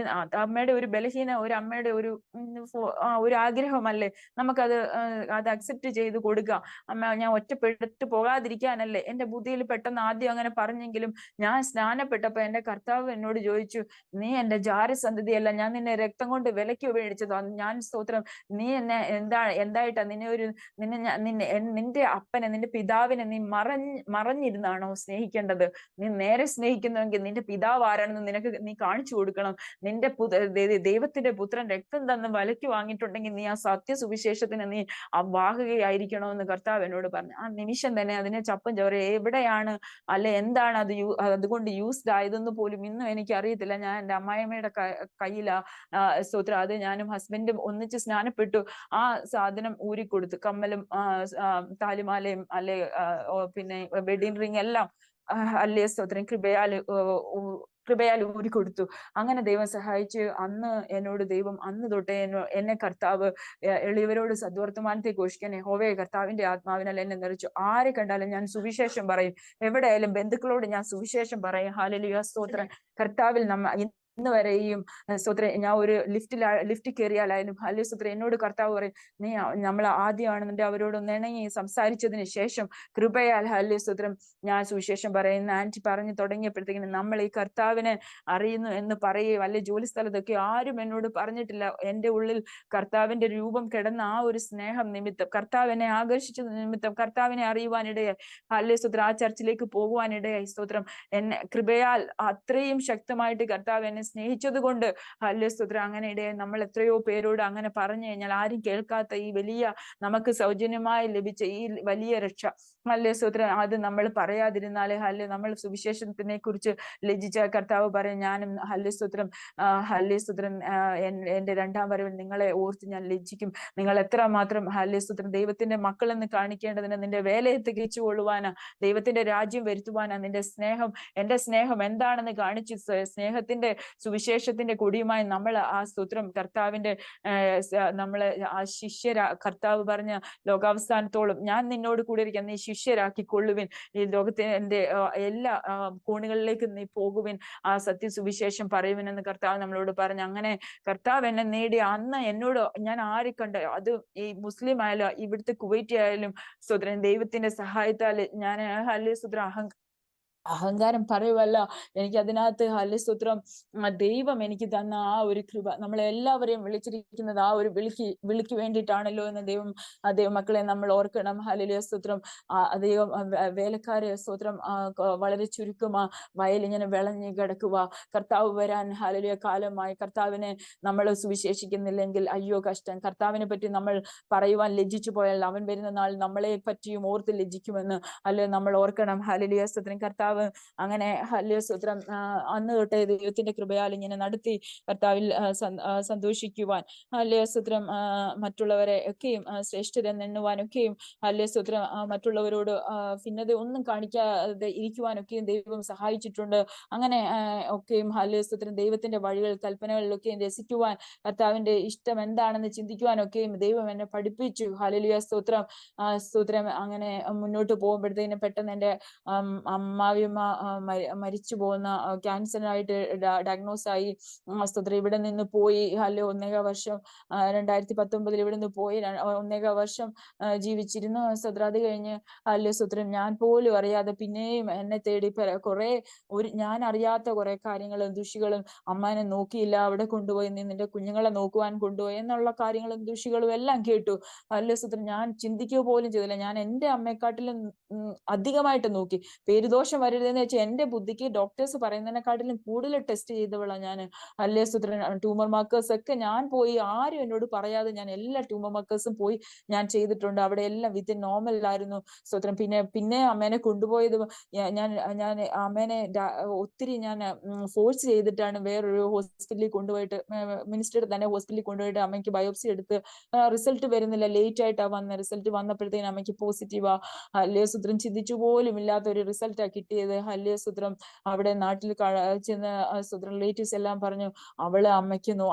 അമ്മയുടെ ഒരു ബലഹീന ഒരു അമ്മയുടെ ഒരു ആഗ്രഹമല്ലേ, നമുക്കത് അക്സെപ്റ്റ് ചെയ്ത് കൊടുക്കാം. അമ്മ, ഞാൻ ഒറ്റപ്പെട്ടു പോകാതിരിക്കാനല്ലേ. എന്റെ ബുദ്ധിയിൽ പെട്ടെന്ന് ആദ്യം അങ്ങനെ പറഞ്ഞെങ്കിലും ഞാൻ സ്നാനപ്പെട്ടപ്പോ എന്റെ കർത്താവ് എന്നോട് ചോദിച്ചു, നീ എന്റെ ജാരസന്തതിയല്ല, ഞാൻ നിന്നെ രക്തം കൊണ്ട് വിലയ്ക്ക് മേടിച്ചതാ. ഞാൻ സ്തോത്രം, നീ എന്നെ എന്തായിട്ടാ നിന്റെ അപ്പനെ, നിന്റെ പിതാവിനെ നീ മറഞ്ഞിരുന്നാണോ സ്നേഹിക്കേണ്ടത്? നീ നേരെ സ്നേഹിക്കുന്നുവെങ്കിൽ നിന്റെ പിതാവ് ആരാണെന്ന് നീ കാണിച്ചു കൊടുക്കണം. നിന്റെ ദൈവത്തിന്റെ പുത്രൻ രക്തം തന്ന് വിലയ്ക്ക് വാങ്ങിയിട്ടുണ്ടെങ്കിൽ നീ ആ സത്യസുവിശേഷത്തിന് നീ വാഹകയായിരിക്കണമെന്ന് കർത്താവ് എന്നോട് പറഞ്ഞു. ആ നിമിഷം തന്നെ അതിനെ ചപ്പും ചവറ് എവിടെയാണ് അല്ലെ എന്താണ് അതുകൊണ്ട് യൂസ്ഡ് ആയതെന്ന് പോലും ഇന്നും എനിക്ക് അറിയത്തില്ല. ഞാൻ എൻ്റെ അമ്മായിയമ്മയുടെ കയ്യിലാ സ്തോത്രം. അത് ഞാനും ഹസ്ബൻഡും ഒന്നിച്ച് സ്നാനപ്പെട്ടു. ആ സാധനം ഊരിക്കൊടുത്തു, കമ്മലും താലിമാലയും അല്ലെ പിന്നെ വെഡിങ് റിംഗ് എല്ലാം അല്ലേ സ്തോത്രം കൃപയാൽ ഊരിക്കൊടുത്തു. അങ്ങനെ ദൈവം സഹായിച്ച് അന്ന് തൊട്ടേ എന്നെ കർത്താവ് എളിയവരോട് സദ്വർത്തമാനത്തെ ഘോഷിക്കാൻ യഹോവയെ കർത്താവിന്റെ ആത്മാവിനാൽ എന്നെ നിറച്ചു. ആരെ കണ്ടാലും ഞാൻ സുവിശേഷം പറയും, എവിടെയായാലും ബന്ധുക്കളോട് ഞാൻ സുവിശേഷം പറയും. ഹല്ലേലൂയ, സ്തോത്രം. കർത്താവിൽ ഇന്ന് വരെയും സ്തോത്രം, ഞാൻ ഒരു ലിഫ്റ്റിൽ കയറിയാലായാലും ഹല്ലേലൂയ സ്തോത്രം, എന്നോട് കർത്താവ് പറയും, നീ നമ്മൾ ആദ്യമാണെന്നുണ്ടെങ്കിൽ അവരോട് ഇണങ്ങി സംസാരിച്ചതിന് ശേഷം കൃപയാൽ ഹല്ലേലൂയ സ്തോത്രം ഞാൻ സുവിശേഷം പറയുന്ന ആന്റി പറഞ്ഞു തുടങ്ങിയപ്പോഴത്തേക്കിനും നമ്മൾ ഈ കർത്താവിനെ അറിയുന്നു എന്ന് പറയുകയും അല്ലെ ജോലി സ്ഥലത്തൊക്കെ ആരും എന്നോട് പറഞ്ഞിട്ടില്ല. എൻ്റെ ഉള്ളിൽ കർത്താവിന്റെ രൂപം കിടന്ന ആ ഒരു സ്നേഹം നിമിത്തം, കർത്താവ് എന്നെ ആകർഷിച്ച നിമിത്തം, കർത്താവിനെ അറിയുവാനിടയായി, ഹല്ലേലൂയ സ്തോത്രം, ആ ചർച്ചിലേക്ക് പോകുവാനിടയായി. സ്തോത്രം. എന്നെ കൃപയാൽ അത്രയും ശക്തമായിട്ട് കർത്താവ് എന്നെ സ്നേഹിച്ചത് കൊണ്ട് ഹല്ലേലൂയ സ്തോത്രം, അങ്ങനെ ഇടയായി. നമ്മൾ എത്രയോ പേരോട് അങ്ങനെ പറഞ്ഞു കഴിഞ്ഞാൽ ആരും കേൾക്കാത്ത ഈ വലിയ നമുക്ക് സൗജന്യമായി ലഭിച്ച ഈ വലിയ രക്ഷ, ഹല്ലേലൂയ സ്തോത്രം, അത് നമ്മൾ പറയാതിരുന്നാല് നമ്മൾ സുവിശേഷത്തിനെ കുറിച്ച് ലജ്ജിച്ച കർത്താവ് പറയും, ഞാനും ഹല്ലേലൂയ സ്തോത്രം എന്റെ രണ്ടാം വരവിൽ നിങ്ങളെ ഓർത്ത് ഞാൻ ലജ്ജിക്കും. നിങ്ങൾ എത്രമാത്രം ഹല്ലേലൂയ സ്തോത്രം ദൈവത്തിന്റെ മക്കളെന്ന് കാണിക്കേണ്ടതിന്, നിന്റെ വേലയെ തികച്ചു കൊള്ളുവാനാ, ദൈവത്തിന്റെ രാജ്യം വരുത്തുവാനാ നിന്റെ സ്നേഹം, എന്റെ സ്നേഹം എന്താണെന്ന് കാണിച്ചു സ്നേഹത്തിന്റെ സുവിശേഷത്തിന്റെ കൊടിയുമായി നമ്മൾ ആ സ്തോത്രം കർത്താവിന്റെ നമ്മളെ ആ കർത്താവ് പറഞ്ഞ ലോകാവസാനത്തോളം ഞാൻ നിന്നോട് കൂടെ ഇരിക്കാൻ, നീ ശിഷ്യരാക്കിക്കൊള്ളുവിൻ, ഈ ലോകത്തിന്റെ എല്ലാ കോണുകളിലേക്ക് നീ പോകുവിൻ, ആ സത്യസുവിശേഷം പറയുവിനെന്ന് കർത്താവ് നമ്മളോട് പറഞ്ഞു. അങ്ങനെ കർത്താവ് എന്നെ നേടി അന്ന് എന്നോട് ഞാൻ ആരെ കണ്ട, അത് ഈ മുസ്ലിം ആയാലും ഇവിടുത്തെ കുവൈറ്റി ആയാലും സ്തോത്രം, ദൈവത്തിന്റെ സഹായത്താൽ ഞാൻ ഹല്ലേലൂയ സ്തോത്രം അഹങ്കാരം പറയുവല്ല, എനിക്ക് അതിനകത്ത് ഹല്ലേലൂയ സ്തോത്രം ദൈവം എനിക്ക് തന്ന ആ ഒരു കൃപ, നമ്മളെല്ലാവരെയും വിളിച്ചിരിക്കുന്നത് ആ ഒരു വിളിക്ക് വേണ്ടിയിട്ടാണല്ലോ എന്ന് ദൈവം മക്കളെ നമ്മൾ ഓർക്കണം. ഹല്ലേലൂയ സ്തോത്രം. ദൈവം വേലക്കാരെ സ്തോത്രം വളരെ ചുരുക്കമാ, വയലിങ്ങനെ വിളഞ്ഞു കിടക്കുക, കർത്താവ് വരാൻ ഹല്ലേലൂയ കാലമായി. കർത്താവിനെ നമ്മൾ സുവിശേഷിക്കുന്നില്ലെങ്കിൽ അയ്യോ കഷ്ടം. കർത്താവിനെ പറ്റി നമ്മൾ പറയുവാൻ ലജ്ജിച്ചു പോയാൽ അവൻ വരുന്ന നാൾ നമ്മളെ പറ്റിയും ഓർത്ത് ലജ്ജിക്കുമെന്ന് അല്ലെ നമ്മൾ ഓർക്കണം. ഹല്ലേലൂയ സ്തോത്രം. കർത്താവ് അങ്ങനെ ഹല്ലേലൂയ സ്തോത്രം അന്ന് തൊട്ടേ ദൈവത്തിന്റെ കൃപയാൽ ഇങ്ങനെ നടത്തി കർത്താവിൽ സന്തോഷിക്കുവാൻ, ഹല്ലേലൂയ സ്തോത്രം മറ്റുള്ളവരെ ഒക്കെയും ശ്രേഷ്ഠരെന്നെണ്ണുവാനൊക്കെയും, ഹല്ലേലൂയ സ്തോത്രം മറ്റുള്ളവരോട് ഭിന്നത ഒന്നും കാണിക്കാതെ ഇരിക്കുവാനൊക്കെയും ദൈവം സഹായിച്ചിട്ടുണ്ട്. അങ്ങനെ ഒക്കെയും ഹല്ലേലൂയ സ്തോത്രം ദൈവത്തിന്റെ വഴികൾ കൽപ്പനകളിലൊക്കെയും രസിക്കുവാൻ, കർത്താവിന്റെ ഇഷ്ടം എന്താണെന്ന് ചിന്തിക്കുവാനൊക്കെയും ദൈവം എന്നെ പഠിപ്പിച്ചു. ഹല്ലേലൂയ സ്തോത്രം. സ്തോത്രം. അങ്ങനെ മുന്നോട്ട് പോകുമ്പോഴത്തേനും പെട്ടെന്ന് എൻ്റെ അമ്മാവിയമ്മ മരിച്ചു പോകുന്ന, ക്യാൻസറായിട്ട് ഡയഗ്നോസ് ആയി. സ്തോത്രം. ഇവിടെ നിന്ന് പോയി ഹല്ലേലൂയ 1.5 വർഷം 2019 ഇവിടെ നിന്ന് പോയി 1.5 വർഷം ജീവിച്ചിരുന്നു. സ്തോത്രം. അത് കഴിഞ്ഞ് ഹല്ലേലൂയ സ്തോത്രം ഞാൻ പോലും അറിയാതെ പിന്നെയും എന്നെ തേടി കുറെ ഞാൻ അറിയാത്ത കുറെ കാര്യങ്ങളും ദുഷികളും, അമ്മാനെ നോക്കിയില്ല, അവിടെ കൊണ്ടുപോയി നിന്റെ കുഞ്ഞുങ്ങളെ നോക്കുവാൻ കൊണ്ടുപോയി എന്നുള്ള കാര്യങ്ങളും ദുഷികളും എല്ലാം കേട്ടു. ഹല്ലേലൂയ സ്തോത്രം. ഞാൻ ചിന്തിക്കുക പോലും ചെയ്തില്ല. ഞാൻ എൻ്റെ അമ്മയെക്കാട്ടിലും അധികമായിട്ട് നോക്കി. പേരുദോഷം വരും വരരുതെന്ന് വെച്ചാൽ എന്റെ ബുദ്ധിക്ക് ഡോക്ടേഴ്സ് പറയുന്നതിനെക്കാട്ടിലും കൂടുതൽ ടെസ്റ്റ് ചെയ്തവളാ ഞാൻ. അല്ലേ സുദ്രൻ ട്യൂമർ മാർക്കേഴ്സ് ഒക്കെ ഞാൻ പോയി, ആരും എന്നോട് പറയാതെ ഞാൻ എല്ലാ ട്യൂമർ മാർക്കേഴ്സും പോയി ഞാൻ ചെയ്തിട്ടുണ്ട്. അവിടെ എല്ലാം വിത്തിൻ നോർമലായിരുന്നു സുദ്രൻ. പിന്നെ അമ്മേനെ കൊണ്ടുപോയത് ഞാൻ ഞാൻ അമ്മേനെ ഒത്തിരി ഞാൻ ഫോഴ്സ് ചെയ്തിട്ടാണ് വേറൊരു ഹോസ്പിറ്റലിൽ കൊണ്ടുപോയിട്ട്, മിനിസ്റ്ററുടെ തന്നെ ഹോസ്പിറ്റലിൽ കൊണ്ടുപോയിട്ട് അമ്മയ്ക്ക് ബയോപ്സി എടുത്ത് റിസൾട്ട് വരുന്നില്ല, ലേറ്റ് ആയിട്ടാ വന്ന. റിസൾട്ട് വന്നപ്പോഴത്തേനും അമ്മയ്ക്ക് പോസിറ്റീവാ. ഹല്ലേലൂയ സുദ്രം ചിന്തിച്ചു പോലും ഇല്ലാത്ത ഒരു റിസൾട്ടാ കിട്ടിയത്. ഹല്ലേലൂയ സുദ്രം അവിടെ നാട്ടിൽ ചെന്ന് സുദ്രം റിലേറ്റീവ്സ് എല്ലാം പറഞ്ഞു അവള്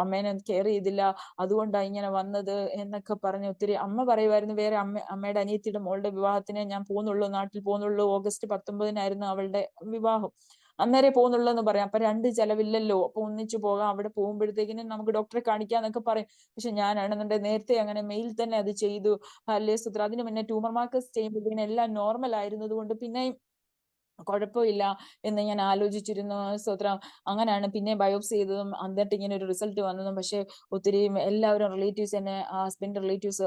അമ്മേനെ കെയർ ചെയ്തില്ല, അതുകൊണ്ടാ ഇങ്ങനെ വന്നത് എന്നൊക്കെ പറഞ്ഞു. ഒത്തിരി അമ്മ പറയുമായിരുന്നു വേറെ അമ്മയുടെ അനിയത്തിയുടെ മോളുടെ വിവാഹത്തിന് ഞാൻ പോകുന്നുള്ളൂ, നാട്ടിൽ പോകുന്നുള്ളൂ, ഓഗസ്റ്റ് 19-നായിരുന്നു അവളുടെ വിവാഹം, അന്നേരെ പോകുന്നുള്ളൂ എന്ന് പറയാം. അപ്പൊ 2 ചെലവില്ലല്ലോ, അപ്പൊ ഒന്നിച്ചു പോകാം, അവിടെ പോകുമ്പോഴത്തേക്കിനും നമുക്ക് ഡോക്ടറെ കാണിക്കാന്നൊക്കെ പറയും. പക്ഷെ ഞാനാണെന്നുണ്ടെങ്കിൽ നേരത്തെ അങ്ങനെ മെയിൽ തന്നെ അത് ചെയ്തു. അല്ലേ സുത്ര. അതിന് മുന്നേ ട്യൂമർ മാർക്കേഴ്സ് ചെയ്യുമ്പോഴത്തേക്കും എല്ലാം നോർമൽ ആയിരുന്നത് കൊണ്ട് പിന്നെ കുഴപ്പമില്ല എന്ന് ഞാൻ ആലോചിച്ചിരുന്നു. സ്തോത്രം. അങ്ങനെയാണ് പിന്നെ ബയോപ്സി ചെയ്തതും എന്നിട്ട് ഇങ്ങനെ ഒരു റിസൾട്ട് വന്നതും. പക്ഷെ ഒത്തിരി എല്ലാവരും റിലേറ്റീവ്സ് എന്നെ,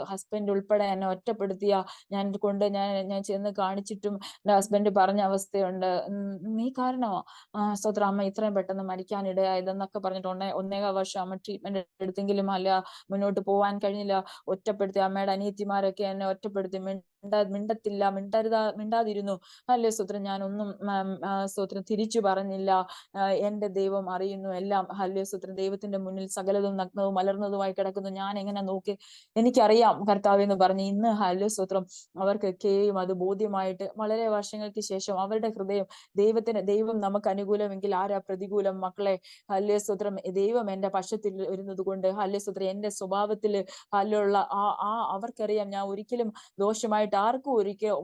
ഹസ്ബൻഡ് ഉൾപ്പെടെ എന്നെ ഒറ്റപ്പെടുത്തിയ ഞാൻ ചെന്ന് കാണിച്ചിട്ടും എന്റെ ഹസ്ബൻഡ് പറഞ്ഞ അവസ്ഥയുണ്ട്, നീ കാരണമാ സ്തോത്രം അമ്മ ഇത്രയും പെട്ടെന്ന് മരിക്കാനിടയായതെന്നൊക്കെ പറഞ്ഞിട്ട് 1.5 വർഷം അമ്മ ട്രീറ്റ്മെന്റ് എടുത്തെങ്കിലും അല്ല മുന്നോട്ട് പോവാൻ കഴിഞ്ഞില്ല. ഒറ്റപ്പെടുത്തി. അമ്മയുടെ അനിയത്തിമാരൊക്കെ എന്നെ ഒറ്റപ്പെടുത്തി. മിണ്ടാതിരുന്നു. അല്ലേ സ്തോത്രം. ഞാനൊന്നും സ്തോത്രം തിരിച്ചു പറഞ്ഞില്ല. എന്റെ ദൈവം അറിയുന്നു എല്ലാം. ഹല്ലേലൂയ സ്തോത്രം. ദൈവത്തിന്റെ മുന്നിൽ സകലതും നഗ്നവും മലർന്നതുമായി കിടക്കുന്നു, ഞാൻ എങ്ങനെ നോക്കി, എനിക്കറിയാം കർത്താവേ എന്ന് പറഞ്ഞ് ഇന്ന് ഹല്ലേലൂയ സ്തോത്രം അവർക്കൊക്കെയും അത് ബോധ്യമായിട്ട് വളരെ വർഷങ്ങൾക്ക് ശേഷം അവരുടെ ഹൃദയം ദൈവം നമുക്ക് അനുകൂലമെങ്കിൽ ആരാ പ്രതികൂലം മക്കളെ. ഹല്ലേലൂയ സ്തോത്രം. ദൈവം എന്റെ പക്ഷത്തിൽ വരുന്നത് കൊണ്ട് ഹല്ലേലൂയ സ്തോത്രം എന്റെ സ്വഭാവത്തിൽ ഹല്ലേലൂയ അവർക്കറിയാം ഞാൻ ഒരിക്കലും ദോഷമായിട്ട് ആർക്കും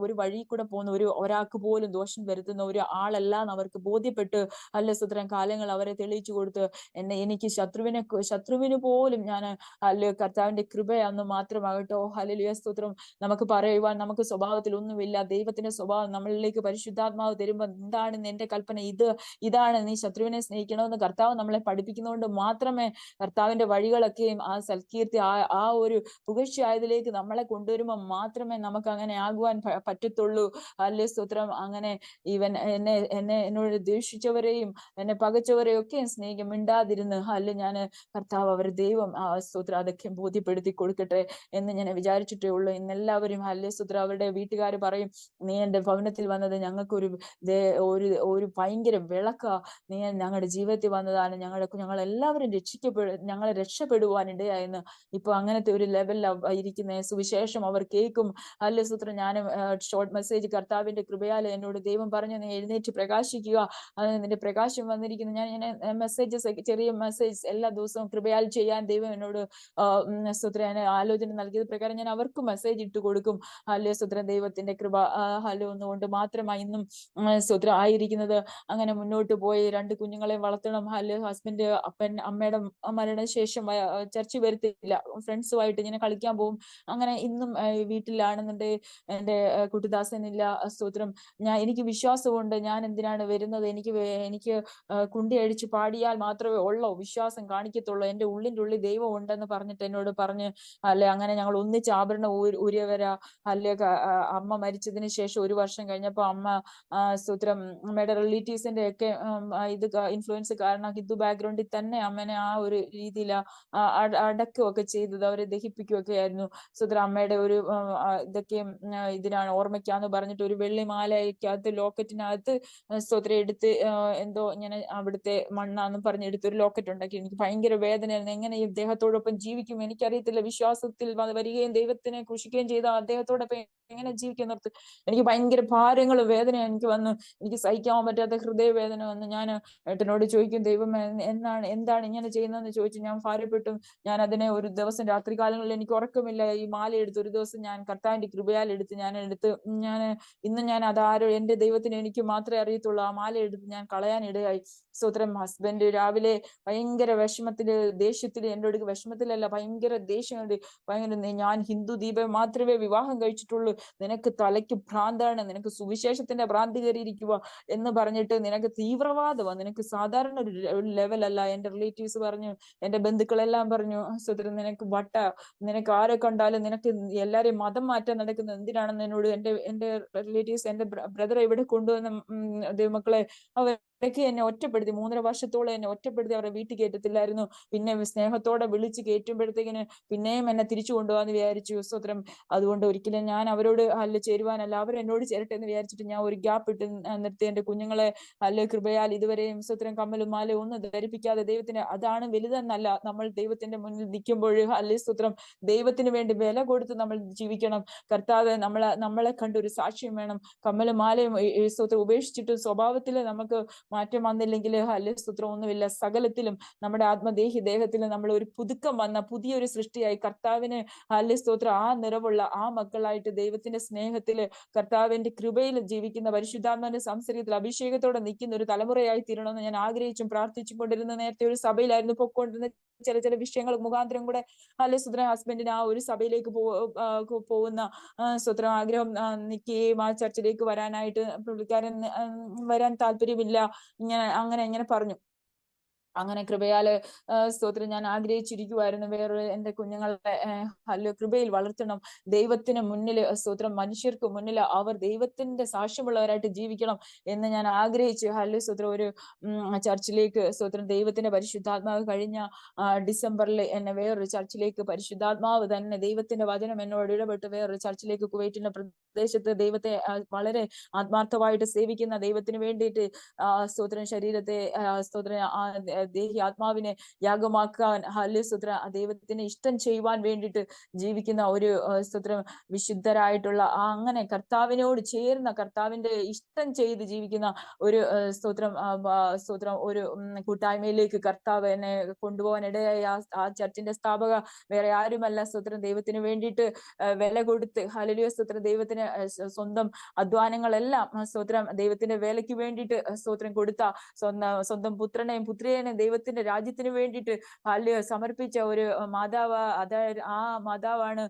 ഒരു വഴി കൂടെ പോകുന്ന ഒരാൾക്ക് പോലും ദോഷം വരുത്തുന്ന ഒരു ആളല്ല എന്ന് അവർക്ക് ബോധ്യപ്പെട്ട് ഹല്ലേലൂയ സ്തോത്രം കാലങ്ങൾ അവരെ തെളിയിച്ചു കൊടുത്ത് എനിക്ക് ശത്രുവിന് പോലും ഞാൻ ഹല്ലേലൂയ കർത്താവിന്റെ കൃപയാന്ന് മാത്രമാകട്ടോ. ഹല്ലേലൂയ സ്തോത്രം. നമുക്ക് പറയുവാൻ നമുക്ക് സ്വഭാവത്തിൽ ഒന്നുമില്ല. ദൈവത്തിന്റെ സ്വഭാവം നമ്മളിലേക്ക് പരിശുദ്ധാത്മാവ് തരുമ്പോൾ എന്താണ് എന്റെ കൽപ്പന, ഇതാണ് നീ ശത്രുവിനെ സ്നേഹിക്കണമെന്ന് കർത്താവ് നമ്മളെ പഠിപ്പിക്കുന്നതുകൊണ്ട് മാത്രമേ കർത്താവിന്റെ വഴികളൊക്കെയും ആ സൽകീർത്തി ആ ഒരു പുകഴ്ചയായതിലേക്ക് നമ്മളെ കൊണ്ടുവരുമ്പോൾ മാത്രമേ നമുക്ക് അങ്ങനെ ആകുവാൻ പറ്റത്തുള്ളൂ. ഹല്ലേലൂയ സ്തോത്രം. അങ്ങനെ എന്നോട് ദേഷിച്ചവരെയും എന്നെ പകച്ചവരെയും ഒക്കെ സ്നേഹിക്കും. മിണ്ടാതിരുന്ന് ഞാൻ കർത്താവ് അവരുടെ ദൈവം സ്തോത്രം അതൊക്കെ ബോധ്യപ്പെടുത്തി കൊടുക്കട്ടെ എന്ന് ഞാൻ വിചാരിച്ചിട്ടേ ഉള്ളൂ. ഇന്നെല്ലാവരും ഹല്ലേലൂയ സ്തോത്രം അവരുടെ വീട്ടുകാർ പറയും നീ എന്റെ ഭവനത്തിൽ വന്നത് ഞങ്ങൾക്ക് ഒരു ഭയങ്കര വിളക്കാ, നീ ഞങ്ങളുടെ ജീവിതത്തിൽ വന്നതാണ്, ഞങ്ങളെല്ലാവരും ഞങ്ങളെ രക്ഷപ്പെടുവാൻ ഇടയായെന്ന്. ഇപ്പൊ അങ്ങനത്തെ ഒരു ലെവലിലാണ് ഇരിക്കുന്ന. സുവിശേഷം അവർ കേൾക്കും. ഹല്ലേലൂയ സ്തോത്രം. ഞാനും ഷോർട്ട് മെസ്സേജ് കർത്താവിന്റെ കൃപയാൽ എന്നോട് ദൈവം പറഞ്ഞു നീ എഴുന്നേറ്റ് പ്രകാശിക്കുക, നിന്റെ പ്രകാശം വന്നിരിക്കുന്നു. ഞാൻ ഇങ്ങനെ ചെറിയ മെസ്സേജ് എല്ലാ ദിവസവും കൃപയാൽ ചെയ്യാൻ ദൈവം എന്നോട് സ്തോത്രം ആലോചന നൽകിയത് പ്രകാരം ഞാൻ അവർക്ക് മെസ്സേജ് ഇട്ട് കൊടുക്കും. ഹല്ലേലൂയ സ്തോത്രം. ദൈവത്തിന്റെ കൃപ ഒന്നുകൊണ്ട് മാത്രമായി ഇന്നും സ്തോത്രം ആയിരിക്കുന്നത്. അങ്ങനെ മുന്നോട്ട് പോയി 2 കുഞ്ഞുങ്ങളെ വളർത്തണം. ഹസ്ബൻഡ് അമ്മയുടെ മരണശേഷം ചർച്ച വരുത്തില്ല, ഫ്രണ്ട്സുമായിട്ട് ഇങ്ങനെ കളിക്കാൻ പോകും. അങ്ങനെ ഇന്നും വീട്ടിലാണെന്നുണ്ടെങ്കിൽ എന്റെ കുട്ടിദാസനില്ല. സ്തോത്രം. എനിക്ക് വിശ്വാസമുണ്ട്. ഞാൻ എന്തിനാണ് വരുന്നത്, എനിക്ക് കുണ്ടി അടിച്ച് പാടിയാൽ മാത്രമേ ഉള്ളോ വിശ്വാസം കാണിക്കത്തുള്ളൂ, എന്റെ ഉള്ളിന്റെ ഉള്ളിൽ ദൈവം ഉണ്ടെന്ന് പറഞ്ഞിട്ട് എന്നോട് പറഞ്ഞ് അങ്ങനെ ഞങ്ങൾ ഒന്നിച്ച് ആഭരണം ഊരിയവരാ. അമ്മ മരിച്ചതിന് ശേഷം 1 വർഷം കഴിഞ്ഞപ്പോ അമ്മ സ്തോത്രം അമ്മയുടെ റിലേറ്റീവ്സിന്റെ ഒക്കെ ഇത് ഇൻഫ്ലുവൻസ് കാരണം ഹിന്ദു ബാക്ക്ഗ്രൗണ്ടിൽ തന്നെ അമ്മനെ ആ ഒരു രീതിയിൽ അടക്കുകയൊക്കെ ചെയ്തത്, അവരെ ദഹിപ്പിക്കുകയൊക്കെ ആയിരുന്നു. സ്തോത്രം. അമ്മയുടെ ഒരു ഇതൊക്കെ ഇതിനാണ് ഓർമ്മയ്ക്കാന്ന് പറഞ്ഞിട്ട് ഒരു വെള്ളി മാലയ്ക്കകത്ത് ലോക്കറ്റിനകത്ത് സ്തോത്രം എടുത്ത് എന്തോ ഇങ്ങനെ അവിടുത്തെ മണ്ണാന്ന് പറഞ്ഞ് എടുത്തൊരു ലോക്കറ്റ് ഉണ്ടാക്കി. എനിക്ക് ഭയങ്കര വേദനയായിരുന്നു. എങ്ങനെ ഈ അദ്ദേഹത്തോടൊപ്പം ജീവിക്കും എനിക്കറിയത്തില്ല. വിശ്വാസത്തിൽ വരികയും ദൈവത്തിനെ ക്രൂശിക്കുകയും ചെയ്ത അദ്ദേഹത്തോടൊപ്പം എങ്ങനെ ജീവിക്കുന്നോർത്ത് എനിക്ക് ഭയങ്കര ഭാരങ്ങളും വേദന എനിക്ക് വന്നു. എനിക്ക് സഹിക്കാൻ പറ്റാത്ത ഹൃദയവേദന വന്നു. ഞാൻ ഏട്ടനോട് ചോദിക്കും ദൈവം എന്താണ് ഇങ്ങനെ ചെയ്യുന്നതെന്ന് ചോദിച്ചു ഞാൻ ഭാരപ്പെട്ടു. ഞാൻ അതിനെ ഒരു ദിവസം രാത്രി കാലങ്ങളിൽ എനിക്ക് ഉറക്കമില്ല. ഈ മാല എടുത്ത് ഒരു ദിവസം ഞാൻ കർത്താവിന്റെ കൃപയാൽ എടുത്ത് ഇന്ന് ഞാൻ അതാരോ എന്റെ ദൈവത്തിന് എനിക്ക് മാത്രമേ അറിയത്തുള്ളൂ. ആ മാല എടുത്ത് ഞാൻ കളയാൻ ഇടയായി. സ്തോത്രം. ഹസ്ബൻഡ് രാവിലെ ഭയങ്കര വിഷമത്തില് ദേഷ്യത്തില് എന്നോട്, വിഷമത്തിലല്ല ഭയങ്കര ദേഷ്യമുണ്ട്. ഞാൻ ഹിന്ദു ദീപം മാത്രമേ വിവാഹം കഴിച്ചിട്ടുള്ളൂ, നിനക്ക് തലയ്ക്ക് ഭ്രാന്താണ്, നിനക്ക് സുവിശേഷത്തിന്റെ ഭ്രാന്തി കയറിയിരിക്കുക എന്ന് പറഞ്ഞിട്ട് നിനക്ക് തീവ്രവാദമാണ്, നിനക്ക് സാധാരണ ഒരു ലെവലല്ല. എന്റെ റിലേറ്റീവ്സ് പറഞ്ഞു, എന്റെ ബന്ധുക്കളെല്ലാം പറഞ്ഞു സ്തോത്രം നിനക്ക് നിനക്ക് ആരെ കണ്ടാലും നിനക്ക് എല്ലാരെയും മതം മാറ്റാൻ നടക്കുന്ന കിടക്കുന്നത്, എന്തിനാണെന്ന് എന്നോട് എന്റെ റിലേറ്റീവ്സ്, എന്റെ ബ്രദർ ഇവിടെ കൊണ്ടുവന്ന ദൈവമക്കളെ അവരൊക്കെ എന്നെ ഒറ്റപ്പെടുത്തി, 3.5 വർഷത്തോളം എന്നെ ഒറ്റപ്പെടുത്തി അവരുടെ വീട്ടിൽ കയറ്റത്തില്ലായിരുന്നു. പിന്നെ സ്നേഹത്തോടെ വിളിച്ച് കയറ്റുമ്പോഴത്തേക്കിന് പിന്നെയും എന്നെ തിരിച്ചു കൊണ്ടുപോകാന്ന് വിചാരിച്ചു. സ്തോത്രം. അതുകൊണ്ട് ഒരിക്കലും ഞാൻ അവരോട് ചേരുവാനല്ല, അവർ എന്നോട് ചേരട്ടെ എന്ന് വിചാരിച്ചിട്ട് ഞാൻ ഒരു ഗ്യാപ്പ് ഇട്ട് നിർത്തി. എന്റെ കുഞ്ഞുങ്ങളെ കൃപയാൽ ഇതുവരെയും സ്തോത്രം കമ്മലും മാലയും ഒന്നും ധരിപ്പിക്കാതെ ദൈവത്തിന്, അതാണ് വലുതെന്നല്ല, നമ്മൾ ദൈവത്തിന്റെ മുന്നിൽ നിൽക്കുമ്പോൾ സ്തോത്രം ദൈവത്തിന് വേണ്ടി വില കൊടുത്ത് നമ്മൾ ജീവിക്കണം. കർത്താവ് നമ്മളെ കണ്ടൊരു സാക്ഷ്യം വേണം. കമ്മലും മാലയും സ്തോത്രം ഉപേക്ഷിച്ചിട്ട് സ്വഭാവത്തിൽ നമുക്ക് മാറ്റം വന്നില്ലെങ്കിൽ സ്തോത്രം ഒന്നുമില്ല. സകലത്തിലും നമ്മുടെ ദേഹത്തിലും നമ്മൾ ഒരു പുതുക്കം വന്ന പുതിയൊരു സൃഷ്ടിയായി കർത്താവിന് സ്തോത്രം ആ നിറവുള്ള ആ മക്കളായിട്ട് ദൈവത്തിന്റെ സ്നേഹത്തില് കർത്താവിന്റെ കൃപയിൽ ജീവിക്കുന്ന പരിശുദ്ധാത്മാവിന്റെ സംസർഗത്തിൽ അഭിഷേകത്തോടെ നിൽക്കുന്ന ഒരു തലമുറയായി തീരണമെന്ന് ഞാൻ ആഗ്രഹിച്ചും പ്രാർത്ഥിച്ചും കൊണ്ടിരുന്ന നേരത്തെ ഒരു സഭയിലായിരുന്നു പൊക്കോണ്ടിരുന്ന. ചില വിഷയങ്ങൾ മുഖാന്തരം കൂടെ സ്തോത്രം ഹസ്ബൻഡിന് ആ ഒരു സഭയിലേക്ക് പോകുന്ന സ്തോത്രം ആഗ്രഹം നിൽക്കുകയും ആ ചർച്ചിലേക്ക് വരാനായിട്ട് പുള്ളിക്കാരൻ വരാൻ താല്പര്യമില്ല, അങ്ങനെ പറഞ്ഞു. അങ്ങനെ കൃപയാല് സ്തോത്രം ഞാൻ ആഗ്രഹിച്ചിരിക്കുവായിരുന്നു വേറൊരു എന്റെ കുഞ്ഞുങ്ങളെ കൃപയിൽ വളർത്തണം. ദൈവത്തിന് മുന്നിൽ സ്തോത്രം മനുഷ്യർക്ക് മുന്നിൽ അവർ ദൈവത്തിന്റെ സാക്ഷ്യമുള്ളവരായിട്ട് ജീവിക്കണം എന്ന് ഞാൻ ആഗ്രഹിച്ചു. സ്തോത്രം ഒരു ചർച്ചിലേക്ക് സ്തോത്രം ദൈവത്തിന്റെ പരിശുദ്ധാത്മാവ് കഴിഞ്ഞ ഡിസംബറിൽ എന്നെ വേറൊരു ചർച്ചിലേക്ക് പരിശുദ്ധാത്മാവ് തന്നെ ദൈവത്തിന്റെ വചനം എന്നോട് ഇടപെട്ട് വേറൊരു ചർച്ചിലേക്ക് കുവൈറ്റിന്റെ പ്രദേശത്ത് ദൈവത്തെ വളരെ ആത്മാർത്ഥമായിട്ട് സേവിക്കുന്ന ദൈവത്തിന് വേണ്ടിയിട്ട് സ്തോത്രം ശരീരത്തെ സ്തോത്രം ദേഹി ആത്മാവിനെ യാഗമാക്കാൻ സ്തോത്രം ദൈവത്തിന് ഇഷ്ടം ചെയ്യുവാൻ വേണ്ടിയിട്ട് ജീവിക്കുന്ന ഒരു സ്തോത്രം വിശുദ്ധരായിട്ടുള്ള അങ്ങനെ കർത്താവിനോട് ചേർന്ന കർത്താവിന്റെ ഇഷ്ടം ചെയ്ത് ജീവിക്കുന്ന ഒരു സ്തോത്രം ഒരു കൂട്ടായ്മയിലേക്ക് കർത്താവ് എന്നെ കൊണ്ടുപോകാൻ ഇടയായി. ആ ചർച്ചിന്റെ സ്ഥാപക വേറെ ആരുമല്ല, സ്തോത്രം ദൈവത്തിന് വേണ്ടിയിട്ട് വില കൊടുത്ത് സ്തോത്രം ദൈവത്തിന് സ്വന്തം അധ്വാനങ്ങളെല്ലാം സ്തോത്രം ദൈവത്തിന്റെ വേലയ്ക്ക് വേണ്ടിയിട്ട് സ്തോത്രം കൊടുത്ത സ്വന്തം പുത്രനെയും പുത്രിയെയും ദൈവത്തിന്റെ രാജ്യത്തിന് വേണ്ടിയിട്ട് സമർപ്പിച്ച ഒരു മാതാവ്. അതായത് ആ മാതാവാണ്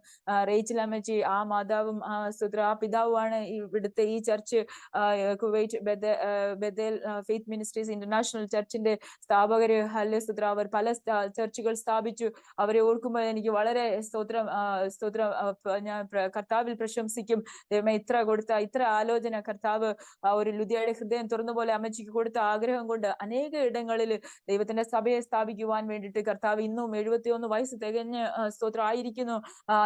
റേച്ചൽ അമ്മച്ചി. ആ മാതാവും സ്തോത്രം ആ പിതാവുമാണ് ഇവിടുത്തെ ഈ church Kuwait Bethel faith ministries international ചർച്ചിന്റെ സ്ഥാപകര്. സ്തോത്രം അവർ പല ചർച്ചുകൾ സ്ഥാപിച്ചു. അവരെ ഓർക്കുമ്പോൾ എനിക്ക് വളരെ സ്തോത്രം ഞാൻ കർത്താവിൽ പ്രശംസിക്കും. ദൈവമേ, ഇത്ര ആലോചന കർത്താവ് ഒരു ലുദിയയുടെ ഹൃദയം തുറന്ന പോലെ അമ്മച്ചിക്ക് കൊടുത്ത ആഗ്രഹം കൊണ്ട് അനേക ഇടങ്ങളിൽ ദൈവത്തിന്റെ സഭയെ സ്ഥാപിക്കുവാൻ വേണ്ടിയിട്ട് കർത്താവ് ഇന്നും 71 വയസ്സ് തികഞ്ഞ് സ്തോത്രം ആയിരിക്കുന്നു.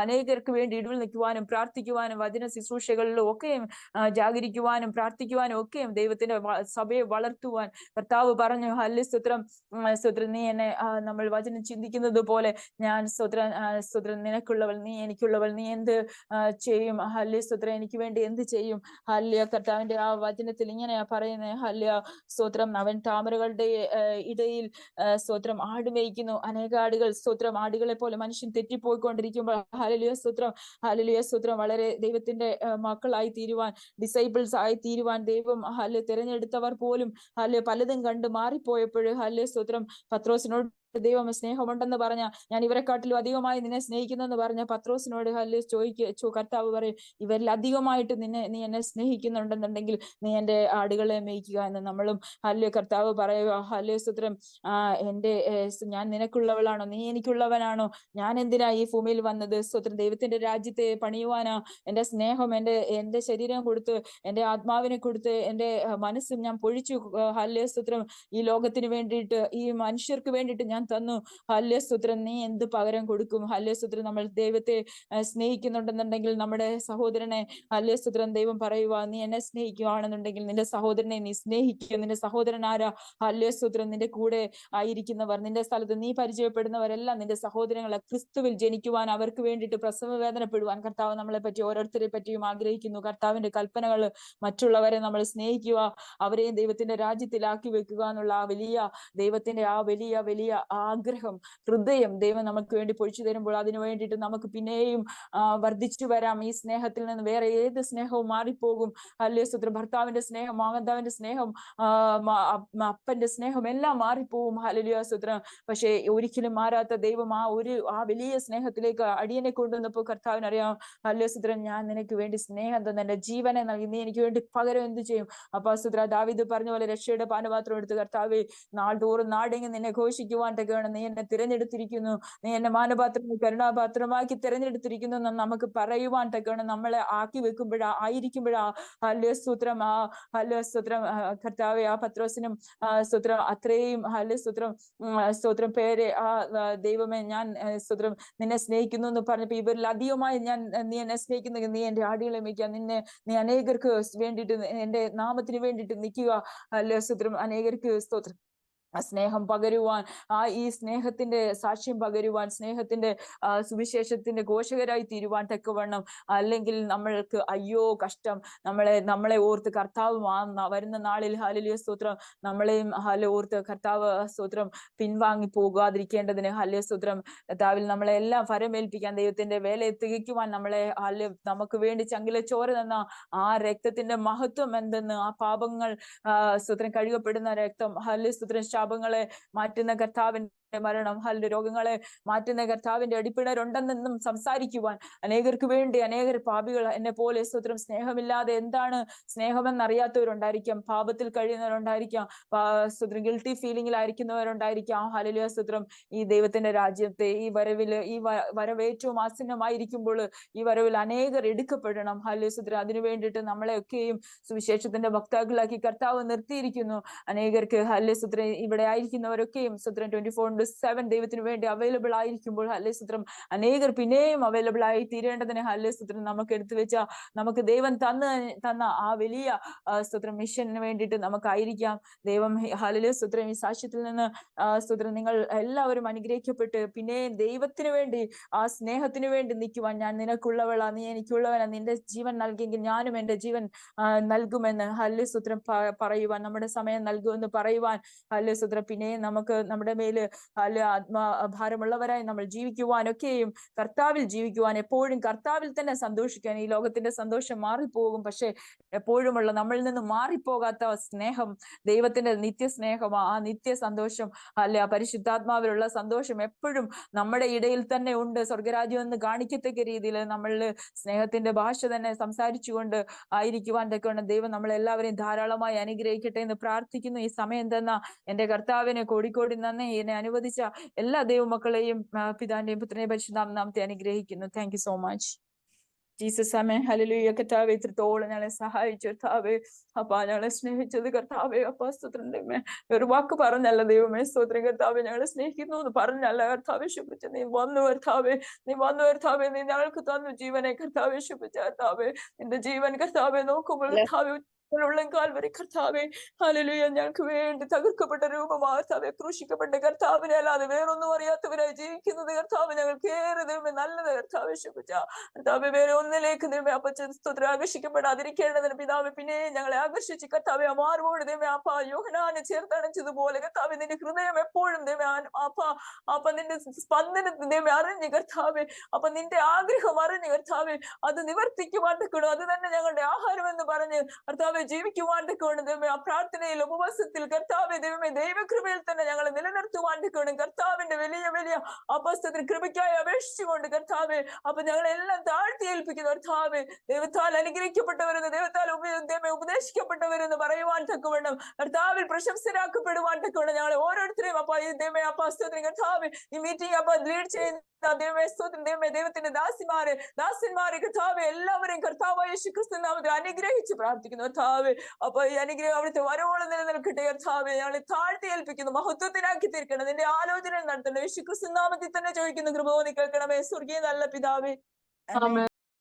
അനേകർക്ക് വേണ്ടി ഇടിവിൽ നിൽക്കുവാനും പ്രാർത്ഥിക്കുവാനും വചന ശുശ്രൂഷകളിലും ഒക്കെയും ജാഗരിക്കുവാനും പ്രാർത്ഥിക്കുവാനും ഒക്കെയും ദൈവത്തിന്റെ സഭയെ വളർത്തുവാൻ കർത്താവ് പറഞ്ഞു. സ്തോത്രം നീ എന്നെ നമ്മൾ വചനം ചിന്തിക്കുന്നത് പോലെ ഞാൻ സ്തോത്രം നിനക്കുള്ളവൾ, നീ എനിക്കുള്ളവൾ, നീ എന്ത് ചെയ്യും സ്തോത്രം എനിക്ക് വേണ്ടി എന്ത് ചെയ്യും. കർത്താവിന്റെ ആ വചനത്തിൽ ഇങ്ങനെയാ പറയുന്നത്. സ്തോത്രം അവൻ താമരകളുടെ ഇടയിൽ സ്തോത്രം ആട് മേയ്ക്കുന്നു. അനേക ആടുകൾ സ്തോത്രം ആടുകളെ പോലെ മനുഷ്യൻ തെറ്റിപ്പോയിക്കൊണ്ടിരിക്കുമ്പോൾ സ്തോത്രം വളരെ ദൈവത്തിന്റെ മക്കളായി തീരുവാൻ, ഡിസൈബിൾസ് ആയി തീരുവാൻ ദൈവം തിരഞ്ഞെടുത്തവർ പോലും പലതും കണ്ട് മാറിപ്പോയപ്പോൾ സ്തോത്രം പത്രോസിനോട് ദൈവം സ്നേഹമുണ്ടെന്ന് പറഞ്ഞ, ഞാൻ ഇവരെക്കാട്ടിലും അധികമായി നിന്നെ സ്നേഹിക്കുന്നെന്ന് പറഞ്ഞ പത്രോസിനോട് കർത്താവ് പറയും, ഇവരിൽ അധികമായിട്ട് നീ എന്നെ സ്നേഹിക്കുന്നുണ്ടെന്നുണ്ടെങ്കിൽ നീ എന്റെ ആടുകളെ മേയ്ക്കുക എന്ന്. നമ്മളും കർത്താവ് പറയുക, സ്തോത്രം ഞാൻ നിനക്കുള്ളവളാണോ, നീ എനിക്കുള്ളവനാണോ, ഞാൻ എന്തിനാ ഈ ഭൂമിയിൽ വന്നത്. സ്തോത്രം ദൈവത്തിന്റെ രാജ്യത്തെ പണിയുവാനാ എന്റെ സ്നേഹം, എന്റെ ശരീരം കൊടുത്ത്, എന്റെ ആത്മാവിനെ കൊടുത്ത്, എന്റെ മനസ്സും ഞാൻ പൊഴിച്ചു. സ്തോത്രം ഈ ലോകത്തിന് വേണ്ടിയിട്ട്, ഈ മനുഷ്യർക്ക് വേണ്ടിയിട്ട് ഞാൻ തന്നു. സ്തോത്രം നീ എന്ത് പകരം കൊടുക്കും. സ്തോത്രം നമ്മൾ ദൈവത്തെ സ്നേഹിക്കുന്നുണ്ടെന്നുണ്ടെങ്കിൽ നമ്മുടെ സഹോദരനെ സ്തോത്രം ദൈവം പറയുക, നീ എന്നെ സ്നേഹിക്കുകയാണെന്നുണ്ടെങ്കിൽ നിന്റെ സഹോദരനെ നീ സ്നേഹിക്കുക. നിന്റെ സഹോദരൻ ആരാ? സ്തോത്രം നിന്റെ കൂടെ ആയിരിക്കുന്നവർ, നിന്റെ സ്ഥലത്ത് നീ പരിചയപ്പെടുന്നവരെല്ലാം നിന്റെ സഹോദരങ്ങളെ ക്രിസ്തുവിൽ ജനിക്കുവാൻ, അവർക്ക് വേണ്ടിയിട്ട് പ്രസവ വേദനപ്പെടുവാൻ കർത്താവ് നമ്മളെ പറ്റി ഓരോരുത്തരെ പറ്റിയും ആഗ്രഹിക്കുന്നു. കർത്താവിന്റെ കൽപ്പനകൾ മറ്റുള്ളവരെ നമ്മൾ സ്നേഹിക്കുക, അവരെയും ദൈവത്തിന്റെ രാജ്യത്തിലാക്കി വെക്കുക എന്നുള്ള ആ ദൈവത്തിന്റെ ആ വലിയ ആഗ്രഹം, ഹൃദയം ദൈവം നമുക്ക് വേണ്ടി പൊഴിച്ചു തരുമ്പോൾ അതിനു വേണ്ടിയിട്ട് നമുക്ക് പിന്നെയും വർദ്ധിച്ചു വരാം. ഈ സ്നേഹത്തിൽ നിന്ന് വേറെ ഏത് സ്നേഹവും മാറിപ്പോകും. സ്തോത്രം ഭർത്താവിന്റെ സ്നേഹം, മാതാവിന്റെ സ്നേഹം, അപ്പന്റെ സ്നേഹം എല്ലാം മാറിപ്പോവും. സ്തോത്രം. പക്ഷെ ഒരിക്കലും മാറാത്ത ദൈവം ആ വലിയ സ്നേഹത്തിലേക്ക് അടിയനെ കൊണ്ടുവന്നപ്പോൾ കർത്താവിനറിയാം, സ്തോത്രം ഞാൻ നിനക്ക് വേണ്ടി സ്നേഹം തന്ന എന്റെ ജീവനെ നൽകി, നീ എനിക്ക് വേണ്ടി പകരം എന്ത് ചെയ്യും. സ്തോത്രം ദാവീദ് പറഞ്ഞ പോലെ രക്ഷയുടെ പാനപാത്രം എടുത്ത് കർത്താവേ നാൾതോറും നാടെങ്ങും നിന്നെ ഘോഷിക്കുവാൻ തകണം. നീ എന്നെ തിരഞ്ഞെടുത്തിരിക്കുന്നു, നീ എന്നെ മാനപാത്രവും കരുണാപാത്രമാക്കി തിരഞ്ഞെടുത്തിരിക്കുന്നു എന്ന് നമുക്ക് പറയുവാൻ തകണം. നമ്മളെ ആക്കി ആയിരിക്കുമ്പോഴാ ഹല്ലേലൂയ ഹല്ലേലൂയ കർത്താവെ ആ പത്രോസിനും സ്തോത്രം അത്രയും ഹല്ലേലൂയ സ്തോത്രം പേരെ ദൈവമേ ഞാൻ സ്തോത്രം നിന്നെ സ്നേഹിക്കുന്നു എന്ന് പറഞ്ഞപ്പോ ഇവരിൽ അധികമായി നീ എന്നെ സ്നേഹിക്കുന്നു, നീ എന്റെ ആടുകളെ മേയ്ക്കുക, നീ അനേകർക്ക് വേണ്ടിയിട്ട് എന്റെ നാമത്തിന് വേണ്ടിയിട്ട് നിൽക്കുക. ഹല്ലേലൂയ അനേകർക്ക് സ്തോത്രം സ്നേഹം പകരുവാൻ, ഈ സ്നേഹത്തിന്റെ സാക്ഷ്യം പകരുവാൻ, സ്നേഹത്തിന്റെ സുവിശേഷത്തിന്റെ ഘോഷകരായി തീരുവാൻ തക്കവണ്ണം. അല്ലെങ്കിൽ നമ്മൾക്ക് അയ്യോ കഷ്ടം, നമ്മളെ ഓർത്ത് കർത്താവ് വരുന്ന നാളിൽ ഹല്ലേലൂയ സ്തോത്രം നമ്മളെയും ഓർത്ത് കർത്താവ് സ്തോത്രം പിൻവാങ്ങി പോകാതിരിക്കേണ്ടതിന് ഹല്ലേലൂയ സ്തോത്രം കർത്താവിൽ നമ്മളെ എല്ലാം ഫരമേൽപ്പിക്കാൻ, ദൈവത്തിന്റെ വേലയെ തികയ്ക്കുവാൻ നമുക്ക് വേണ്ടി ചങ്കിലെ ചോര തന്ന ആ രക്തത്തിന്റെ മഹത്വം എന്തെന്ന്, ആ പാപങ്ങൾ സ്തോത്രം കഴുകപ്പെടുന്ന രക്തം, ഹല്ലേലൂയ സ്തോത്രം ശാപങ്ങളെ മാറ്റുന്ന കർത്താവിന്റെ മരണം, രോഗങ്ങളെ മാറ്റുന്ന കർത്താവിന്റെ അടിപ്പിണരുണ്ടെന്നും സംസാരിക്കുവാൻ, അനേകർക്ക് വേണ്ടി അനേകർ പാപികൾ എന്നെ പോലെ സ്തോത്രം സ്നേഹമില്ലാതെ എന്താണ് സ്നേഹമെന്നറിയാത്തവരുണ്ടായിരിക്കാം, പാപത്തിൽ കഴിയുന്നവരുണ്ടായിരിക്കാം, സ്തോത്രം ഗിൽറ്റി ഫീലിംഗിലായിരിക്കുന്നവരുണ്ടായിരിക്കാം. ഹല്ലേലൂയ സ്തോത്രം ഈ ദൈവത്തിന്റെ രാജ്യത്തെ ഈ വരവേറ്റവും ആസന്നമായിരിക്കുമ്പോൾ ഈ വരവിൽ അനേകർ എടുക്കപ്പെടണം. ഹല്ലേലൂയ സ്തോത്രം അതിനു വേണ്ടിയിട്ട് നമ്മളെയൊക്കെയും സുവിശേഷത്തിന്റെ വക്താക്കളാക്കി കർത്താവ് നിർത്തിയിരിക്കുന്നു. അനേകർക്ക് ഹല്ലേലൂയ സ്തോത്രം ഇവിടെ ആയിരിക്കുന്നവരൊക്കെയും സ്തോത്രം 24/7 ദൈവത്തിന് വേണ്ടി അവൈലബിൾ ആയിരിക്കുമ്പോൾ ഹല്ലേലൂയ സ്തോത്രം അനേകർ പിന്നെയും അവൈലബിൾ ആയി തീരേണ്ടതിന് ഹല്ലേലൂയ സ്തോത്രം നമുക്ക് എടുത്തു വെച്ച നമുക്ക് ദൈവം തന്ന ആ വലിയ സ്തോത്രം മിഷന് വേണ്ടിയിട്ട് നമുക്കായിരിക്കാം. ദൈവം ഹല്ലേലൂയ സ്തോത്രം ഈ സാക്ഷ്യത്തിൽ നിന്ന് സ്തോത്രം നിങ്ങൾ എല്ലാവരും അനുഗ്രഹിക്കപ്പെട്ട് പിന്നെയും ദൈവത്തിന് വേണ്ടി ആ സ്നേഹത്തിന് വേണ്ടി നിൽക്കുവാൻ, ഞാൻ നിനക്കുള്ളവളാ, നീ എനിക്കുള്ളവനാ, നിന്റെ ജീവൻ നൽകിയെങ്കിൽ ഞാനും എന്റെ ജീവൻ നൽകുമെന്ന് ഹല്ലേലൂയ സ്തോത്രം പറയുവാൻ, നമ്മുടെ സമയം നൽകുമെന്ന് പറയുവാൻ ഹല്ലേലൂയ സ്തോത്രം പിന്നെയും നമുക്ക് നമ്മുടെ മേല് ഭാരമുള്ളവരായി നമ്മൾ ജീവിക്കുവാനൊക്കെയും കർത്താവിൽ ജീവിക്കുവാൻ, എപ്പോഴും കർത്താവിൽ തന്നെ സന്തോഷിക്കാൻ. ഈ ലോകത്തിന്റെ സന്തോഷം മാറിപ്പോകും, പക്ഷെ എപ്പോഴുമുള്ള നമ്മളിൽ നിന്ന് മാറിപ്പോകാത്ത സ്നേഹം ദൈവത്തിന്റെ നിത്യസ്നേഹം, ആ നിത്യ സന്തോഷം ആ പരിശുദ്ധാത്മാവിലുള്ള സന്തോഷം എപ്പോഴും നമ്മുടെ ഇടയിൽ തന്നെ ഉണ്ട്. സ്വർഗരാജ്യം എന്ന് കാണിക്കത്തക്ക രീതിയിൽ നമ്മളിൽ സ്നേഹത്തിന്റെ ഭാഷ തന്നെ സംസാരിച്ചുകൊണ്ട് ആയിരിക്കുവാൻ തക്കവണ്ണം ദൈവം നമ്മളെല്ലാവരെയും ധാരാളമായി അനുഗ്രഹിക്കട്ടെ എന്ന് പ്രാർത്ഥിക്കുന്നു. ഈ സമയം തന്ന എന്റെ കർത്താവിനെ കോടിക്കോടി നന്ദി. എന്നെ അനുവദിച്ച എല്ലാ ദൈവമക്കളെയും പിതാന്റെയും പുത്രനെയും പരിശുദ്ധാത്മാവിനെ അനുഗ്രഹിക്കുന്നു. Thank you so much Jesus. Amen. Hallelujah. കർത്താവേ ഇത്രത്തോളം ഞങ്ങളെ സഹായിച്ചു കർത്താവേ, അപ്പാ ഞങ്ങളെ സ്നേഹിച്ചത് കർത്താവേ, അപ്പാ സ്തോത്രം ദൈവമേ, ഒരു വാക്ക് പറഞ്ഞല്ല ദൈവമേ സ്തോത്രം കർത്താവേ, ഞങ്ങളെ സ്നേഹിക്കുന്നു എന്ന് പറഞ്ഞല്ല കർത്താവേ ശുഭിച്ച, നീ വന്നു കർത്താവേ, നീ ഞങ്ങൾക്ക് തന്നു ജീവനെ കർത്താവേ ശുഭിച്ച കർത്താവേ, നിന്റെ ജീവൻ കർത്താവേ നോക്കുമ്പോൾ കർത്താവേ കാൽവരി കർത്താവേ ഹല്ലേലൂയ ഞങ്ങൾക്ക് വേണ്ടി തകർക്കപ്പെട്ട രൂപമാ കർത്താവേ, ക്രൂശിക്കപ്പെട്ട കർത്താവിനെ അല്ലാതെ വേറൊന്നും അറിയാത്തവരായി ജീവിക്കുന്നത് കർത്താവ് ഞങ്ങൾക്ക് ഏറെ ദൈവമേ നല്ലത് കർത്താവേ ശുഭിച്ച കർത്താവേ, വേറെ ഒന്നിലേക്ക് ദൈവമേ അപ്പച്ചൻ സ്തോത്രം ആകർഷിക്കപ്പെടാതിരിക്കേണ്ടതിന് പിതാവേ പിന്നെ ഞങ്ങളെ ആകർഷിച്ച് കർത്താവേ മാറുപോട് ദൈവമേ അപ്പ യോഹന്നാനെ ചേർത്തണച്ചതുപോലെ കർത്താവേ നിന്റെ ഹൃദയം എപ്പോഴും ദൈവമേ അപ്പ നിന്റെ സ്പന്ദനം ദൈവമേ അറിഞ്ഞ് കർത്താവേ, അപ്പൊ നിന്റെ ആഗ്രഹം അറിഞ്ഞ് കർത്താവേ അത് നിവർത്തിക്കുവാൻ തക്കണം. അത് തന്നെ ഞങ്ങളുടെ ആഹാരം എന്ന് പറഞ്ഞ് കർത്താവെ ജീവിക്കുവാൻ തക്കണം ദൈവമേ. ആ പ്രാർത്ഥനയിൽ ഉപവാസത്തിൽ കർത്താവെ ദൈവമേ ദൈവകൃപയിൽ തന്നെ ഞങ്ങളെ നിലനിർത്തുവാൻ തക്കണം. കർത്താവിന്റെ വലിയ വലിയ അപസ്തത്തിന് കൃപയ്ക്കായി അപേക്ഷിച്ചുകൊണ്ട് കർത്താവെ അപ്പൊ ഞങ്ങളെല്ലാം താഴ്ത്തി ഏൽപ്പിക്കുന്നു കർത്താവെ. ദൈവത്താൽ അനുഗ്രഹിക്കപ്പെട്ടവരെന്ന്, ദൈവത്താൽ ഉപദേശിക്കപ്പെട്ടവരെന്ന് പറയുവാൻ തക്കവണ്ണം, കർത്താവിൽ പ്രശംസരാക്കപ്പെടുവാൻ തക്കവണ്ണം ഞങ്ങളെ ഓരോരുത്തരെയും അപ്പൊ ഈ ദൈവമേ അപസ്തത്തിന് കർത്താവ് ഈ മീറ്റിംഗ് അപ്പൊ ലീഡ് ചെയ്യുന്ന ദൈവത്തിന്റെ ദാസന്മാരെ കർത്താവെ എല്ലാവരെയും കർത്താവായ യേശുക്രിസ്തു നാമത്തിൽ അനുഗ്രഹിച്ച് പ്രാർത്ഥിക്കുന്നു കർത്താവെ. അപ്പൊ ഈ അനുഗ്രഹം അവിടുത്തെ വരവോളം നിലനിൽക്കട്ടെ കർത്താവെ. ഞങ്ങളെ താഴ്ത്തി ഏൽപ്പിക്കുന്നു, മഹത്വത്തിനാക്കി തീർക്കണം, നിന്റെ ആലോചന നടത്തണം. യേശുക്രിസ്തു നാമത്തിൽ തന്നെ ചോദിക്കുന്നു, കൃപ തോന്നി കേൾക്കണമേ സ്വർഗീയ നല്ല പിതാവേ.